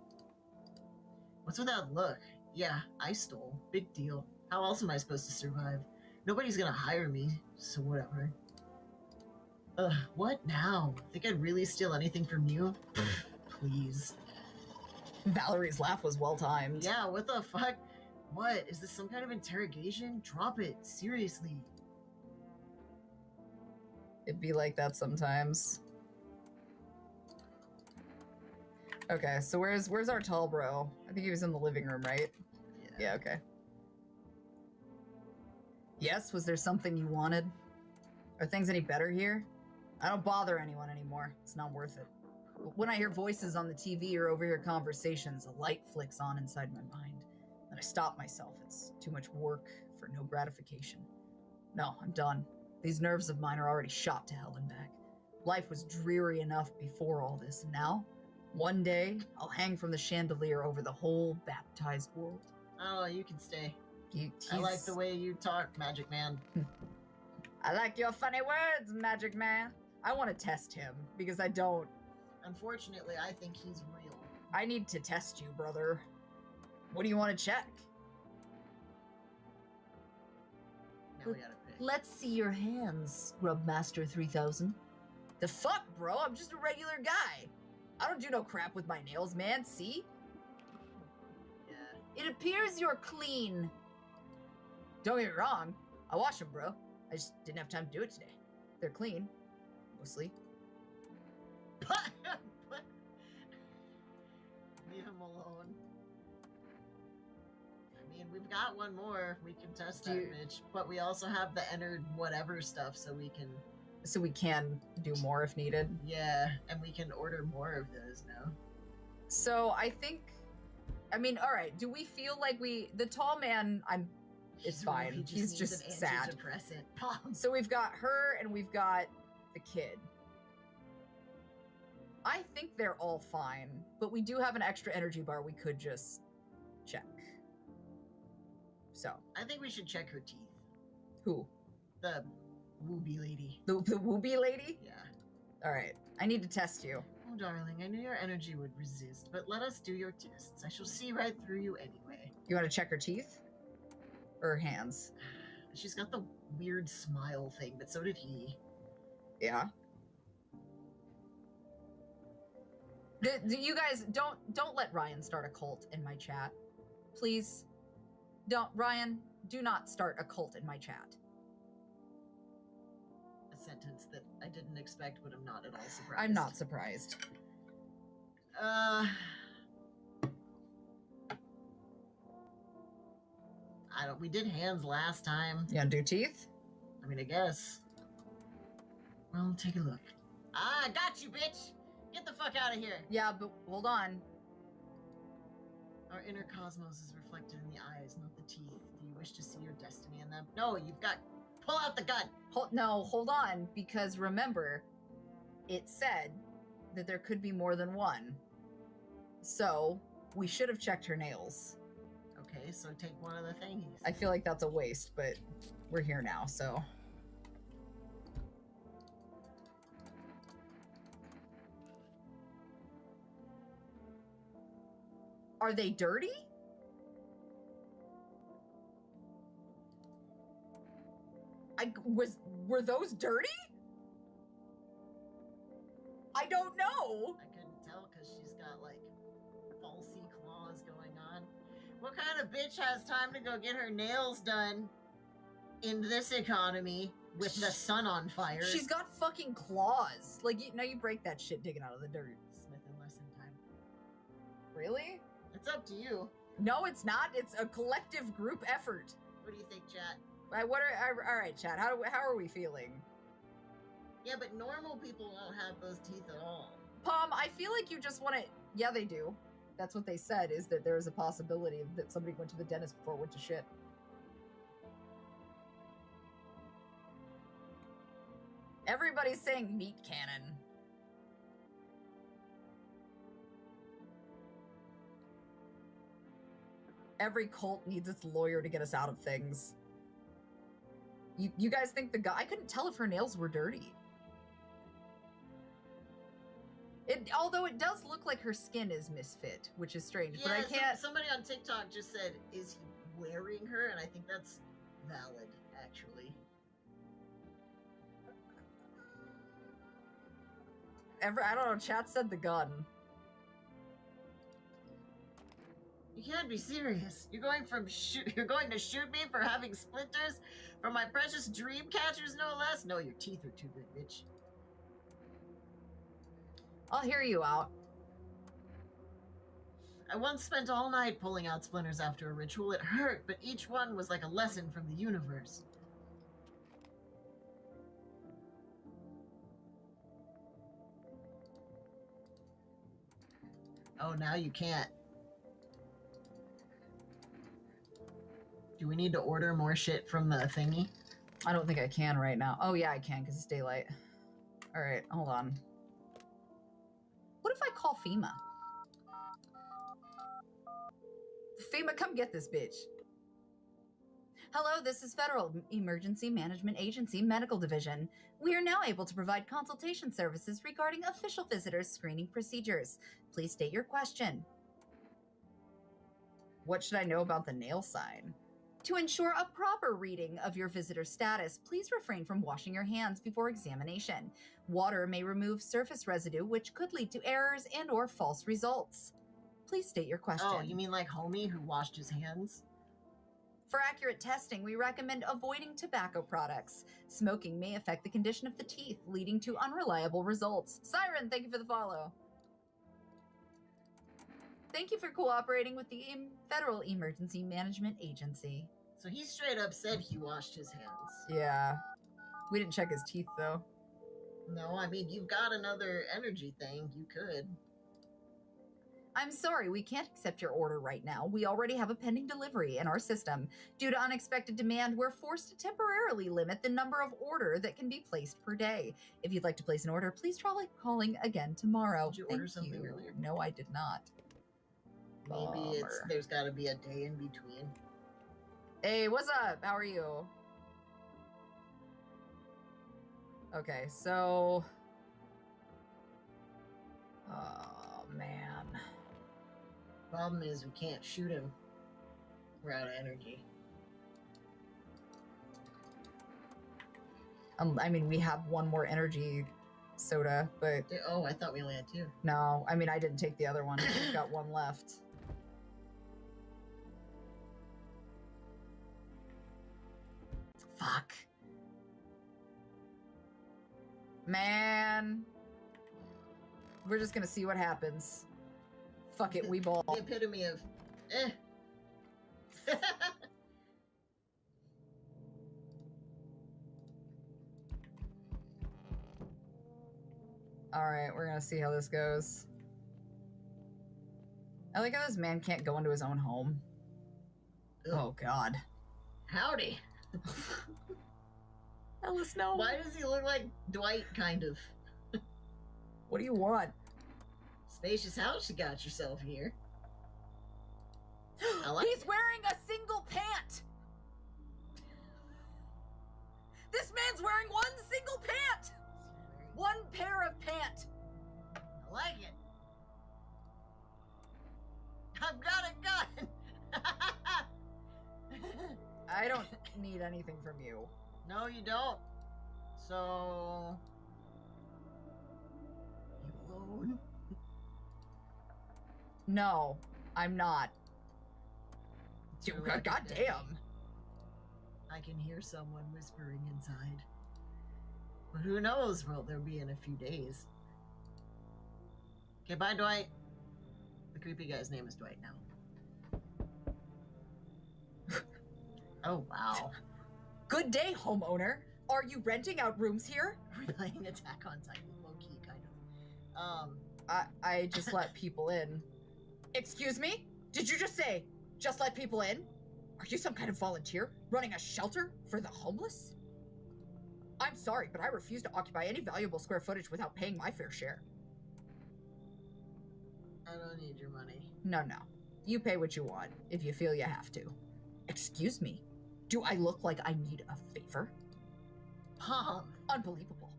What's with that look? Yeah, I stole. Big deal. How else am I supposed to survive? Nobody's gonna hire me, so whatever. Ugh, what now? Think I'd really steal anything from you? Please. Valerie's laugh was well timed. Yeah, what the fuck? What? Is this some kind of interrogation? Drop it. Seriously. It'd be like that sometimes. Okay, so where's our tall bro? I think he was in the living room, right? Yeah, okay. Yes, was there something you wanted? Are things any better here? I don't bother anyone anymore. It's not worth it. When I hear voices on the TV or overhear conversations, a light flicks on inside my mind. And I stop myself. It's too much work for no gratification. No, I'm done. These nerves of mine are already shot to hell and back. Life was dreary enough before all this, and now, one day, I'll hang from the chandelier over the whole baptized world. Oh, you can stay. I like the way you talk, Magic Man. I like your funny words, Magic Man. I want to test him, because I don't... Unfortunately, I think he's real. I need to test you, brother. What do you want to check? Now we gotta pick. Let's see your hands, Grubmaster 3000. The fuck, bro? I'm just a regular guy. I don't do no crap with my nails, man. See? Yeah. It appears you're clean. Don't get me wrong. I wash them, bro. I just didn't have time to do it today. They're clean. Mostly. Leave him alone. I mean, we've got one more. We can test that bitch. But we also have the entered whatever stuff so we can... So we can do more if needed. Yeah, and we can order more of those now. So I think... I mean, alright, do we feel like the tall man, it's fine. He's just sad. So we've got her and we've got the kid. I think they're all fine, but we do have an extra energy bar we could just check. So. I think we should check her teeth. Who? The wooby lady. The wooby lady? Yeah. Alright, I need to test you. Oh, darling, I knew your energy would resist, but let us do your tests. I shall see right through you anyway. You want to check her teeth? Or her hands? She's got the weird smile thing, but so did he. Yeah. You guys, don't let Ryan start a cult in my chat. Please. Don't, Ryan, do not start a cult in my chat. A sentence that I didn't expect, but I'm not at all surprised. I'm not surprised. We did hands last time. You wanna do teeth? I mean, I guess. Well, take a look. Ah, I got you, bitch! Get the fuck out of here! Yeah, but hold on. Our inner cosmos is reflected in the eyes, not the teeth. Do you wish to see your destiny in them? No, you've got... Pull out the gun! No, hold on, because remember, it said that there could be more than one. So, we should have checked her nails. Okay, so take one of the thingies. I feel like that's a waste, but we're here now, so... Are they dirty? Were those dirty? I don't know. I couldn't tell because she's got like falsy claws going on. What kind of bitch has time to go get her nails done in this economy with the sun on fire? She's got fucking claws. Like, now you break that shit digging out of the dirt. Smith and Lesson time. Really? It's up to you. No, it's not. It's a collective group effort. What do you think, chat? All right, chat. How are we feeling? Yeah, but normal people won't have those teeth at all. Pom, I feel like you just want to... Yeah, they do. That's what they said, is that there is a possibility that somebody went to the dentist before it went to shit. Everybody's saying meat cannon. Every cult needs its lawyer to get us out of things. You guys think the guy... I couldn't tell if her nails were dirty. Although it does look like her skin is misfit, which is strange, Yeah, but I can't... Somebody on TikTok just said, is he wearing her? And I think that's valid, actually. I don't know, chat said the gun. You can't be serious. You're going to shoot me for having splinters from my precious dream catchers, no less? No, your teeth are too good, bitch. I'll hear you out. I once spent all night pulling out splinters after a ritual. It hurt, but each one was like a lesson from the universe. Oh, now you can't. Do we need to order more shit from the thingy? I don't think I can right now. Oh yeah, I can because it's daylight. All right, hold on. What if I call FEMA? FEMA, come get this bitch. Hello, this is Federal Emergency Management Agency Medical Division. We are now able to provide consultation services regarding official visitors screening procedures. Please state your question. What should I know about the nail sign? To ensure a proper reading of your visitor status, please refrain from washing your hands before examination. Water may remove surface residue, which could lead to errors and/or false results. Please state your question. Oh, you mean like homie who washed his hands? For accurate testing, we recommend avoiding tobacco products. Smoking may affect the condition of the teeth, leading to unreliable results. Siren, thank you for the follow. Thank you for cooperating with the Federal Emergency Management Agency. So he straight up said he washed his hands. Yeah. We didn't check his teeth, though. No, I mean, you've got another energy thing. You could. I'm sorry, we can't accept your order right now. We already have a pending delivery in our system. Due to unexpected demand, we're forced to temporarily limit the number of order that can be placed per day. If you'd like to place an order, please try calling again tomorrow. Did you Thank order something earlier? No, I did not. Maybe Bummer. there's got to be a day in between. Hey, what's up? How are you? Okay, so... Oh, man. Problem is, we can't shoot him. We're out of energy. I mean, we have one more energy soda, but... Oh, I thought we only had two. No, I mean, I didn't take the other one. We've got one left. Fuck. Man. We're just gonna see what happens. Fuck it, we ball. The epitome of, eh. Alright, we're gonna see how this goes. I like how this man can't go into his own home. Ugh. Oh, God. Howdy. Ellis, no. Why does he look like Dwight, kind of? What do you want? Spacious house you got yourself here. I like He's wearing a single pant! This man's wearing one single pant! One pair of pant! I like it. I've got a gun! I don't need anything from you. No, you don't. So... You alone? No, I'm not. It's your God record day. damn. I can hear someone whispering inside. But who knows what there'll be in a few days. Okay, bye, Dwight. The creepy guy's name is Dwight now. Oh, wow. Good day, homeowner. Are you renting out rooms here? We're playing Attack on Titan, low-key, kind of. I just let people in. Excuse me? Did you just say, just let people in? Are you some kind of volunteer running a shelter for the homeless? I'm sorry, but I refuse to occupy any valuable square footage without paying my fair share. I don't need your money. No. You pay what you want, if you feel you have to. Excuse me? Do I look like I need a favor? Mom! Unbelievable.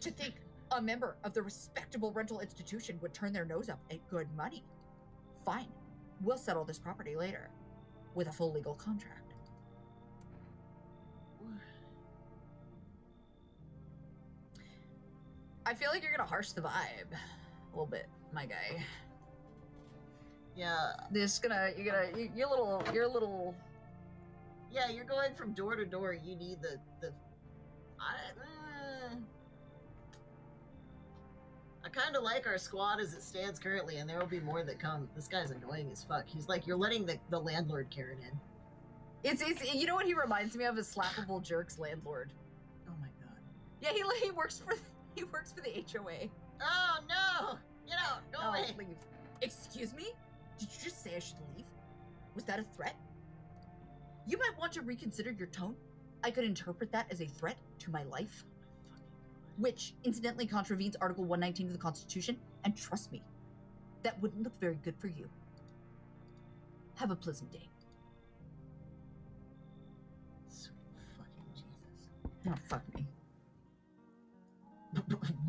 To think a member of the respectable rental institution would turn their nose up at good money. Fine. We'll settle this property later. With a full legal contract. I feel like you're gonna harsh the vibe a little bit, my guy. Yeah. You're a little. Yeah, you're going from door to door. You need I kind of like our squad as it stands currently, and there will be more that come. This guy's annoying as fuck. He's like, you're letting the landlord Karen in. It's you know what he reminds me of is Slappable Jerk's landlord. Oh my god. Yeah, he works for the HOA. Oh no! Get out! Go away! Leave. Excuse me? Did you just say I should leave? Was that a threat? You might want to reconsider your tone. I could interpret that as a threat to my life. Which, incidentally, contravenes Article 119 of the Constitution, and trust me, that wouldn't look very good for you. Have a pleasant day. Sweet fucking Jesus. Oh, fuck me.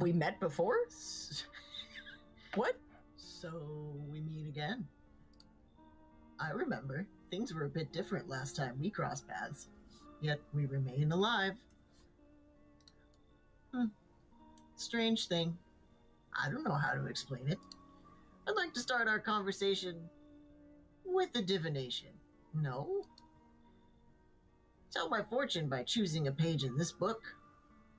We met before? What? So, we meet again. I remember. Things were a bit different last time we crossed paths. Yet, we remain alive. Strange thing. I don't know how to explain it. I'd like to start our conversation with a divination. No? Tell my fortune by choosing a page in this book.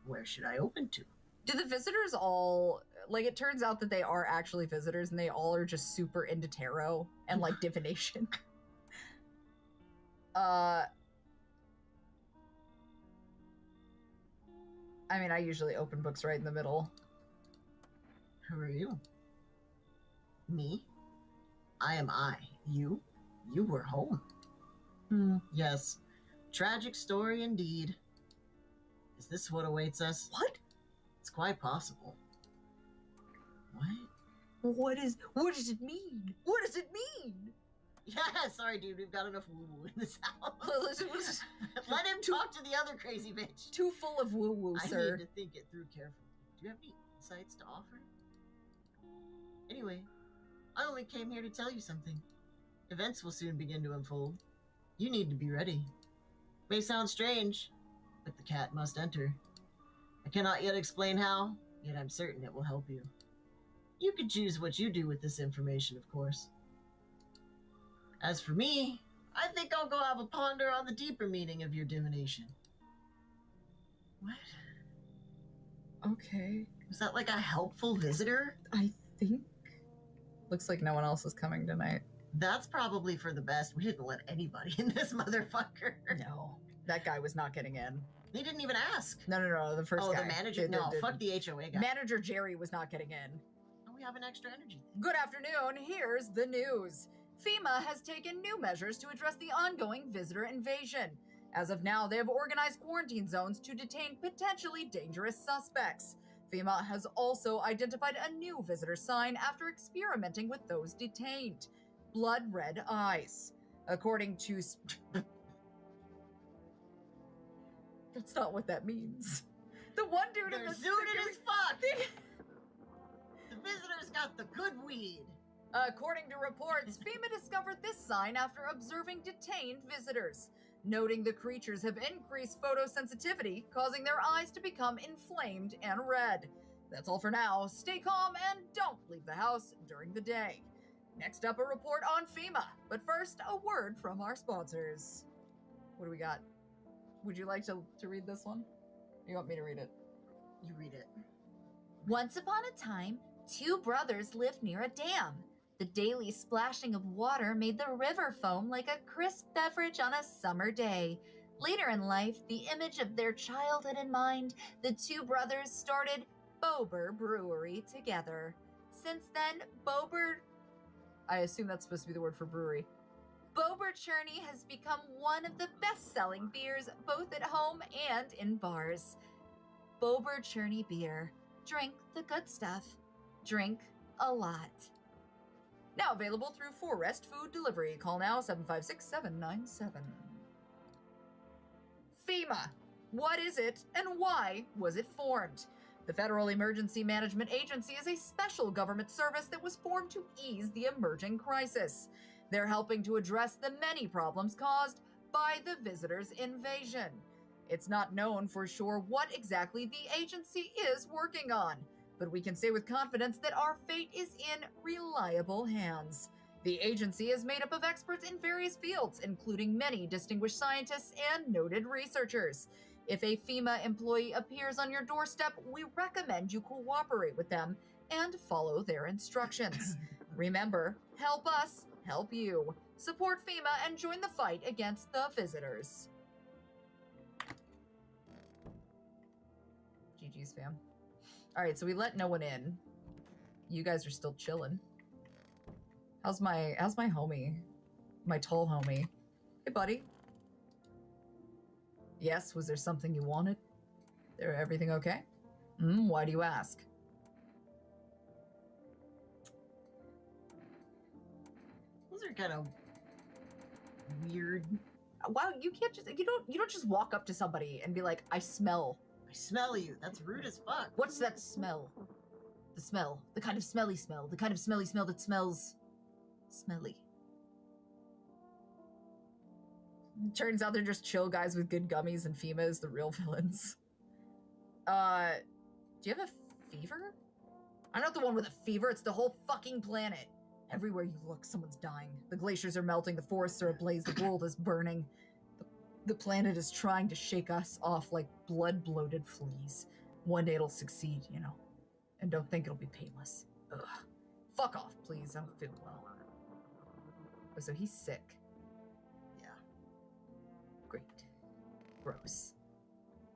Where should I open to? Do the visitors all, like, it turns out that they are actually visitors and they all are just super into tarot and, like, divination. I mean, I usually open books right in the middle. Who are you? Me? I am I. You? You were home. Yes. Tragic story indeed. Is this what awaits us? What? It's quite possible. What? What does it mean? What does it mean? Yeah, sorry, dude. We've got enough woo-woo in this house. Listen, Let him talk to the other crazy bitch. Too full of woo-woo, I sir. need to think it through carefully. Do you have any insights to offer? Anyway, I only came here to tell you something. Events will soon begin to unfold. You need to be ready. May sound strange, but the cat must enter. I cannot yet explain how, yet I'm certain it will help you. You can choose what you do with this information, of course. As for me, I think I'll go have a ponder on the deeper meaning of your divination. What? Okay. Was that like a helpful visitor? I think. Looks like no one else is coming tonight. That's probably for the best. We didn't let anybody in this motherfucker. No, that guy was not getting in. They didn't even ask. No, the first guy. The manager? No, fuck the HOA guy. Manager Jerry was not getting in. Oh, we have an extra energy thing. Good afternoon, here's the news. FEMA has taken new measures to address the ongoing visitor invasion. As of now, they have organized quarantine zones to detain potentially dangerous suspects. FEMA has also identified a new visitor sign after experimenting with those detained. Blood red eyes. According to... That's not what that means. The one dude in They're the zooted as fuck! The visitors got the good weed. According to reports, FEMA discovered this sign after observing detained visitors, noting the creatures have increased photosensitivity, causing their eyes to become inflamed and red. That's all for now. Stay calm and don't leave the house during the day. Next up, a report on FEMA. But first, a word from our sponsors. What do we got? Would you like to read this one? Or you want me to read it? You read it. Once upon a time, two brothers lived near a dam. The daily splashing of water made the river foam like a crisp beverage on a summer day. Later in life, the image of their childhood in mind, the two brothers started Bober Brewery together. Since then, Bober... I assume that's supposed to be the word for brewery. Bober Churney has become one of the best-selling beers both at home and in bars. Bober Churney beer. Drink the good stuff. Drink a lot. Now available through Forest Food Delivery. Call now 756-797. FEMA. What is it and why was it formed? The Federal Emergency Management Agency is a special government service that was formed to ease the emerging crisis. They're helping to address the many problems caused by the visitors' invasion. It's not known for sure what exactly the agency is working on, but we can say with confidence that our fate is in reliable hands. The agency is made up of experts in various fields, including many distinguished scientists and noted researchers. If a FEMA employee appears on your doorstep, we recommend you cooperate with them and follow their instructions. Remember, help us, help you. Support FEMA and join the fight against the visitors. GG's, fam. All right, so we let no one in. You guys are still chilling. How's my homie? My tall homie. Hey, buddy. Yes, was there something you wanted? Everything okay? Why do you ask? Those are kind of weird. Wow, you can't just you don't just walk up to somebody and be like, I smell you. That's rude as fuck. What's that smell? The smell. The kind of smelly smell. The kind of smelly smell that smells smelly. Turns out they're just chill guys with good gummies, and FEMA is the real villains. Do you have a fever? I'm not the one with a fever, it's the whole fucking planet. Everywhere you look, someone's dying. The glaciers are melting, the forests are ablaze, the world is burning. The planet is trying to shake us off like blood-bloated fleas. One day it'll succeed, you know. And don't think it'll be painless. Ugh. Fuck off, please. I don't feel well. Oh, so he's sick. Yeah. Great. Gross.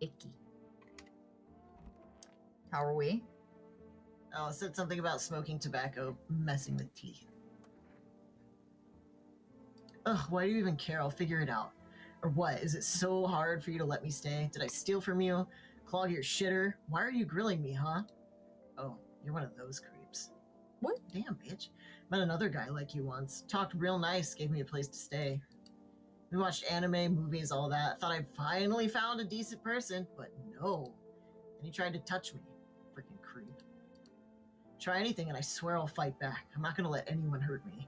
Icky. How are we? Oh, it said something about smoking tobacco messing with teeth. Ugh, why do you even care? I'll figure it out. Or what? Is it so hard for you to let me stay? Did I steal from you? Clog your shitter? Why are you grilling me, huh? Oh, you're one of those creeps. What? Damn, bitch. Met another guy like you once. Talked real nice, gave me a place to stay. We watched anime, movies, all that. Thought I'd finally found a decent person, but no. And he tried to touch me. Freaking creep. Try anything and I swear I'll fight back. I'm not gonna let anyone hurt me.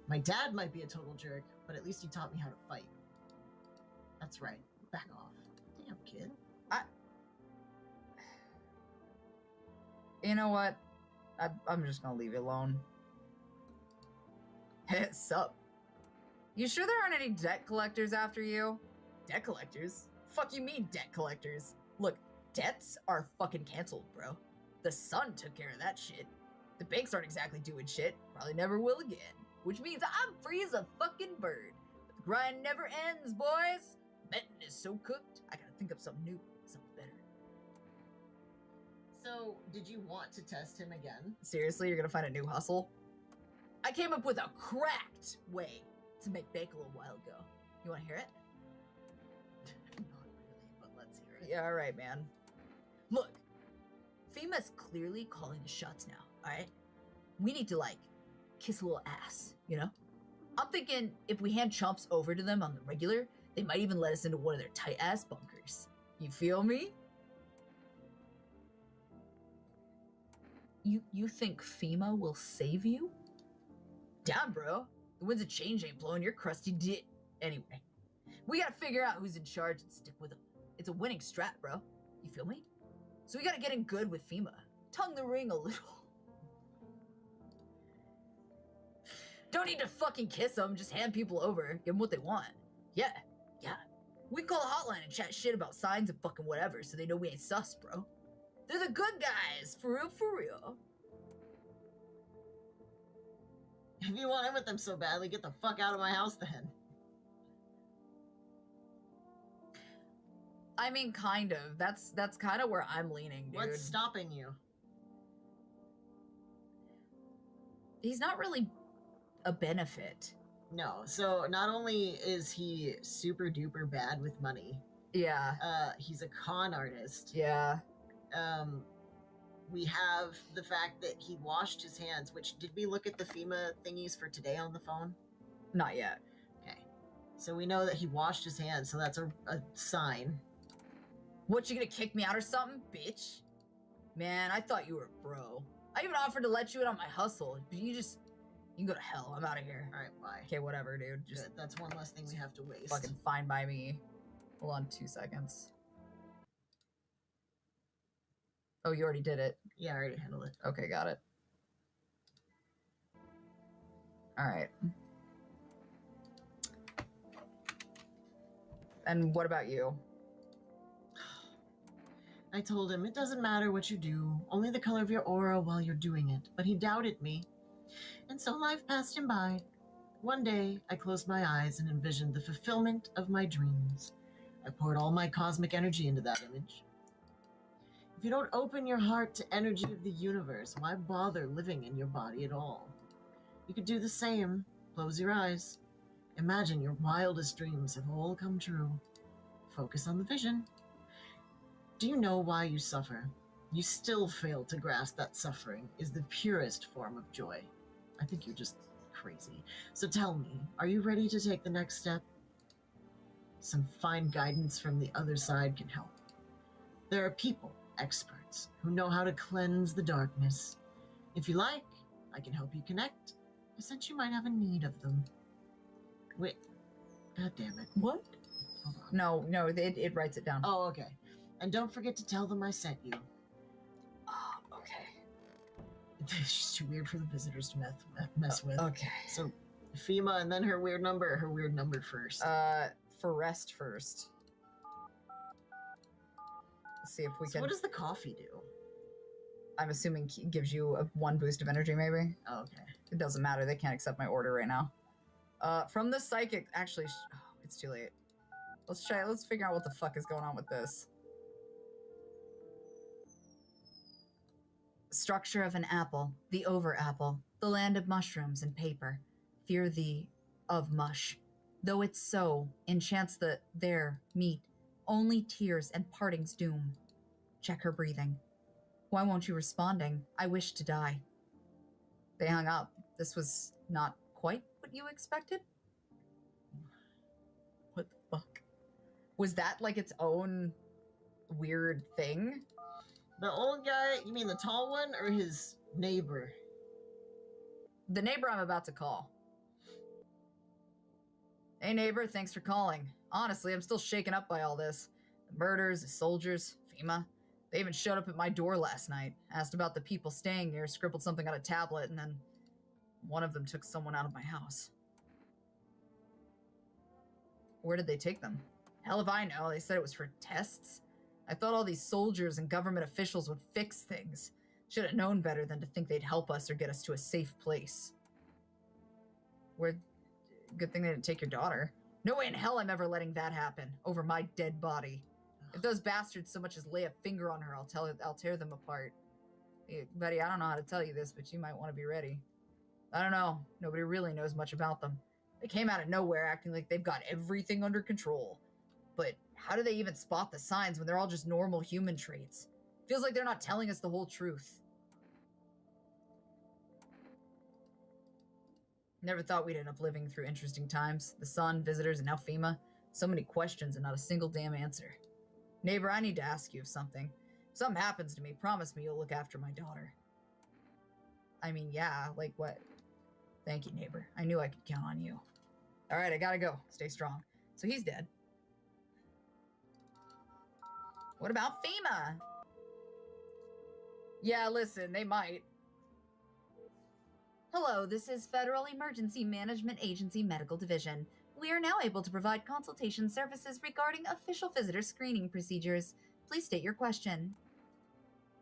My dad might be a total jerk, but at least he taught me how to fight. That's right. Back off. Damn, kid. You know what? I'm just gonna leave you alone. Hey, sup? You sure there aren't any debt collectors after you? Debt collectors? Fuck you mean, debt collectors? Look, debts are fucking canceled, bro. The sun took care of that shit. The banks aren't exactly doing shit. Probably never will again. Which means I'm free as a fucking bird. But the grind never ends, boys. Benton is so cooked, I gotta think up something new, something better. So, did you want to test him again? Seriously, you're gonna find a new hustle? I came up with a cracked way to make bacon a little while ago. You wanna hear it? Not really, but let's hear it. Yeah, alright, man. Look, FEMA's clearly calling the shots now, alright? We need to, like, kiss a little ass, you know? I'm thinking if we hand chumps over to them on the regular, they might even let us into one of their tight-ass bunkers. You feel me? You think FEMA will save you? Down, bro. The winds of change ain't blowing your crusty dick. Anyway, we gotta figure out who's in charge and stick with them. It's a winning strat, bro. You feel me? So we gotta get in good with FEMA. Tongue the ring a little. Don't need to fucking kiss them, just hand people over, give them what they want. Yeah. We can call a hotline and chat shit about signs and fucking whatever so they know we ain't sus, bro. They're the good guys, for real. If you want in with them so badly, get the fuck out of my house then. I mean, kind of. That's kind of where I'm leaning, dude. What's stopping you? He's not really a benefit. No, so not only is he super duper bad with money, Yeah. he's a con artist. Yeah. We have the fact that he washed his hands, which, did we look at the FEMA thingies for today on the phone? Not yet. Okay. So we know that he washed his hands, so that's a sign. What, you gonna kick me out or something, bitch? Man, I thought you were a bro. I even offered to let you in on my hustle, but you can go to hell. I'm out of here. Alright, bye. Okay, whatever, dude. Just Good. That's one less thing we have to waste. fucking fine by me. Hold on 2 seconds. Oh, you already did it. Yeah, I already handled it. Okay, got it. Alright. And what about you? I told him it doesn't matter what you do, only the color of your aura while you're doing it, but he doubted me. And so life passed him by. One day, I closed my eyes and envisioned the fulfillment of my dreams. I poured all my cosmic energy into that image. If you don't open your heart to energy of the universe, why bother living in your body at all? You could do the same. Close your eyes. Imagine your wildest dreams have all come true. Focus on the vision. Do you know why you suffer? You still fail to grasp that suffering is the purest form of joy. I think you're just crazy. So tell me, are you ready to take the next step? Some fine guidance from the other side can help. There are people, experts, who know how to cleanse the darkness. If you like, I can help you connect. I sense you might have a need of them. Wait, god damn it. What? Hold on. No, it writes it down. Oh, okay. And don't forget to tell them I sent you. Oh, okay. It's just too weird for the visitors to mess with. Okay. So, FEMA and then her weird number first. For rest first. Let's see if we So can. what does the coffee do? I'm assuming gives you one boost of energy, maybe. Oh, okay. It doesn't matter. They can't accept my order right now. From the psychic. Actually, it's too late. Let's try. Let's figure out what the fuck is going on with this. Structure of an apple, the over apple, the land of mushrooms and paper. Fear thee of mush. Though it's so, enchants the there meet. Only tears and parting's doom. Check her breathing. Why won't you responding? I wish to die. They hung up. This was not quite what you expected? What the fuck? Was that like its own weird thing? The old guy, you mean the tall one or his neighbor? The neighbor I'm about to call. Hey neighbor, thanks for calling. Honestly, I'm still shaken up by all this. The murders, the soldiers, FEMA. They even showed up at my door last night. Asked about the people staying here, scribbled something on a tablet, and then one of them took someone out of my house. Where did they take them? Hell if I know. They said it was for tests. I thought all these soldiers and government officials would fix things. Should have known better than to think they'd help us or get us to a safe place. Good thing they didn't take your daughter. No way in hell I'm ever letting that happen over my dead body. If those bastards so much as lay a finger on her, I'll tear them apart. Hey, buddy, I don't know how to tell you this, but you might want to be ready. I don't know. Nobody really knows much about them. They came out of nowhere acting like they've got everything under control. But how do they even spot the signs when they're all just normal human traits? Feels like they're not telling us the whole truth. Never thought we'd end up living through interesting times. The sun, visitors, and now FEMA. So many questions and not a single damn answer. Neighbor, I need to ask you of something. If something happens to me, promise me you'll look after my daughter. I mean, yeah, like what? Thank you, neighbor. I knew I could count on you. All right, I gotta go. Stay strong. So he's dead. What about FEMA? Yeah, listen, they might. Hello, this is Federal Emergency Management Agency Medical Division. We are now able to provide consultation services regarding official visitor screening procedures. Please state your question.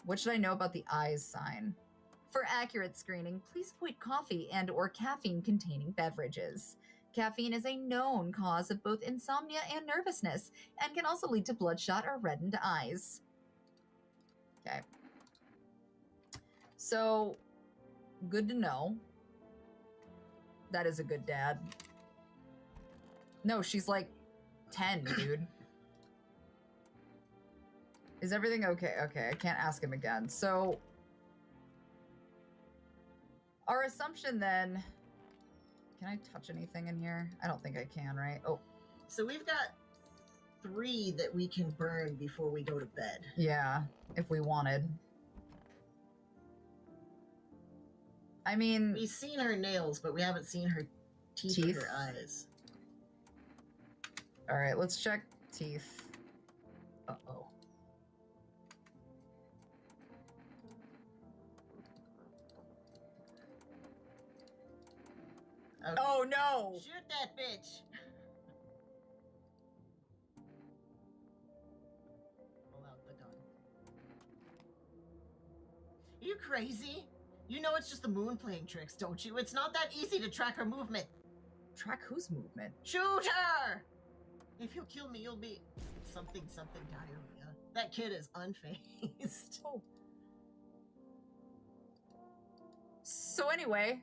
What should I know about the eyes sign? For accurate screening, please avoid coffee and or caffeine-containing beverages. Caffeine is a known cause of both insomnia and nervousness, and can also lead to bloodshot or reddened eyes. Okay. So, good to know. That is a good dad. No, she's like 10, dude. Is everything okay? Okay, I can't ask him again. So, our assumption then... Can I touch anything in here? I don't think I can, right? Oh. So we've got 3 that we can burn before we go to bed. Yeah, if we wanted. I mean... We've seen her nails, but we haven't seen her teeth? Or her eyes. Alright, let's check teeth. Uh-oh. Okay. Oh, no! Shoot that bitch! Pull out the gun. Are you crazy? You know it's just the moon playing tricks, don't you? It's not that easy to track her movement. Track whose movement? Shoot her! If you kill me, you'll be something diarrhea. That kid is unfazed. Oh. So anyway,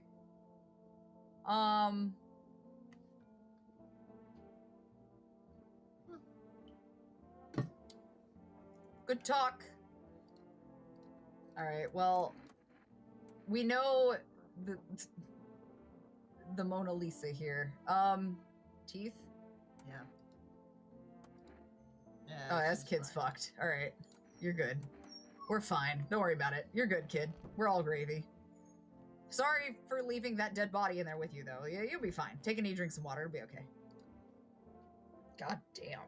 good talk. All right, well, we know the Mona Lisa here. Teeth? Yeah. Oh, this kid's fucked. All right, you're good. We're fine. Don't worry about it. You're good, kid. We're all gravy. Sorry for leaving that dead body in there with you, though. Yeah, you'll be fine. Take a knee, drink some water. It'll be okay. God damn.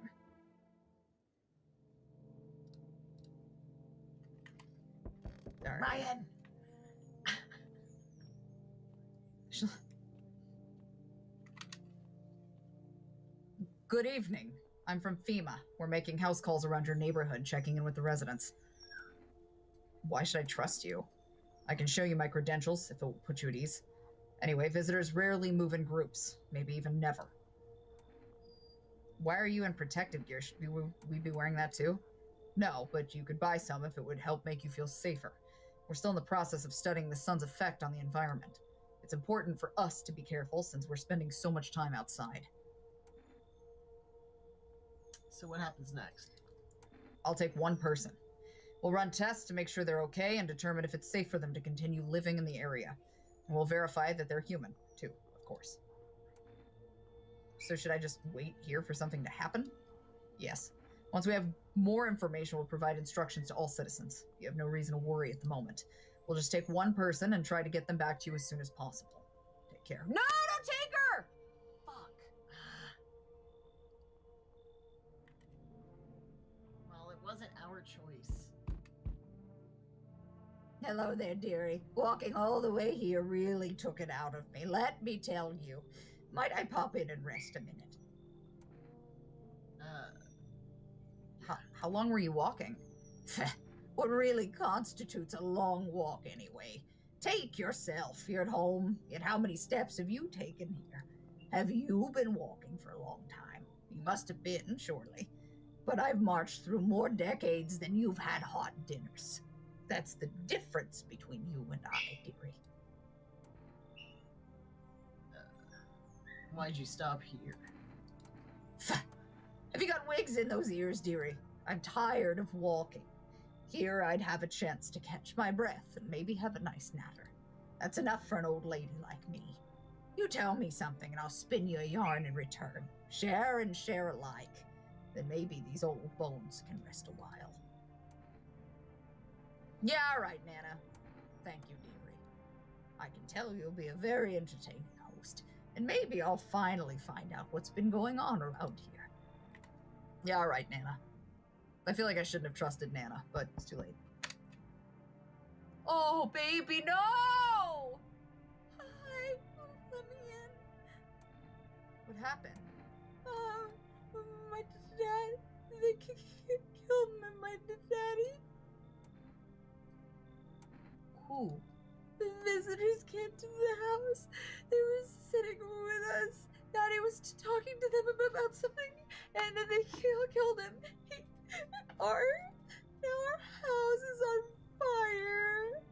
All right. Ryan! Good evening. I'm from FEMA. We're making house calls around your neighborhood, checking in with the residents. Why should I trust you? I can show you my credentials if it will put you at ease. Anyway, visitors rarely move in groups, maybe even never. Why are you in protective gear? Should we be wearing that too? No, but you could buy some if it would help make you feel safer. We're still in the process of studying the sun's effect on the environment. It's important for us to be careful since we're spending so much time outside. So what happens next? I'll take one person. We'll run tests to make sure they're okay and determine if it's safe for them to continue living in the area. And we'll verify that they're human, too, of course. So should I just wait here for something to happen? Yes. Once we have more information, we'll provide instructions to all citizens. You have no reason to worry at the moment. We'll just take one person and try to get them back to you as soon as possible. Take care. No, don't take her! Fuck. Well, it wasn't our choice. Hello there, dearie. Walking all the way here really took it out of me, let me tell you. Might I pop in and rest a minute? How long were you walking? What really constitutes a long walk anyway? Take yourself. You're at home. Yet how many steps have you taken here? Have you been walking for a long time? You must have been, surely. but I've marched through more decades than you've had hot dinners. That's the difference between you and I, dearie. Why'd you stop here? Have you got wigs in those ears, dearie? I'm tired of walking. Here I'd have a chance to catch my breath and maybe have a nice natter. That's enough for an old lady like me. You tell me something and I'll spin you a yarn in return. Share and share alike. Then maybe these old bones can rest a while. Yeah, all right, Nana. Thank you, dearie. I can tell you'll be a very entertaining host, and maybe I'll finally find out what's been going on around here. Yeah, all right, Nana. I feel like I shouldn't have trusted Nana, but it's too late. Oh, baby, no! Hi, let me in. What happened? My dad, they killed my daddy. Who? The visitors came to the house. They were sitting with us. Daddy was talking to them about something, and then they killed him. Now our house is on fire.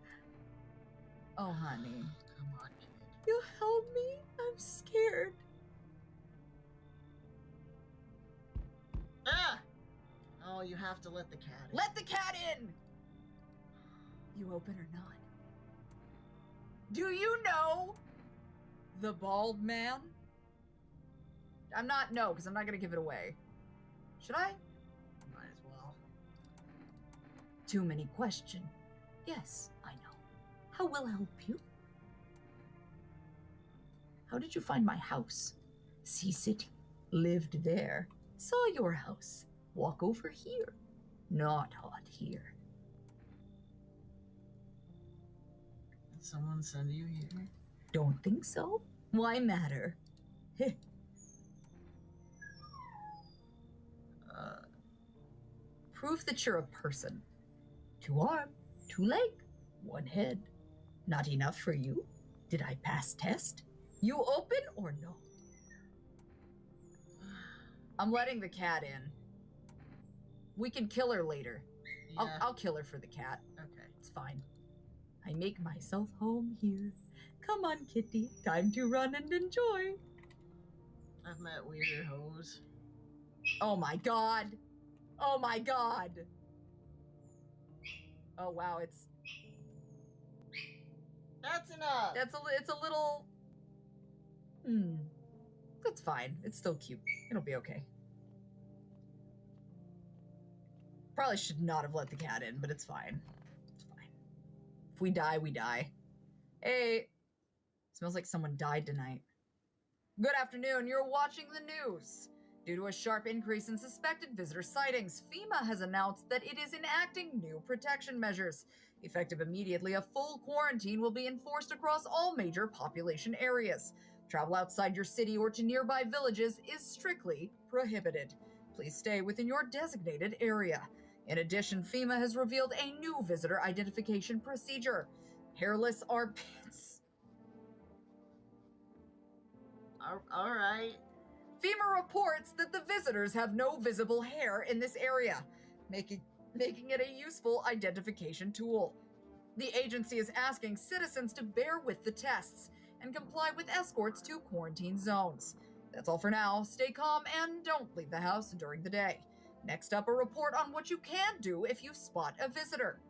Oh, honey. Come on, kid. You'll help me? I'm scared. Ah! Oh, you have to let the cat in. Let the cat in! You open or not? Do you know the bald man? No, because I'm not going to give it away. Should I? Might as well. Too many question. Yes, I know. How will I help you? How did you find my house? Sea City. Lived there. Saw your house. Walk over here. Not hot here. Did someone send you here? Don't think so? Why matter? Prove that you're a person. 2 arm, 2 leg, 1 head. Not enough for you? Did I pass test? You open or no? I'm letting the cat in. We can kill her later. Yeah. I'll kill her for the cat. Okay. It's fine. I make myself home here. Come on, kitty. Time to run and enjoy. I've met weirder hoes. Oh my god. Oh my god. Oh wow, it's That's enough. it's a little That's fine. It's still cute. It'll be okay. Probably should not have let the cat in, but it's fine. It's fine. If we die, we die. Hey, smells like someone died tonight. Good afternoon. You're watching the news. Due to a sharp increase in suspected visitor sightings, FEMA has announced that it is enacting new protection measures. Effective immediately, a full quarantine will be enforced across all major population areas. Travel outside your city or to nearby villages is strictly prohibited. Please stay within your designated area. In addition, FEMA has revealed a new visitor identification procedure. Hairless armpits. All right. FEMA reports that the visitors have no visible hair in this area, making it a useful identification tool. The agency is asking citizens to bear with the tests and comply with escorts to quarantine zones. That's all for now. Stay calm and don't leave the house during the day. Next up, a report on what you can do if you spot a visitor.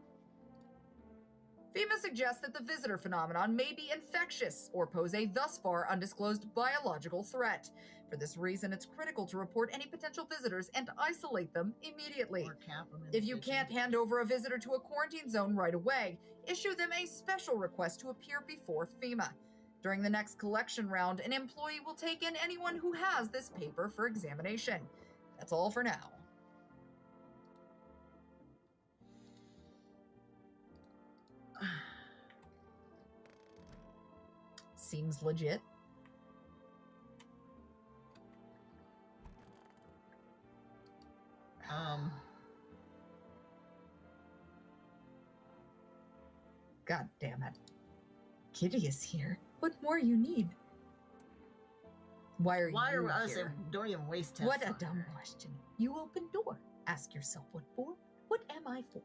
FEMA suggests that the visitor phenomenon may be infectious or pose a thus far undisclosed biological threat. For this reason, it's critical to report any potential visitors and isolate them immediately. Or cap 'em in If the you kitchen. can't hand over a visitor to a quarantine zone right away, issue them a special request to appear before FEMA. During the next collection round, an employee will take in anyone who has this paper for examination. That's all for now. Seems legit. God damn it. Kitty is here. What more you need? Why are Why you are I here? say don't even waste tests What a on dumb her. question. You open door. Ask yourself what for? What am I for?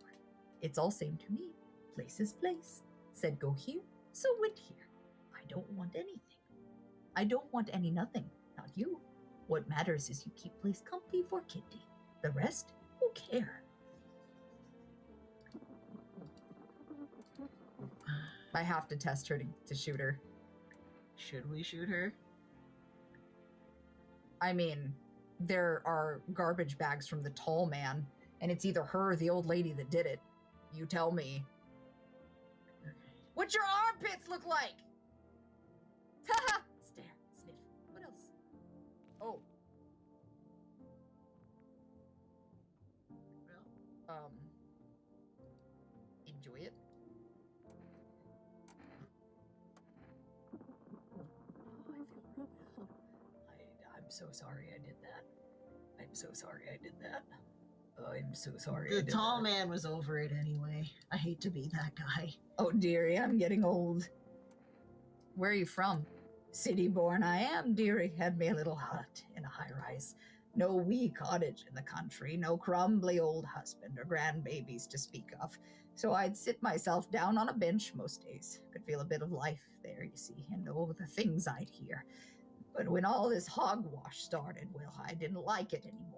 It's all same to me. Place is place. Said go here, so went here. I don't want anything. I don't want any nothing, not you. What matters is you keep place comfy for Kitty. The rest, who care? I have to test her to shoot her. Should we shoot her? I mean, there are garbage bags from the tall man, and it's either her or the old lady that did it. You tell me. What's your armpits look like? Ha! Stare, sniff. What else? Oh. Well, Enjoy it. I'm so sorry I did that. I'm so sorry I did that. I'm so sorry I the did tall that. man was over it anyway. I hate to be that guy. Oh, dearie, I'm getting old. Where are you from? City born I am, dearie. Had me a little hut in a high rise. No wee cottage in the country, no crumbly old husband or grandbabies to speak of. So I'd sit myself down on a bench most days. Could feel a bit of life there, you see, and know the things I'd hear. But when all this hogwash started, well, I didn't like it anymore.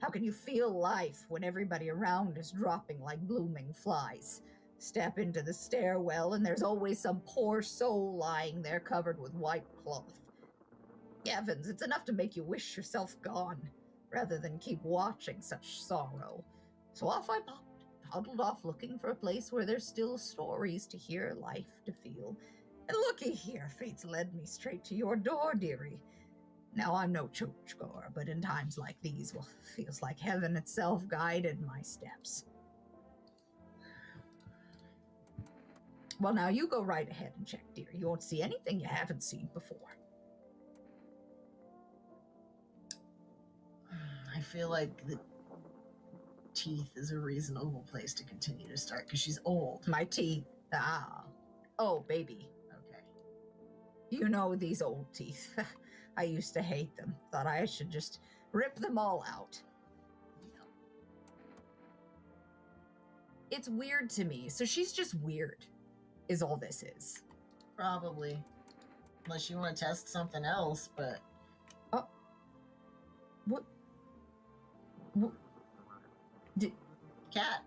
How can you feel life when everybody around is dropping like blooming flies? Step into the stairwell and there's always some poor soul lying there covered with white cloth. Heavens, it's enough to make you wish yourself gone, rather than keep watching such sorrow. So off I popped, toddled off looking for a place where there's still stories to hear, life to feel. And looky here, fate's led me straight to your door, dearie. Now I'm no churchgoer, but in times like these, well, feels like heaven itself guided my steps. Well, now you go right ahead and check, dear. You won't see anything you haven't seen before. I feel like the teeth is a reasonable place to continue to start because she's old. My teeth. Ah. Oh, baby. Okay. You know these old teeth. I used to hate them. Thought I should just rip them all out. It's weird to me. So she's just weird, is all this is. Probably. Unless you want to test something else, but... What? Cat.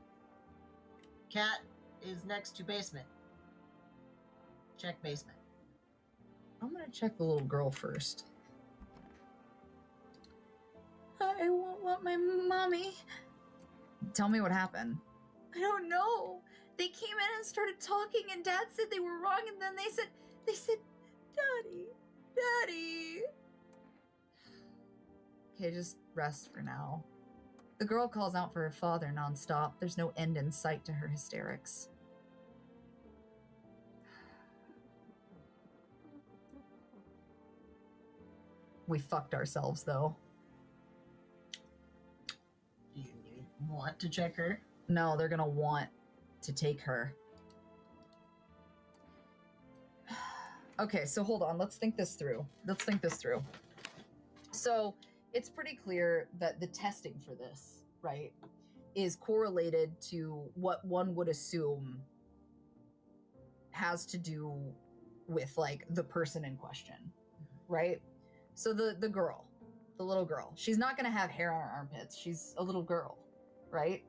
Cat is next to basement. Check basement. I'm gonna check the little girl first. I won't want my mommy. Tell me what happened. I don't know. They came in and started talking, and Dad said they were wrong, and then they said, Daddy, Daddy. Okay, just rest for now. The girl calls out for her father nonstop. There's no end in sight to her hysterics. We fucked ourselves, though. Do you want to check her? No, they're gonna want to take her. Okay, so hold on. Let's think this through. So it's pretty clear that the testing for this, right, is correlated to what one would assume has to do with, like, the person in question, right? So the girl, the little girl, she's not going to have hair on her armpits. She's a little girl, right?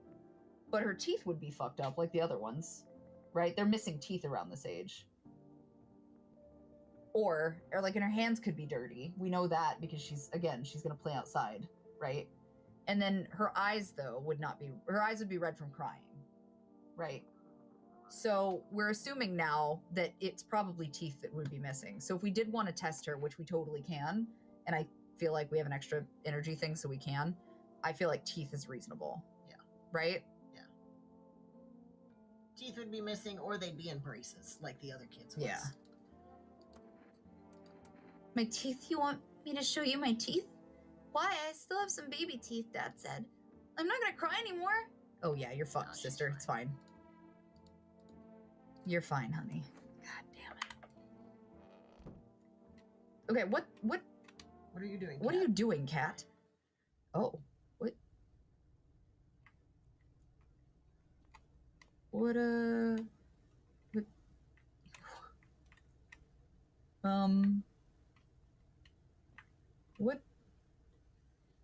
But her teeth would be fucked up like the other ones, right? They're missing teeth around this age. Or like, and her hands could be dirty. We know that because she's going to play outside, right? And then her eyes, though, her eyes would be red from crying, right? So we're assuming now that it's probably teeth that would be missing. So if we did want to test her, which we totally can, and I feel like we have an extra energy thing so we can, I feel like teeth is reasonable. Yeah. Right? Yeah. Teeth would be missing, or they'd be in braces like the other kids was. Yeah. My teeth? You want me to show you my teeth? Why? I still have some baby teeth, Dad said. I'm not gonna cry anymore. Oh yeah, you're fucked, No, she's sister. fine. It's fine. You're fine, honey. God damn it. Okay, what What are you doing? are Kat? you doing, Cat? Oh, what? What,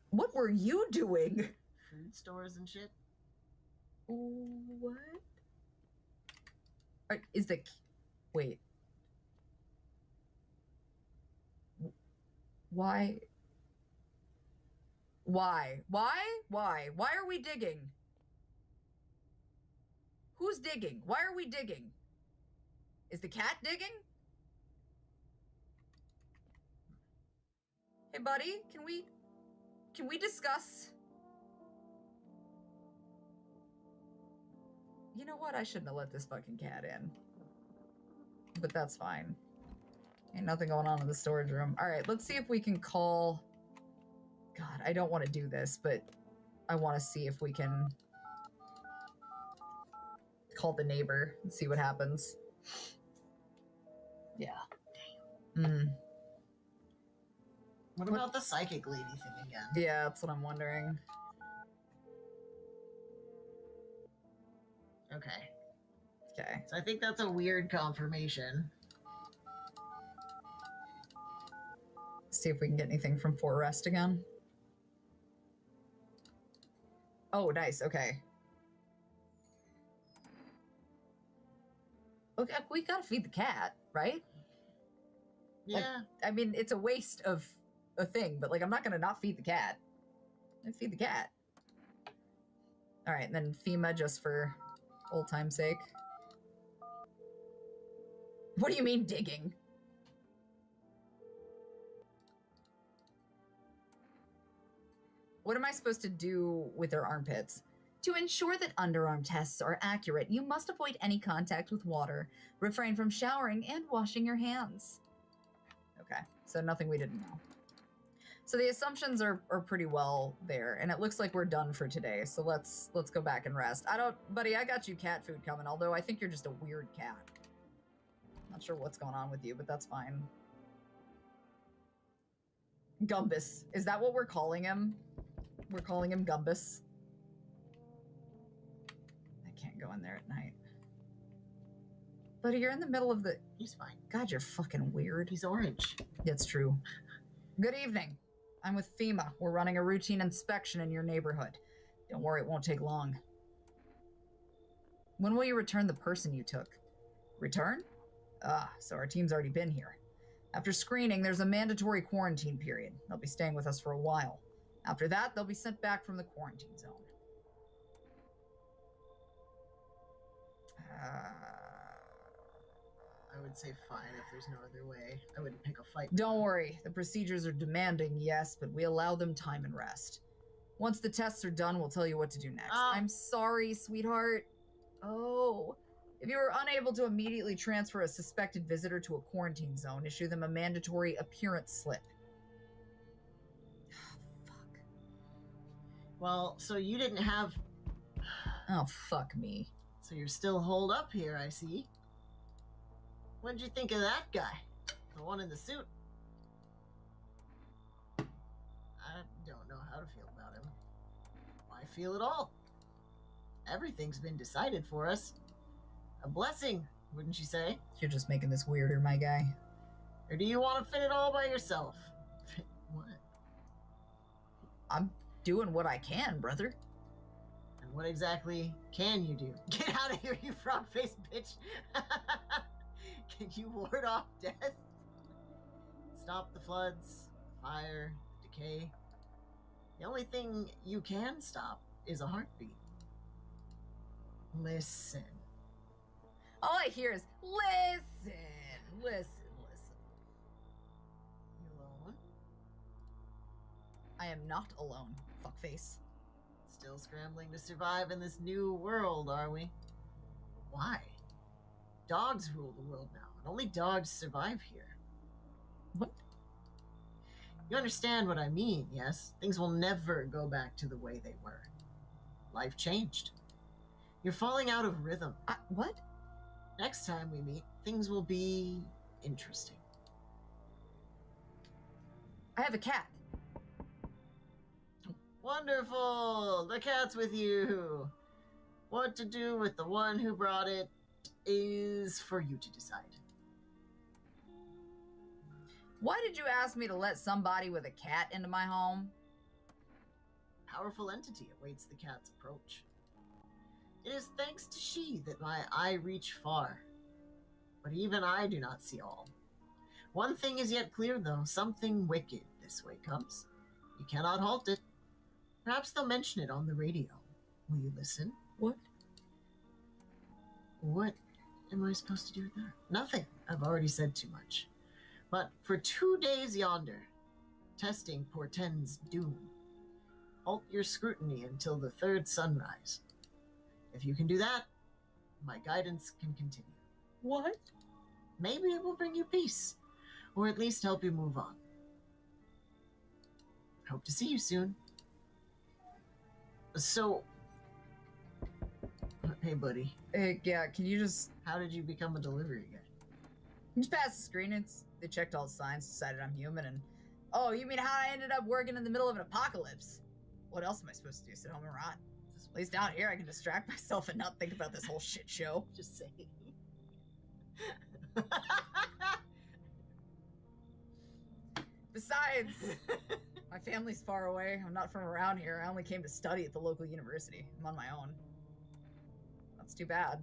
what were you doing? Food stores and shit. What? Is the... Wait. Why? Why? Why are we digging? Who's digging? Why are we digging? Is the cat digging? Hey, buddy, can we discuss? You know what? I shouldn't have let this fucking cat in. But that's fine. Ain't nothing going on in the storage room. All right, let's see if we can call... God, I don't want to do this, but I want to see if we can call the neighbor and see what happens. Yeah. Damn. What about the psychic lady thing again? Yeah, that's what I'm wondering. Okay. Okay. So I think that's a weird confirmation. See if we can get anything from Fort Rest again. Oh, nice. Okay. Okay, we gotta feed the cat, right? Yeah. Like, I mean, it's a waste of a thing, but like, I'm not gonna not feed the cat. I feed the cat. All right, and then FEMA just for old time's sake. What do you mean digging? What am I supposed to do with their armpits? To ensure that underarm tests are accurate, you must avoid any contact with water, refrain from showering, and washing your hands. Okay, so nothing we didn't know. So the assumptions are pretty well there, and it looks like we're done for today. So let's go back and rest. Buddy, I got you cat food coming, although I think you're just a weird cat. Not sure what's going on with you, but that's fine. Gumbus. Is that what we're calling him? We're calling him Gumbus. I can't go in there at night. Buddy, you're in the middle of the... He's fine. God, you're fucking weird. He's orange. That's true. Good evening. I'm with FEMA. We're running a routine inspection in your neighborhood. Don't worry, it won't take long. When will you return the person you took? Return? Ah, so our team's already been here. After screening, there's a mandatory quarantine period. They'll be staying with us for a while. After that, they'll be sent back from the quarantine zone. I would say fine if there's no other way. I wouldn't pick a fight. Don't worry. The procedures are demanding, yes, but we allow them time and rest. Once the tests are done, we'll tell you what to do next. I'm sorry, sweetheart. Oh. If you are unable to immediately transfer a suspected visitor to a quarantine zone, issue them a mandatory appearance slip. Fuck. Well, so you didn't have... Oh, fuck me. So you're still holed up here, I see. What'd you think of that guy? The one in the suit? I don't know how to feel about him. Why feel at all? Everything's been decided for us. A blessing, wouldn't you say? You're just making this weirder, my guy. Or do you want to fit it all by yourself? What? I'm doing what I can, brother. And what exactly can you do? Get out of here, you frog-faced bitch! Can you ward off death? Stop the floods, fire, decay? The only thing you can stop is a heartbeat. Listen. All I hear is, listen. You alone? I am not alone, fuckface. Still scrambling to survive in this new world, are we? Why? Dogs rule the world now, and only dogs survive here. What? You understand what I mean, yes? Things will never go back to the way they were. Life changed. You're falling out of rhythm. What? Next time we meet, things will be interesting. I have a cat. Wonderful! The cat's with you! What to do with the one who brought it is for you to decide. Why did you ask me to let somebody with a cat into my home? Powerful entity awaits the cat's approach. It is thanks to she that my eye reach far. But even I do not see all. One thing is yet clear, though. Something wicked this way comes. You cannot halt it. Perhaps they'll mention it on the radio. Will you listen? What? What am I supposed to do with that? Nothing. I've already said too much. But for 2 days yonder, testing portends doom. Halt your scrutiny until the third sunrise. If you can do that, my guidance can continue. What? Maybe it will bring you peace, or at least help you move on. Hope to see you soon. So, hey buddy, Yeah, can you just how did you become a delivery guy? just pass the screen? They checked all the signs, decided I'm human, and oh, you mean how I ended up working in the middle of an apocalypse? What else am I supposed to do? Sit home and rot? At least down here I can distract myself and not think about this whole shit show. Just saying. Besides, my family's far away. I'm not from around here. I only came to study at the local university. I'm on my own. That's too bad.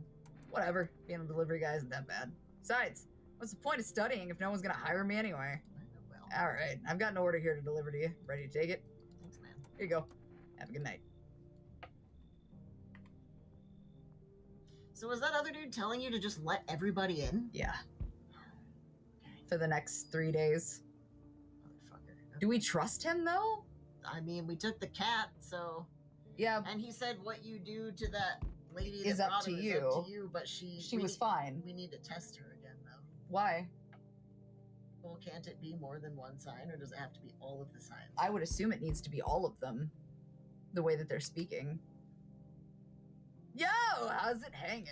Whatever. Being a delivery guy isn't that bad. Besides, what's the point of studying if no one's gonna hire me anyway? Well, Alright, I've got an order here to deliver to you. Ready to take it? thanks, man. Here you go. Have a good night. So was that other dude telling you to just let everybody in? Yeah. For the next 3 days. Motherfucker. Do we trust him though? I mean, we took the cat, so... Yeah, And he said what you do to that lady Is that up brought to him is you. up to you, but she she was fine. We need to test her again, though. Why? Well, can't it be more than one sign, or does it have to be all of the signs? I would assume it needs to be all of them. The way that they're speaking. Yo, how's it hanging?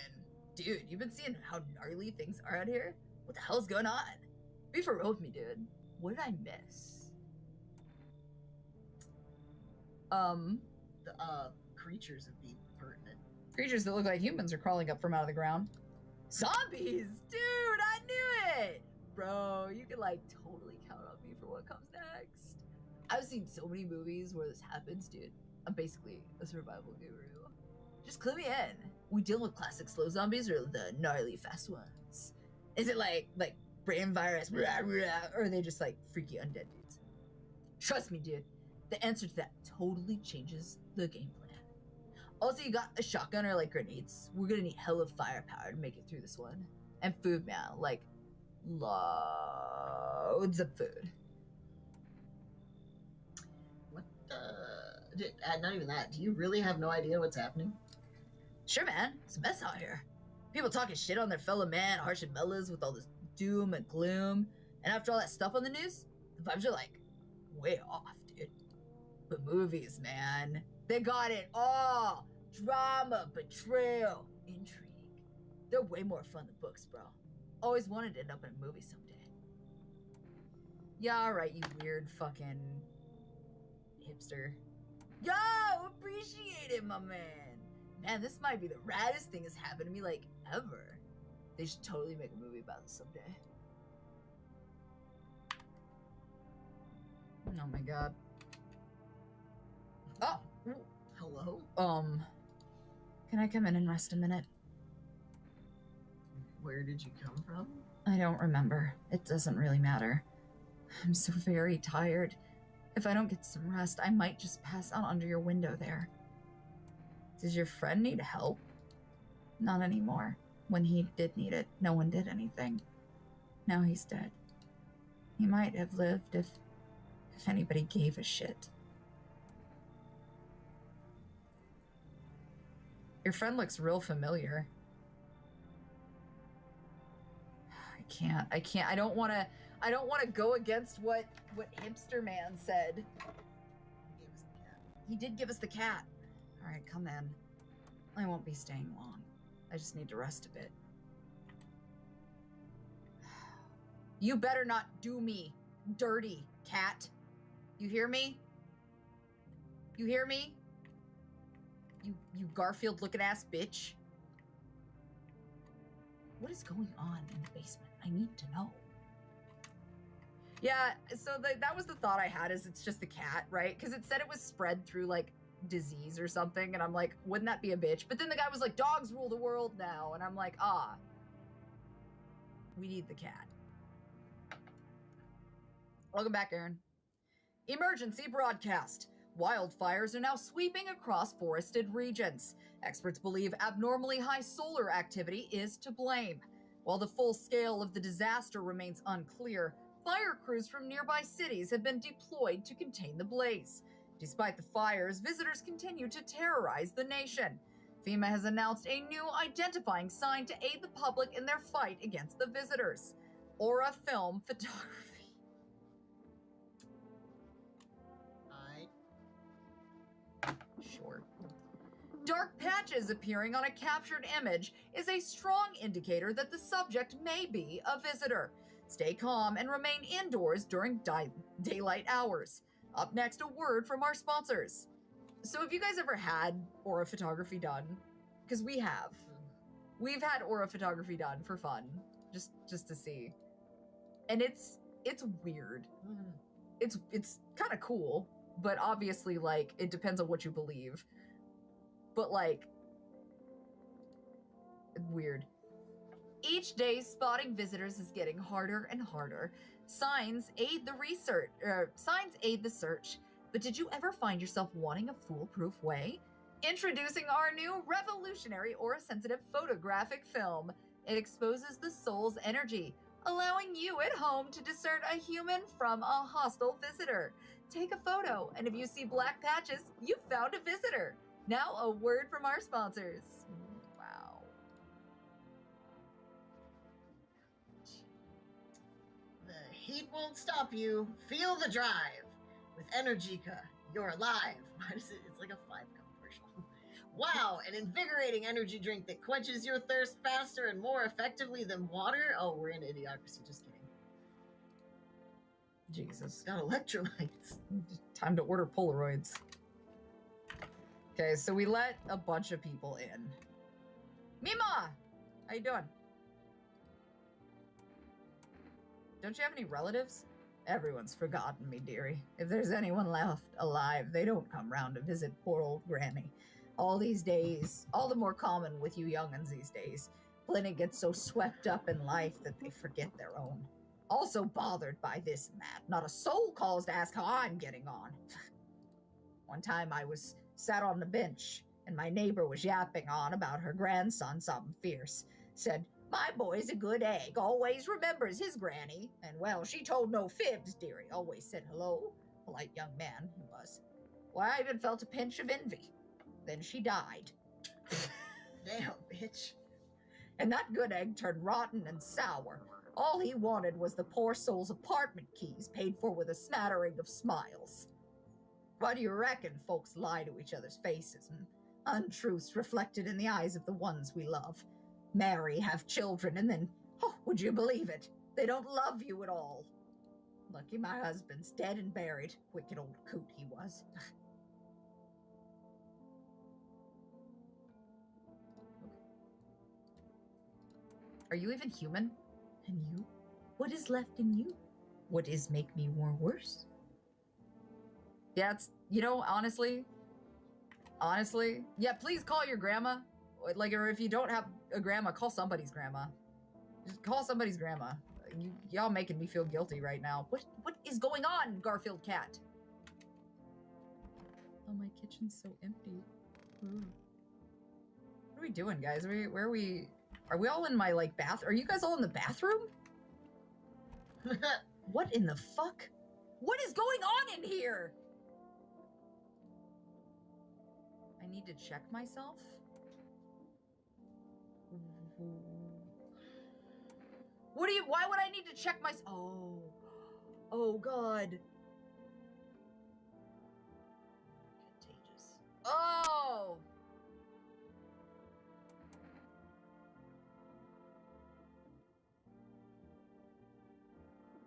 Dude, you been seeing how gnarly things are out here? What the hell's going on? Be for real with me, dude. What did I miss? The creatures would be pertinent. Creatures that look like humans are crawling up from out of the ground. Zombies! Dude, I knew it! Bro, you can like totally count on me for what comes next. I've seen so many movies where this happens, dude. I'm basically a survival guru. Just clue me in. We deal with classic slow zombies or the gnarly fast ones? Is it like brain virus, rah, rah, or are they just like freaky undead dudes? Trust me, dude. The answer to that totally changes the game plan. Also, you got a shotgun or like grenades. We're gonna need hella firepower to make it through this one. And food, man. Like, loads of food. What the... Not even that. Do you really have no idea what's happening? Sure, man. It's a mess out here. People talking shit on their fellow man, harshing mellas with all this doom and gloom. And after all that stuff on the news, the vibes are like way off, dude. But movies, man. They got it all. Drama, betrayal, intrigue. They're way more fun than books, bro. Always wanted to end up in a movie someday. Yeah, alright, you weird fucking hipster. Yo, appreciate it, my man. Man, this might be the raddest thing that's happened to me, like, ever. They should totally make a movie about this someday. Oh my god. Oh! Hello? Can I come in and rest a minute? Where did you come from? I don't remember. It doesn't really matter. I'm so very tired. If I don't get some rest, I might just pass out under your window there. Does your friend need help? Not anymore. When he did need it, no one did anything. Now he's dead. He might have lived if anybody gave a shit. Your friend looks real familiar. I can't. I don't want to go against what hipster man said. He gave us the cat. He did give us the cat. All right, come in. I won't be staying long. I just need to rest a bit. You better not do me dirty, cat. You hear me? You hear me? You Garfield looking ass bitch. What is going on in the basement? I need to know. Yeah, so that was the thought I had, is it's just the cat, right? Because it said it was spread through, like, disease or something, and I'm like, wouldn't that be a bitch? But then the guy was like, dogs rule the world now, and I'm like, we need the cat. Welcome back, Aaron. Emergency broadcast. Wildfires are now sweeping across forested regions. Experts believe abnormally high solar activity is to blame. While the full scale of the disaster remains unclear, fire crews from nearby cities have been deployed to contain the blaze. Despite the fires, visitors continue to terrorize the nation. FEMA has announced a new identifying sign to aid the public in their fight against the visitors. Aura Film Photography. Sure. Dark patches appearing on a captured image is a strong indicator that the subject may be a visitor. Stay calm and remain indoors during daylight hours. Up next, a word from our sponsors. So have you guys ever had aura photography done? Because we have. We've had aura photography done for fun, just to see. And it's weird. It's kind of cool, but obviously, like, it depends on what you believe. But, like, weird. Each day, spotting visitors is getting harder and harder. Signs aid the search. But did you ever find yourself wanting a foolproof way? Introducing our new revolutionary aura-sensitive photographic film. It exposes the soul's energy, allowing you at home to discern a human from a hostile visitor. Take a photo, and if you see black patches, you've found a visitor. Now, a word from our sponsors. Wow. The heat won't stop you. Feel the drive. With Energica, you're alive. Why does it? It's like a 5-cup commercial. Wow, an invigorating energy drink that quenches your thirst faster and more effectively than water. Oh, we're in Idiocracy. Just kidding. Jesus. It's got electrolytes. Time to order Polaroids. Okay, so we let a bunch of people in. Mima! How you doing? Don't you have any relatives? Everyone's forgotten me, dearie. If there's anyone left alive, they don't come round to visit poor old Granny. All these days, all the more common with you young'uns these days. Plenty get so swept up in life that they forget their own. Also bothered by this and that. Not a soul calls to ask how I'm getting on. One time I was sat on the bench, and my neighbor was yapping on about her grandson, something fierce. Said, my boy's a good egg, always remembers his granny. And well, she told no fibs, dearie, always said hello. Polite young man he was. Why, I even felt a pinch of envy. Then she died. Damn, bitch. And that good egg turned rotten and sour. All he wanted was the poor soul's apartment keys, paid for with a smattering of smiles. Why do you reckon folks lie to each other's faces, and untruths reflected in the eyes of the ones we love? Marry, have children, and then, oh, would you believe it? They don't love you at all. Lucky my husband's dead and buried. Wicked old coot he was. Are you even human? And you? What is left in you? What is make me more worse? Yeah, it's, you know, honestly, yeah, please call your grandma. Like, or if you don't have a grandma, call somebody's grandma. Just call somebody's grandma. Y'all making me feel guilty right now. What is going on, Garfield cat? Oh, my kitchen's so empty. Ooh. What are we doing, guys? Where are we? Are we all in my, like, bath? Are you guys all in the bathroom? What in the fuck? What is going on in here? I need to check myself. Why would I need to check myself? Oh God. Contagious. Oh.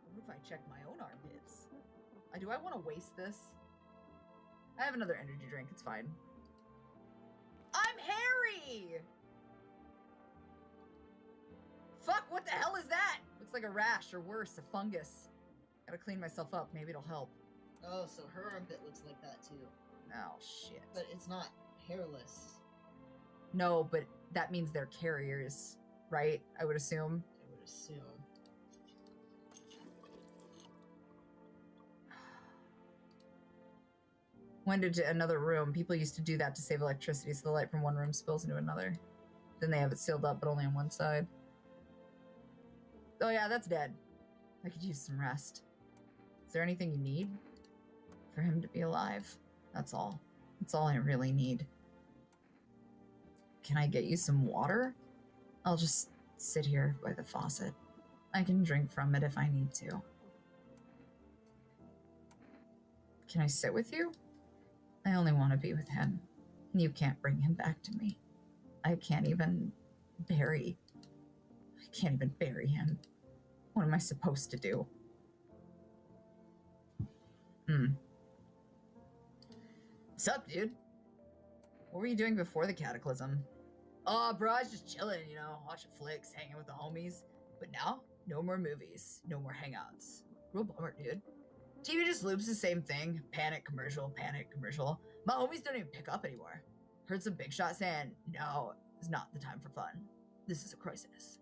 What if I check my own armpits? Do I want to waste this? I have another energy drink, it's fine. Hey! Fuck, what the hell is that? Looks like a rash, or worse, a fungus. Gotta clean myself up, maybe it'll help. Oh, so her armpit looks like that too. Oh, shit. But it's not hairless, No, but that means they're carriers, right? I would assume. I would assume. Went into another room. People used to do that to save electricity, so the light from one room spills into another. Then they have it sealed up, but only on one side. Oh yeah, that's dead. I could use some rest. Is there anything you need? For him to be alive. That's all. That's all I really need. Can I get you some water? I'll just sit here by the faucet. I can drink from it if I need to. Can I sit with you? I only want to be with him. And you can't bring him back to me. I can't even bury him. What am I supposed to do? What's up, dude? What were you doing before the cataclysm? Oh, bro, I was just chilling, watching flicks, hanging with the homies. But now, no more movies, no more hangouts. Real bummer, dude. TV just loops the same thing. Panic commercial, panic commercial. My homies don't even pick up anymore. Heard some big shot saying, no, it's not the time for fun. This is a crisis.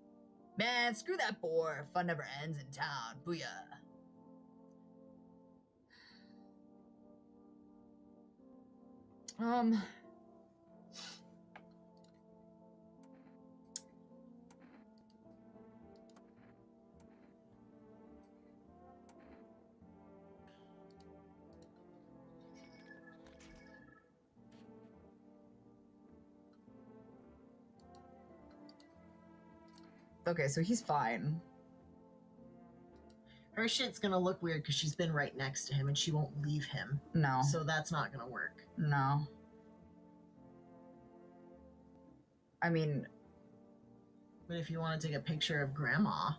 Man, screw that bore. Fun never ends in town. Booyah. Okay, so he's fine. Her shit's gonna look weird because she's been right next to him and she won't leave him. No. So that's not gonna work. No. I mean... But if you want to take a picture of Grandma,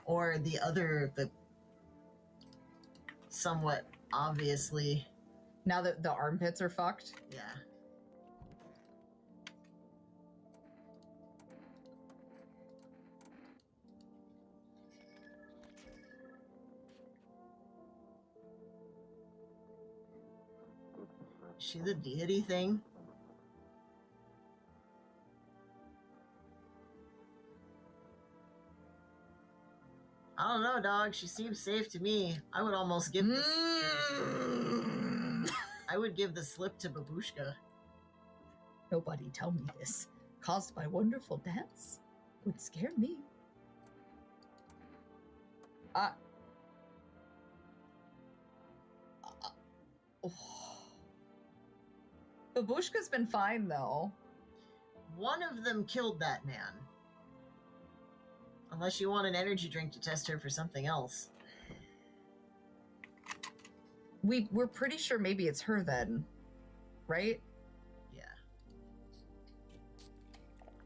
or the somewhat obviously... Now that the armpits are fucked? Yeah. Is she the deity thing? I don't know, dog. She seems safe to me. I would almost give this... I would give the slip to Babushka. Nobody tell me this. Caused by wonderful dance? Would scare me. Babushka's been fine, though. One of them killed that man. Unless you want an energy drink to test her for something else. We're pretty sure maybe it's her then, right? Yeah.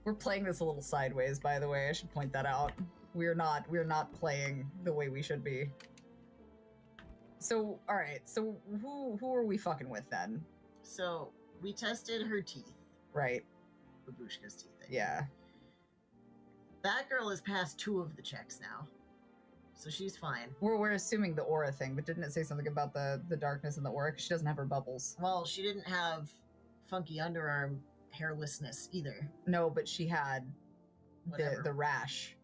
We're playing this a little sideways, by the way. I should point that out. We're not playing the way we should be. So, all right. So who are we fucking with then? So we tested her teeth. Right. Babushka's teeth. Yeah. That girl has passed 2 of the checks now. So she's fine. We're assuming the aura thing, but didn't it say something about the darkness in the aura? 'Cause she doesn't have her bubbles. Well, she didn't have funky underarm hairlessness either. No, but she had Whatever. the rash.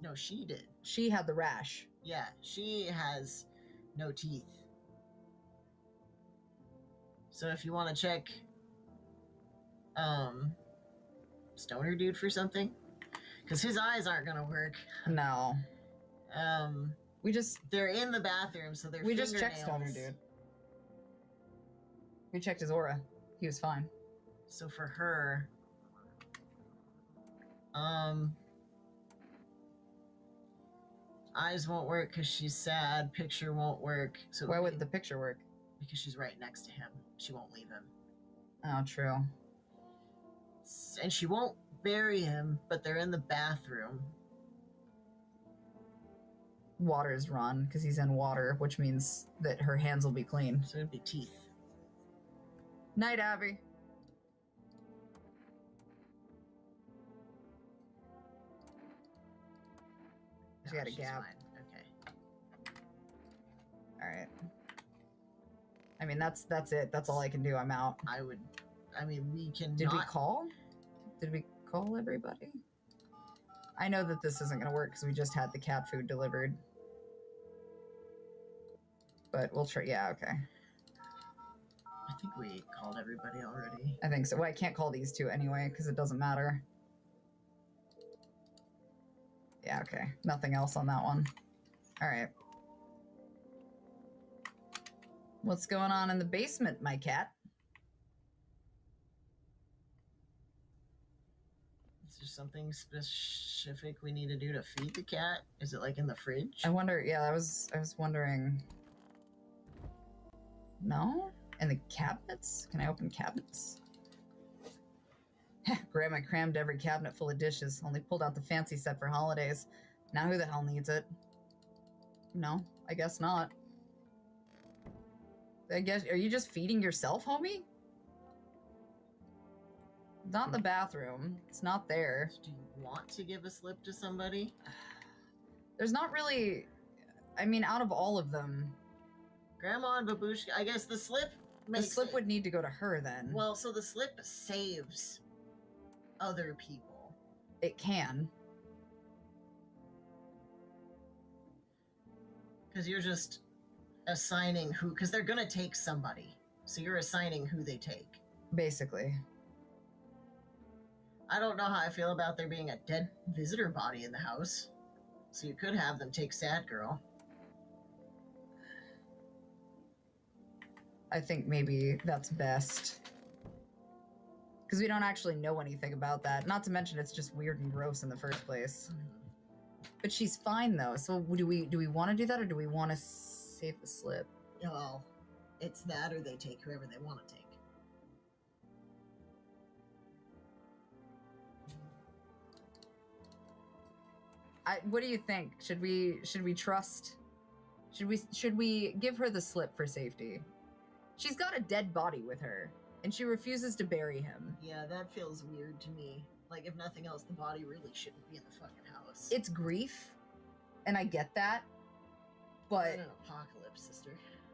No, she did. She had the rash. Yeah, she has no teeth. So if you want to check Stoner Dude for something, because his eyes aren't gonna work. No. They're in the bathroom, so they're We just checked Stoner Dude. We checked his aura. He was fine. So for her, eyes won't work because she's sad. Picture won't work. So Why wouldn't the picture work? Because she's right next to him. She won't leave him. Oh, true. And she won't bury him, but they're in the bathroom. Water's run because he's in water, which means that her hands will be clean. So it'd be teeth. Night, Abby. She had a she's gap. fine. Okay. All right. I mean, that's it. That's all I can do. I'm out. We can. Did we call? Did we call everybody? I know that this isn't going to work because we just had the cat food delivered. But we'll try. Yeah, okay. I think we called everybody already. I think so. Well, I can't call these two anyway because it doesn't matter. Yeah, okay. Nothing else on that one. All right. What's going on in the basement, my cat? Is there something specific we need to do to feed the cat? Is it like in the fridge? I wonder. Yeah, I was wondering. No? In the cabinets? Can I open cabinets? Grandma crammed every cabinet full of dishes, only pulled out the fancy set for holidays. Now who the hell needs it? No, I guess not. I guess, are you just feeding yourself, homie? Not in the bathroom. It's not there. Do you want to give a slip to somebody? There's not really... I mean, out of all of them... Grandma and Babushka, I guess the slip The slip would need to go to her then. Well, so the slip saves other people. It can. Because you're just assigning who, because they're going to take somebody. So you're assigning who they take. Basically. I don't know how I feel about there being a dead visitor body in the house. So you could have them take Sad Girl. I think maybe that's best. Because we don't actually know anything about that. Not to mention it's just weird and gross in the first place. But she's fine though. So do we want to do that or do we want to save the slip? Well, it's that or they take whoever they want to take. What do you think? Should we trust? Should we give her the slip for safety? She's got a dead body with her, and she refuses to bury him. Yeah, that feels weird to me. Like, if nothing else, the body really shouldn't be in the fucking house. It's grief, and I get that, but We're in an apocalypse, sister.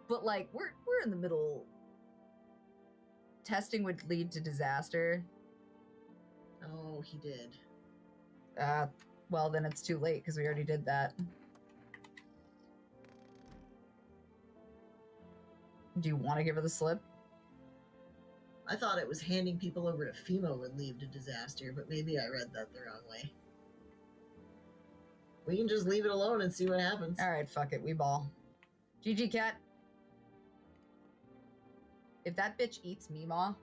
But like, we're in the middle. Testing would lead to disaster. Oh, he did. Well, then it's too late because we already did that. Do you want to give her the slip? I thought it was handing people over to FEMA would lead to disaster, but maybe I read that the wrong way. We can just leave it alone and see what happens. All right, fuck it. We ball. GG, cat. If that bitch eats Meemaw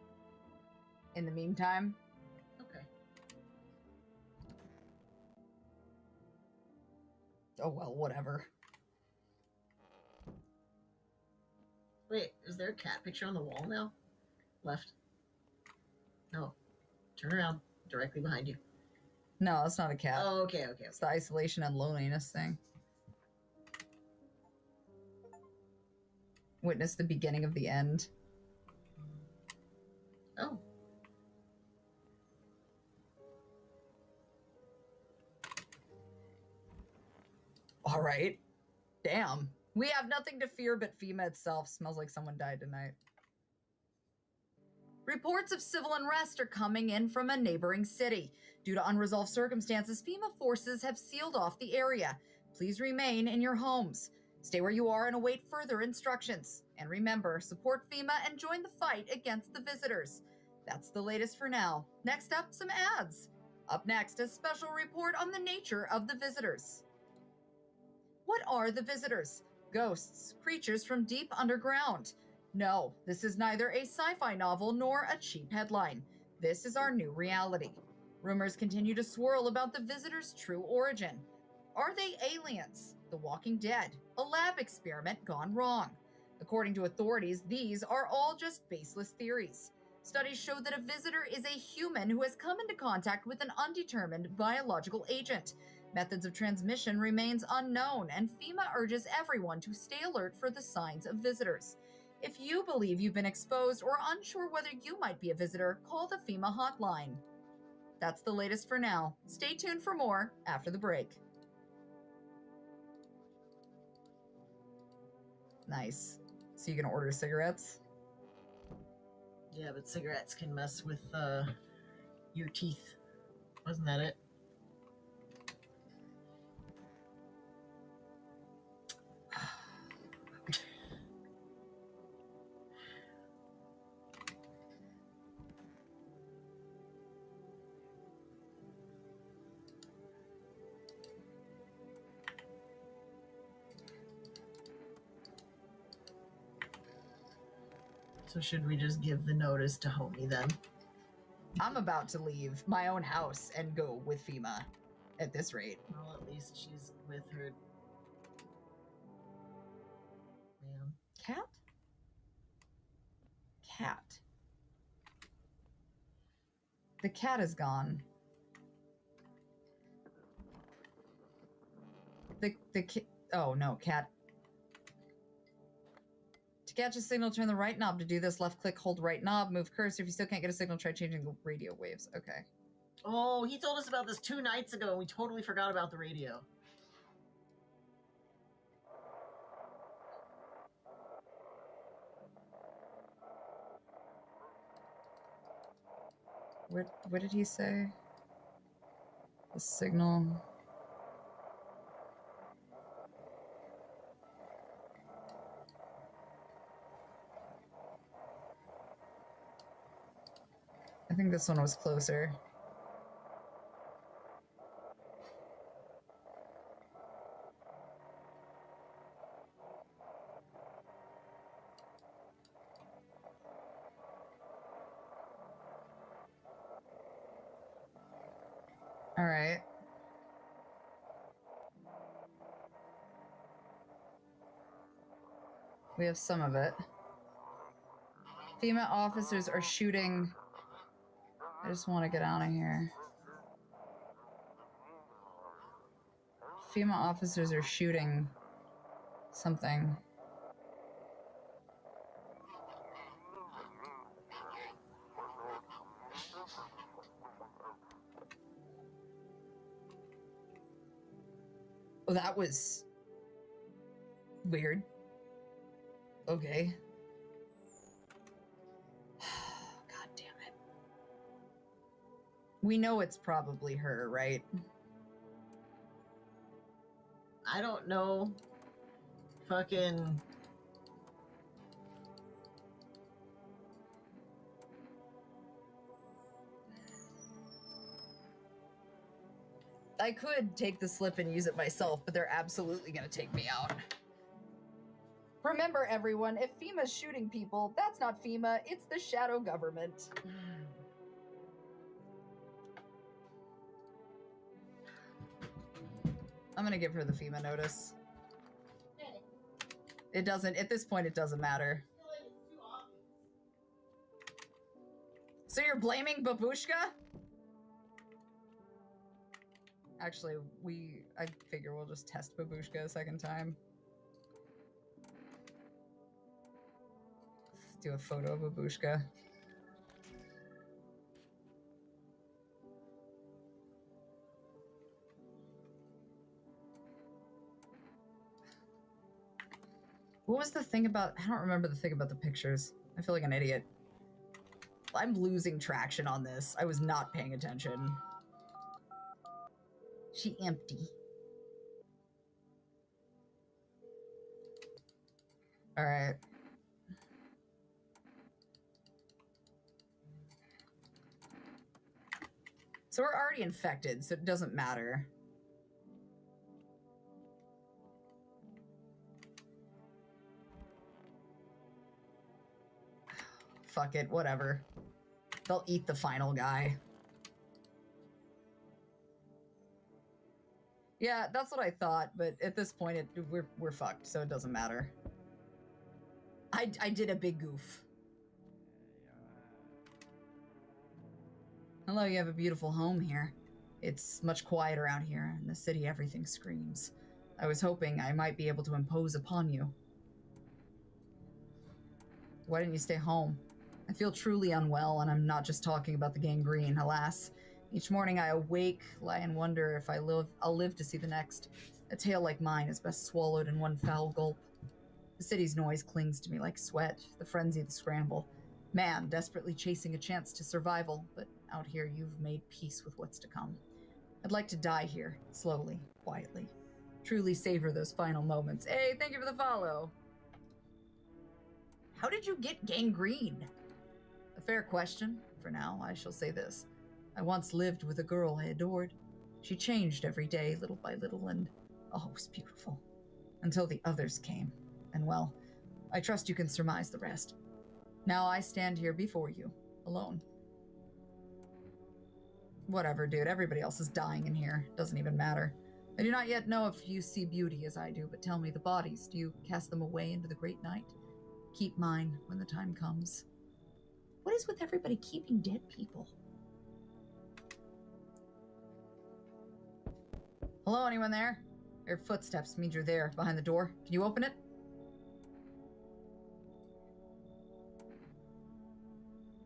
in the meantime... Okay. Oh, well, whatever. Wait, is there a cat picture on the wall now? Left. No. Turn around. Directly behind you. No, it's not a cat. Oh, okay. It's the isolation and loneliness thing. Witness the beginning of the end. Oh. All right. Damn. We have nothing to fear but FEMA itself. Smells like someone died tonight. Reports of civil unrest are coming in from a neighboring city. Due to unresolved circumstances, FEMA forces have sealed off the area. Please remain in your homes. Stay where you are and await further instructions. And remember, support FEMA and join the fight against the visitors. That's the latest for now. Next up, some ads. Up next, a special report on the nature of the visitors. What are the visitors? Ghosts, creatures from deep underground. No, this is neither a sci-fi novel nor a cheap headline. This is our new reality. Rumors continue to swirl about the visitors' true origin. Are they aliens? The Walking Dead? A lab experiment gone wrong? According to authorities, these are all just baseless theories. Studies show that a visitor is a human who has come into contact with an undetermined biological agent. Methods of transmission remains unknown, and FEMA urges everyone to stay alert for the signs of visitors. If you believe you've been exposed or unsure whether you might be a visitor, call the FEMA hotline. That's the latest for now. Stay tuned for more after the break. Nice. So you can order cigarettes? Yeah, but cigarettes can mess with your teeth. Wasn't that it? So should we just give the notice to Homie then? I'm about to leave my own house and go with FEMA at this rate. Well, at least she's with her. Man. Cat? Cat. The cat is gone. Oh no, cat. To catch a signal, turn the right knob. To do this, left click, hold right knob, move cursor. If you still can't get a signal, try changing the radio waves. Okay. Oh, he told us about this 2 nights ago, and we totally forgot about the radio. What did he say? The signal. I think this one was closer. All right. We have some of it. FEMA officers are shooting. I just want to get out of here. FEMA officers are shooting something. Oh, that was weird. Okay. God damn it. We know it's probably her, right? I don't know. Fucking. I could take the slip and use it myself, but they're absolutely gonna take me out. Remember, everyone, if FEMA's shooting people, that's not FEMA, it's the shadow government. I'm gonna give her the FEMA notice. It doesn't, at this point, it doesn't matter. So you're blaming Babushka? Actually, I figure we'll just test Babushka a second time. Do a photo of Babushka. What was the thing about, I don't remember the thing about the pictures. I feel like an idiot. I'm losing traction on this. I was not paying attention. She empty. All right. So we're already infected, so it doesn't matter. Fuck it, whatever. They'll eat the final guy. Yeah, that's what I thought, but at this point, we're fucked, so it doesn't matter. I did a big goof. Hello, you have a beautiful home here. It's much quieter out here. In the city, everything screams. I was hoping I might be able to impose upon you. Why didn't you stay home? I feel truly unwell, and I'm not just talking about the gangrene, alas. Each morning I awake, lie and wonder if I'll live to see the next. A tale like mine is best swallowed in one foul gulp. The city's noise clings to me like sweat, the frenzy, the scramble. Man, desperately chasing a chance to survival, but out here you've made peace with what's to come. I'd like to die here, slowly, quietly. Truly savor those final moments. Hey, thank you for the follow. How did you get gangrene? A fair question. For now, I shall say this. I once lived with a girl I adored. She changed every day, little by little, and oh, it was beautiful. Until the others came. And well, I trust you can surmise the rest. Now I stand here before you, alone. Whatever, dude. Everybody else is dying in here. Doesn't even matter. I do not yet know if you see beauty as I do, but tell me, the bodies, do you cast them away into the great night? Keep mine when the time comes. What is with everybody keeping dead people? Hello, anyone there? I heard footsteps means you're there, behind the door. Can you open it?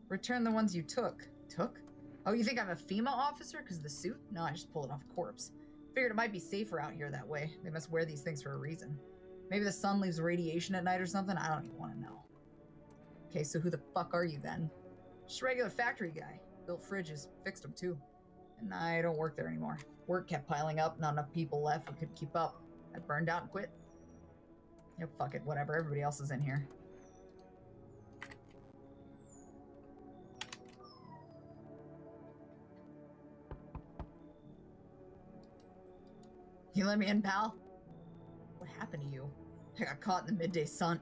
Return the ones you took. Took? Oh, you think I'm a FEMA officer because of the suit? No, I just pulled it off a corpse. Figured it might be safer out here that way. They must wear these things for a reason. Maybe the sun leaves radiation at night or something? I don't even want to know. Okay, so who the fuck are you then? Just a regular factory guy. Built fridges, fixed them too. And I don't work there anymore. Work kept piling up, not enough people left, we couldn't keep up. I burned out and quit. Yep, fuck it, whatever, everybody else is in here. You let me in, pal? What happened to you? I got caught in the midday sun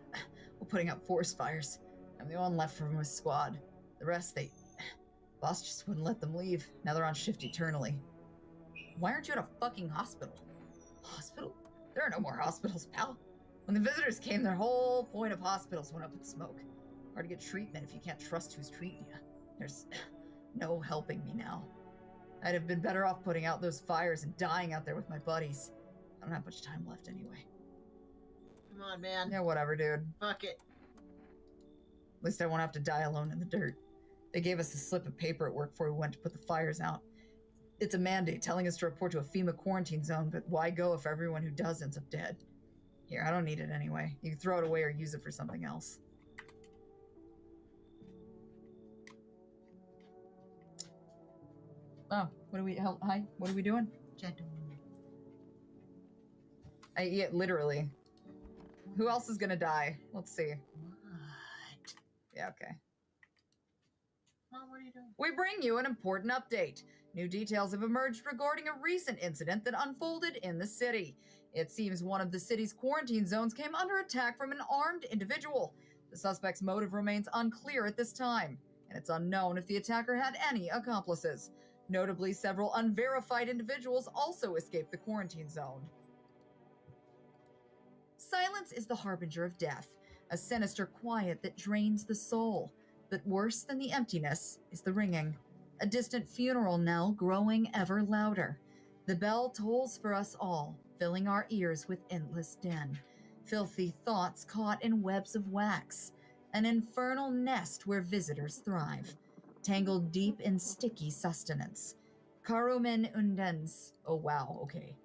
while putting out forest fires. I'm the only one left from his squad. The rest, boss just wouldn't let them leave. Now they're on shift eternally. Why aren't you at a fucking hospital? Hospital? There are no more hospitals, pal. When the visitors came, their whole point of hospitals went up in smoke. Hard to get treatment if you can't trust who's treating you. There's no helping me now. I'd have been better off putting out those fires and dying out there with my buddies. I don't have much time left anyway. Come on, man. Yeah, whatever, dude. Fuck it. At least I won't have to die alone in the dirt. They gave us a slip of paper at work before we went to put the fires out. It's a mandate telling us to report to a FEMA quarantine zone, but why go if everyone who does ends up dead? Here, I don't need it anyway. You can throw it away or use it for something else. Oh, hi, what are we doing? Yeah, literally. Who else is gonna die? Let's see. What? Yeah, okay. Mom, what are you doing? We bring you an important update. New details have emerged regarding a recent incident that unfolded in the city. It seems one of the city's quarantine zones came under attack from an armed individual. The suspect's motive remains unclear at this time, and it's unknown if the attacker had any accomplices. Notably, several unverified individuals also escaped the quarantine zone. Silence is the harbinger of death, a sinister quiet that drains the soul. But worse than the emptiness is the ringing, a distant funeral knell growing ever louder. The bell tolls for us all, filling our ears with endless din. Filthy thoughts caught in webs of wax, an infernal nest where visitors thrive, tangled deep in sticky sustenance. Carumen undens. Oh wow, okay.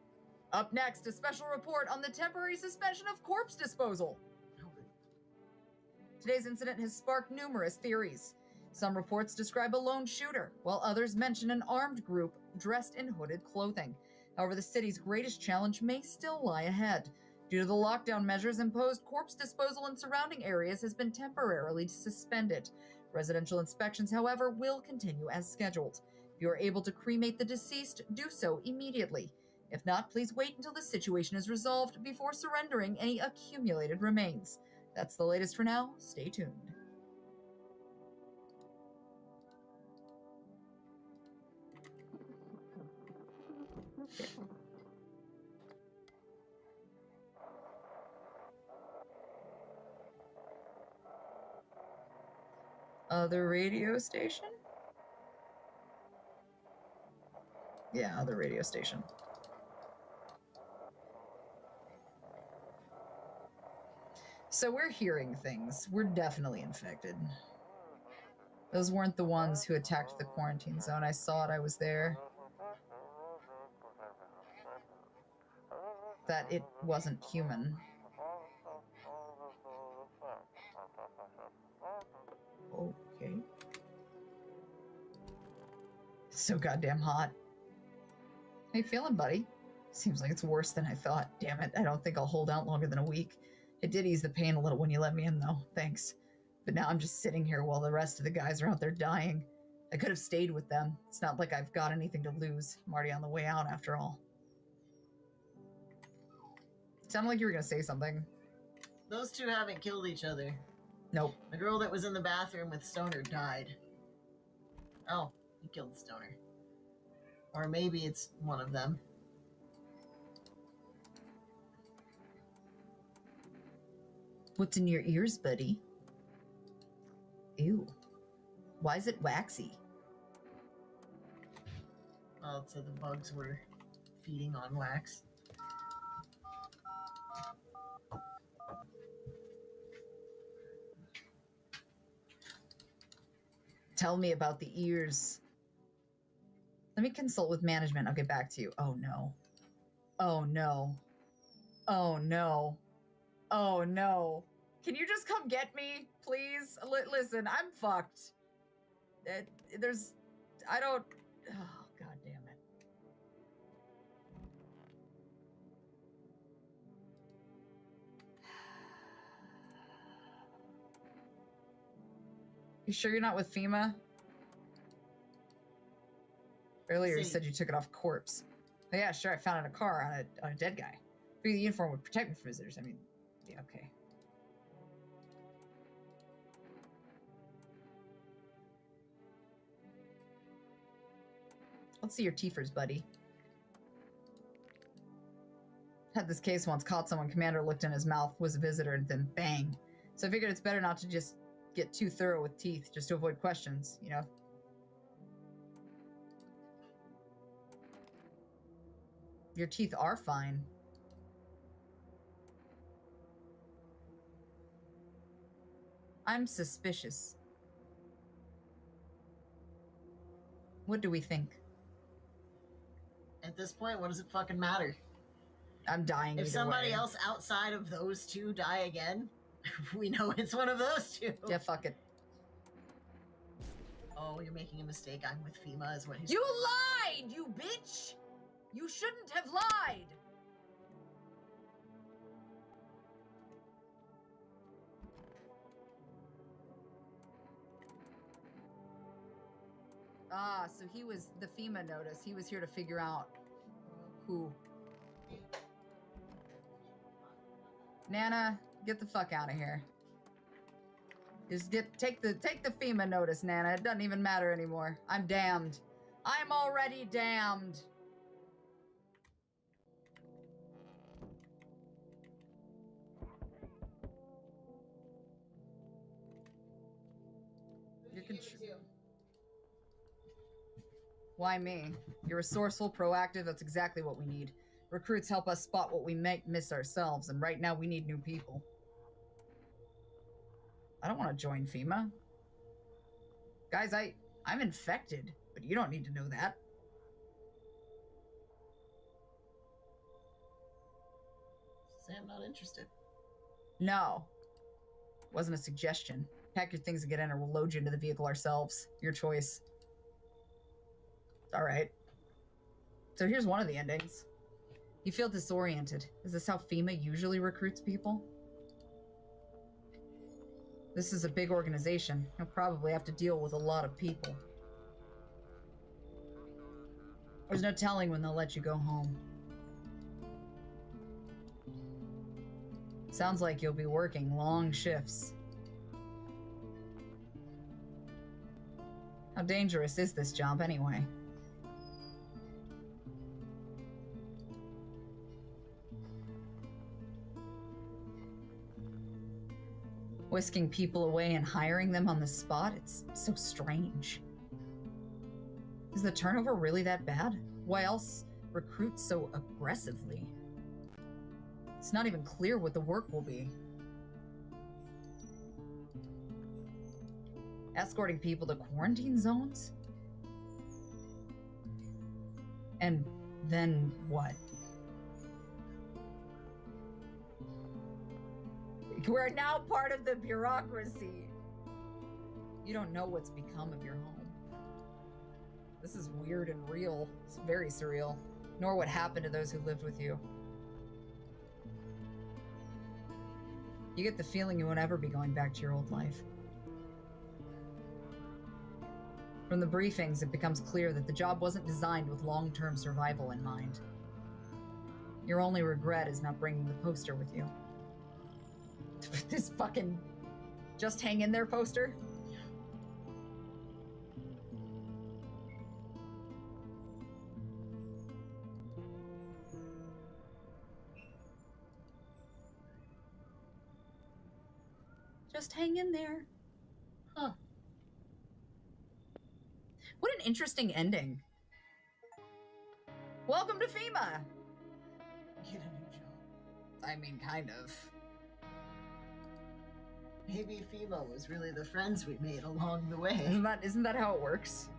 Up next, a special report on the temporary suspension of corpse disposal. Today's incident has sparked numerous theories. Some reports describe a lone shooter, while others mention an armed group dressed in hooded clothing. However, the city's greatest challenge may still lie ahead. Due to the lockdown measures imposed, corpse disposal in surrounding areas has been temporarily suspended. Residential inspections, however, will continue as scheduled. If you are able to cremate the deceased, do so immediately. If not, please wait until the situation is resolved before surrendering any accumulated remains. That's the latest for now. Stay tuned. Okay. Other radio station? Yeah, other radio station. So we're hearing things. We're definitely infected. Those weren't the ones who attacked the quarantine zone. I saw it. I was there. That it wasn't human. Okay. So goddamn hot. How you feeling, buddy? Seems like it's worse than I thought. Damn it, I don't think I'll hold out longer than a week. It did ease the pain a little when you let me in, though. Thanks. But now I'm just sitting here while the rest of the guys are out there dying. I could have stayed with them. It's not like I've got anything to lose. I'm already on the way out, after all. Sounded like you were gonna say something. Those two haven't killed each other. Nope. The girl that was in the bathroom with Stoner died. Oh, he killed Stoner. Or maybe it's one of them. What's in your ears, buddy? Ew. Why is it waxy? Oh, so the bugs were feeding on wax. Tell me about the ears. Let me consult with management. I'll get back to you. Oh, no. Oh, no. Oh, no. Oh, no. Can you just come get me, please? Listen, I'm fucked. I don't... Oh, God damn it. You sure you're not with FEMA? Earlier you said you took it off a corpse. Oh, yeah, sure, I found it in a car on a dead guy. Figured the uniform would protect me from visitors. I mean, yeah, okay. Let's see your teethers, buddy. Had this case once, caught someone, commander looked in his mouth, was a visitor, and then bang. So I figured it's better not to just get too thorough with teeth, just to avoid questions, you know? Your teeth are fine. I'm suspicious. What do we think? At this point, what does it fucking matter? I'm dying. If somebody else outside of those two die again, we know it's one of those two. Yeah, fuck it. Oh, you're making a mistake. I'm with FEMA, is what he's. You lied, you bitch! You shouldn't have lied! Ah, so he was the FEMA notice. He was here to figure out who. Nana, get the fuck out of here. Just take the FEMA notice, Nana. It doesn't even matter anymore. I'm damned. I'm already damned. Why me? You're resourceful, proactive. That's exactly what we need. Recruits help us spot what we might miss ourselves, and right now we need new people. I don't want to join FEMA. Guys, I'm infected, but you don't need to know that. Say I'm not interested. No. Wasn't a suggestion. Pack your things and get in, or we'll load you into the vehicle ourselves. Your choice. Alright. So here's one of the endings. You feel disoriented. Is this how FEMA usually recruits people? This is a big organization. You'll probably have to deal with a lot of people. There's no telling when they'll let you go home. Sounds like you'll be working long shifts. How dangerous is this job anyway? Whisking people away and hiring them on the spot, it's so strange. Is the turnover really that bad? Why else recruit so aggressively? It's not even clear what the work will be. Escorting people to quarantine zones? And then what? We're now part of the bureaucracy. You don't know what's become of your home. This is weird and real. It's very surreal. Nor what happened to those who lived with you. You get the feeling you won't ever be going back to your old life. From the briefings, it becomes clear that the job wasn't designed with long-term survival in mind. Your only regret is not bringing the poster with you. This fucking just hang in there poster? Just hang in there. Huh. What an interesting ending. Welcome to FEMA. Get a new job. I mean, kind of. Maybe FEMA was really the friends we made along the way. Isn't that how it works?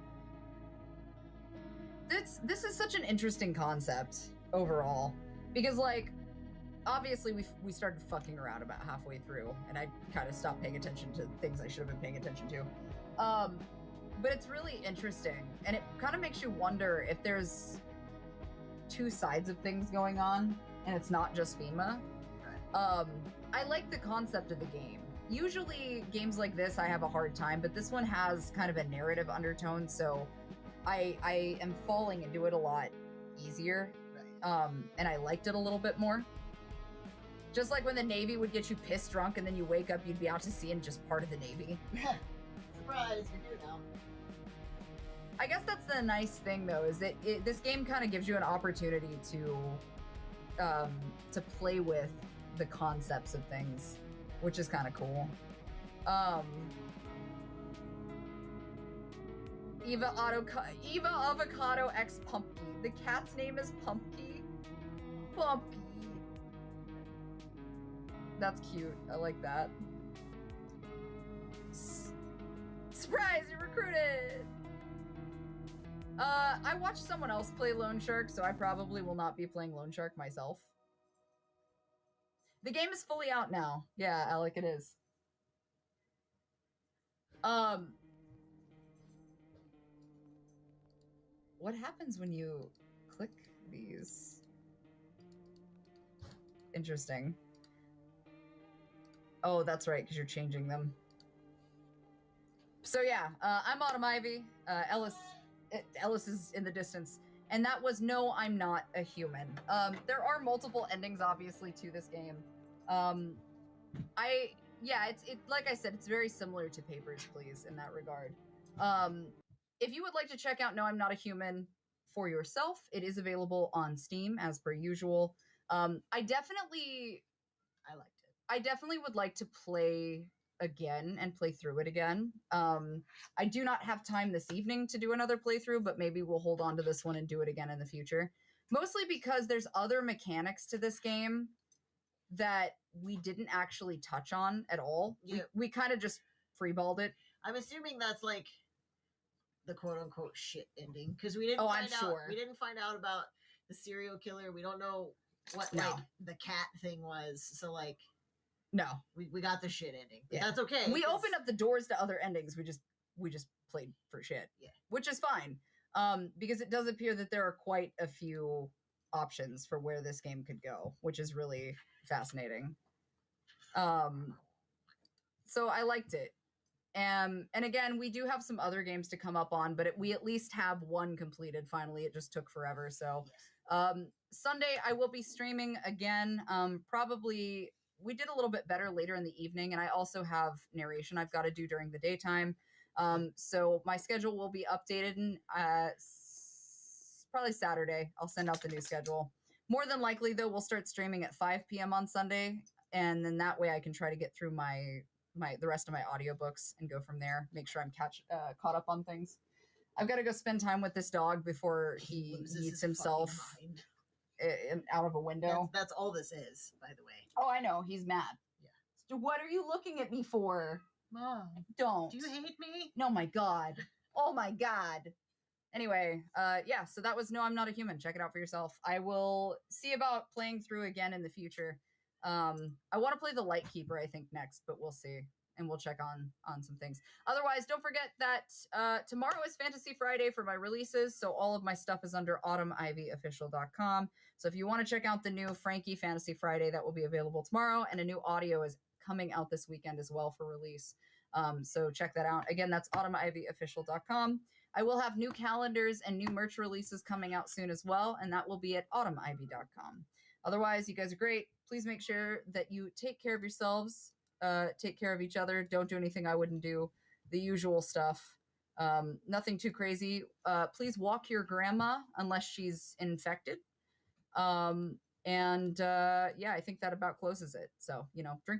This is such an interesting concept overall, because like obviously we started fucking around about halfway through, and I kind of stopped paying attention to things I should have been paying attention to. But it's really interesting, and it kind of makes you wonder if there's two sides of things going on, and it's not just FEMA. I like the concept of the game. Usually games like this I have a hard time, but this one has kind of a narrative undertone, so I am falling into it a lot easier. And I liked it a little bit more. Just like when the Navy would get you pissed drunk and then you wake up, you'd be out to sea and just part of the Navy. Surprise, you're here now. I guess that's the nice thing though, is that this game kind of gives you an opportunity to play with the concepts of things, which is kind of cool. Eva Avocado X Pumpkin. The cat's name is Pumpkin. Pumpkin. That's cute. I like that. Surprise! You're recruited! I watched someone else play Lone Shark, so I probably will not be playing Lone Shark myself. The game is fully out now. Yeah, Alec, it is. What happens when you click these? Interesting. Oh, that's right, because you're changing them. So yeah, I'm Autumn Ivy. Ellis is in the distance. And that was No, I'm Not a Human. There are multiple endings, obviously, to this game. It's like I said, it's very similar to Papers, Please in that regard. If you would like to check out No, I'm Not a Human for yourself, it is available on Steam as per usual. I definitely would like to play again and play through it again. I do not have time this evening to do another playthrough, but maybe we'll hold on to this one and do it again in the future. Mostly because there's other mechanics to this game that we didn't actually touch on at all. Yeah. We kind of just freeballed it. I'm assuming that's like the quote-unquote shit ending, because we didn't we didn't find out about the serial killer. We don't know what like the cat thing was. So like, no, we got the shit ending. But that's okay. We opened up the doors to other endings. We just played for shit. Yeah, which is fine. Because it does appear that there are quite a few options for where this game could go, which is really fascinating. So I liked it. And again, we do have some other games to come up on, but we at least have one completed finally. It just took forever. So Sunday I will be streaming again. Probably we did a little bit better later in the evening, and I also have narration I've got to do during the daytime. So my schedule will be updated, and probably Saturday I'll send out the new schedule. More than likely though, we'll start streaming at 5 p.m. on Sunday, and then that way I can try to get through the rest of my audiobooks and go from there. Make sure I'm caught up on things. I've got to go spend time with this dog before he eats himself out of a window. That's all this is, by the way. Oh, I know. He's mad. Yeah. So what are you looking at me for? Mom. Don't. Do you hate me? No, my God. Oh, my God. Anyway, so that was No, I'm Not a Human. Check it out for yourself. I will see about playing through again in the future. I want to play the Lightkeeper, I think, next, but we'll see. and we'll check on some things. Otherwise, don't forget that tomorrow is Fantasy Friday for my releases, so all of my stuff is under autumnivyofficial.com. So if you want to check out the new Frankie Fantasy Friday, that will be available tomorrow, and a new audio is coming out this weekend as well for release. So check that out. Again, that's autumnivyofficial.com. I will have new calendars and new merch releases coming out soon as well, and that will be at autumnivy.com. Otherwise, you guys are great. Please make sure that you take care of yourselves, take care of each other. Don't do anything I wouldn't do. The usual stuff. Nothing too crazy. Please walk your grandma unless she's infected. Yeah, I think that about closes it. So, drink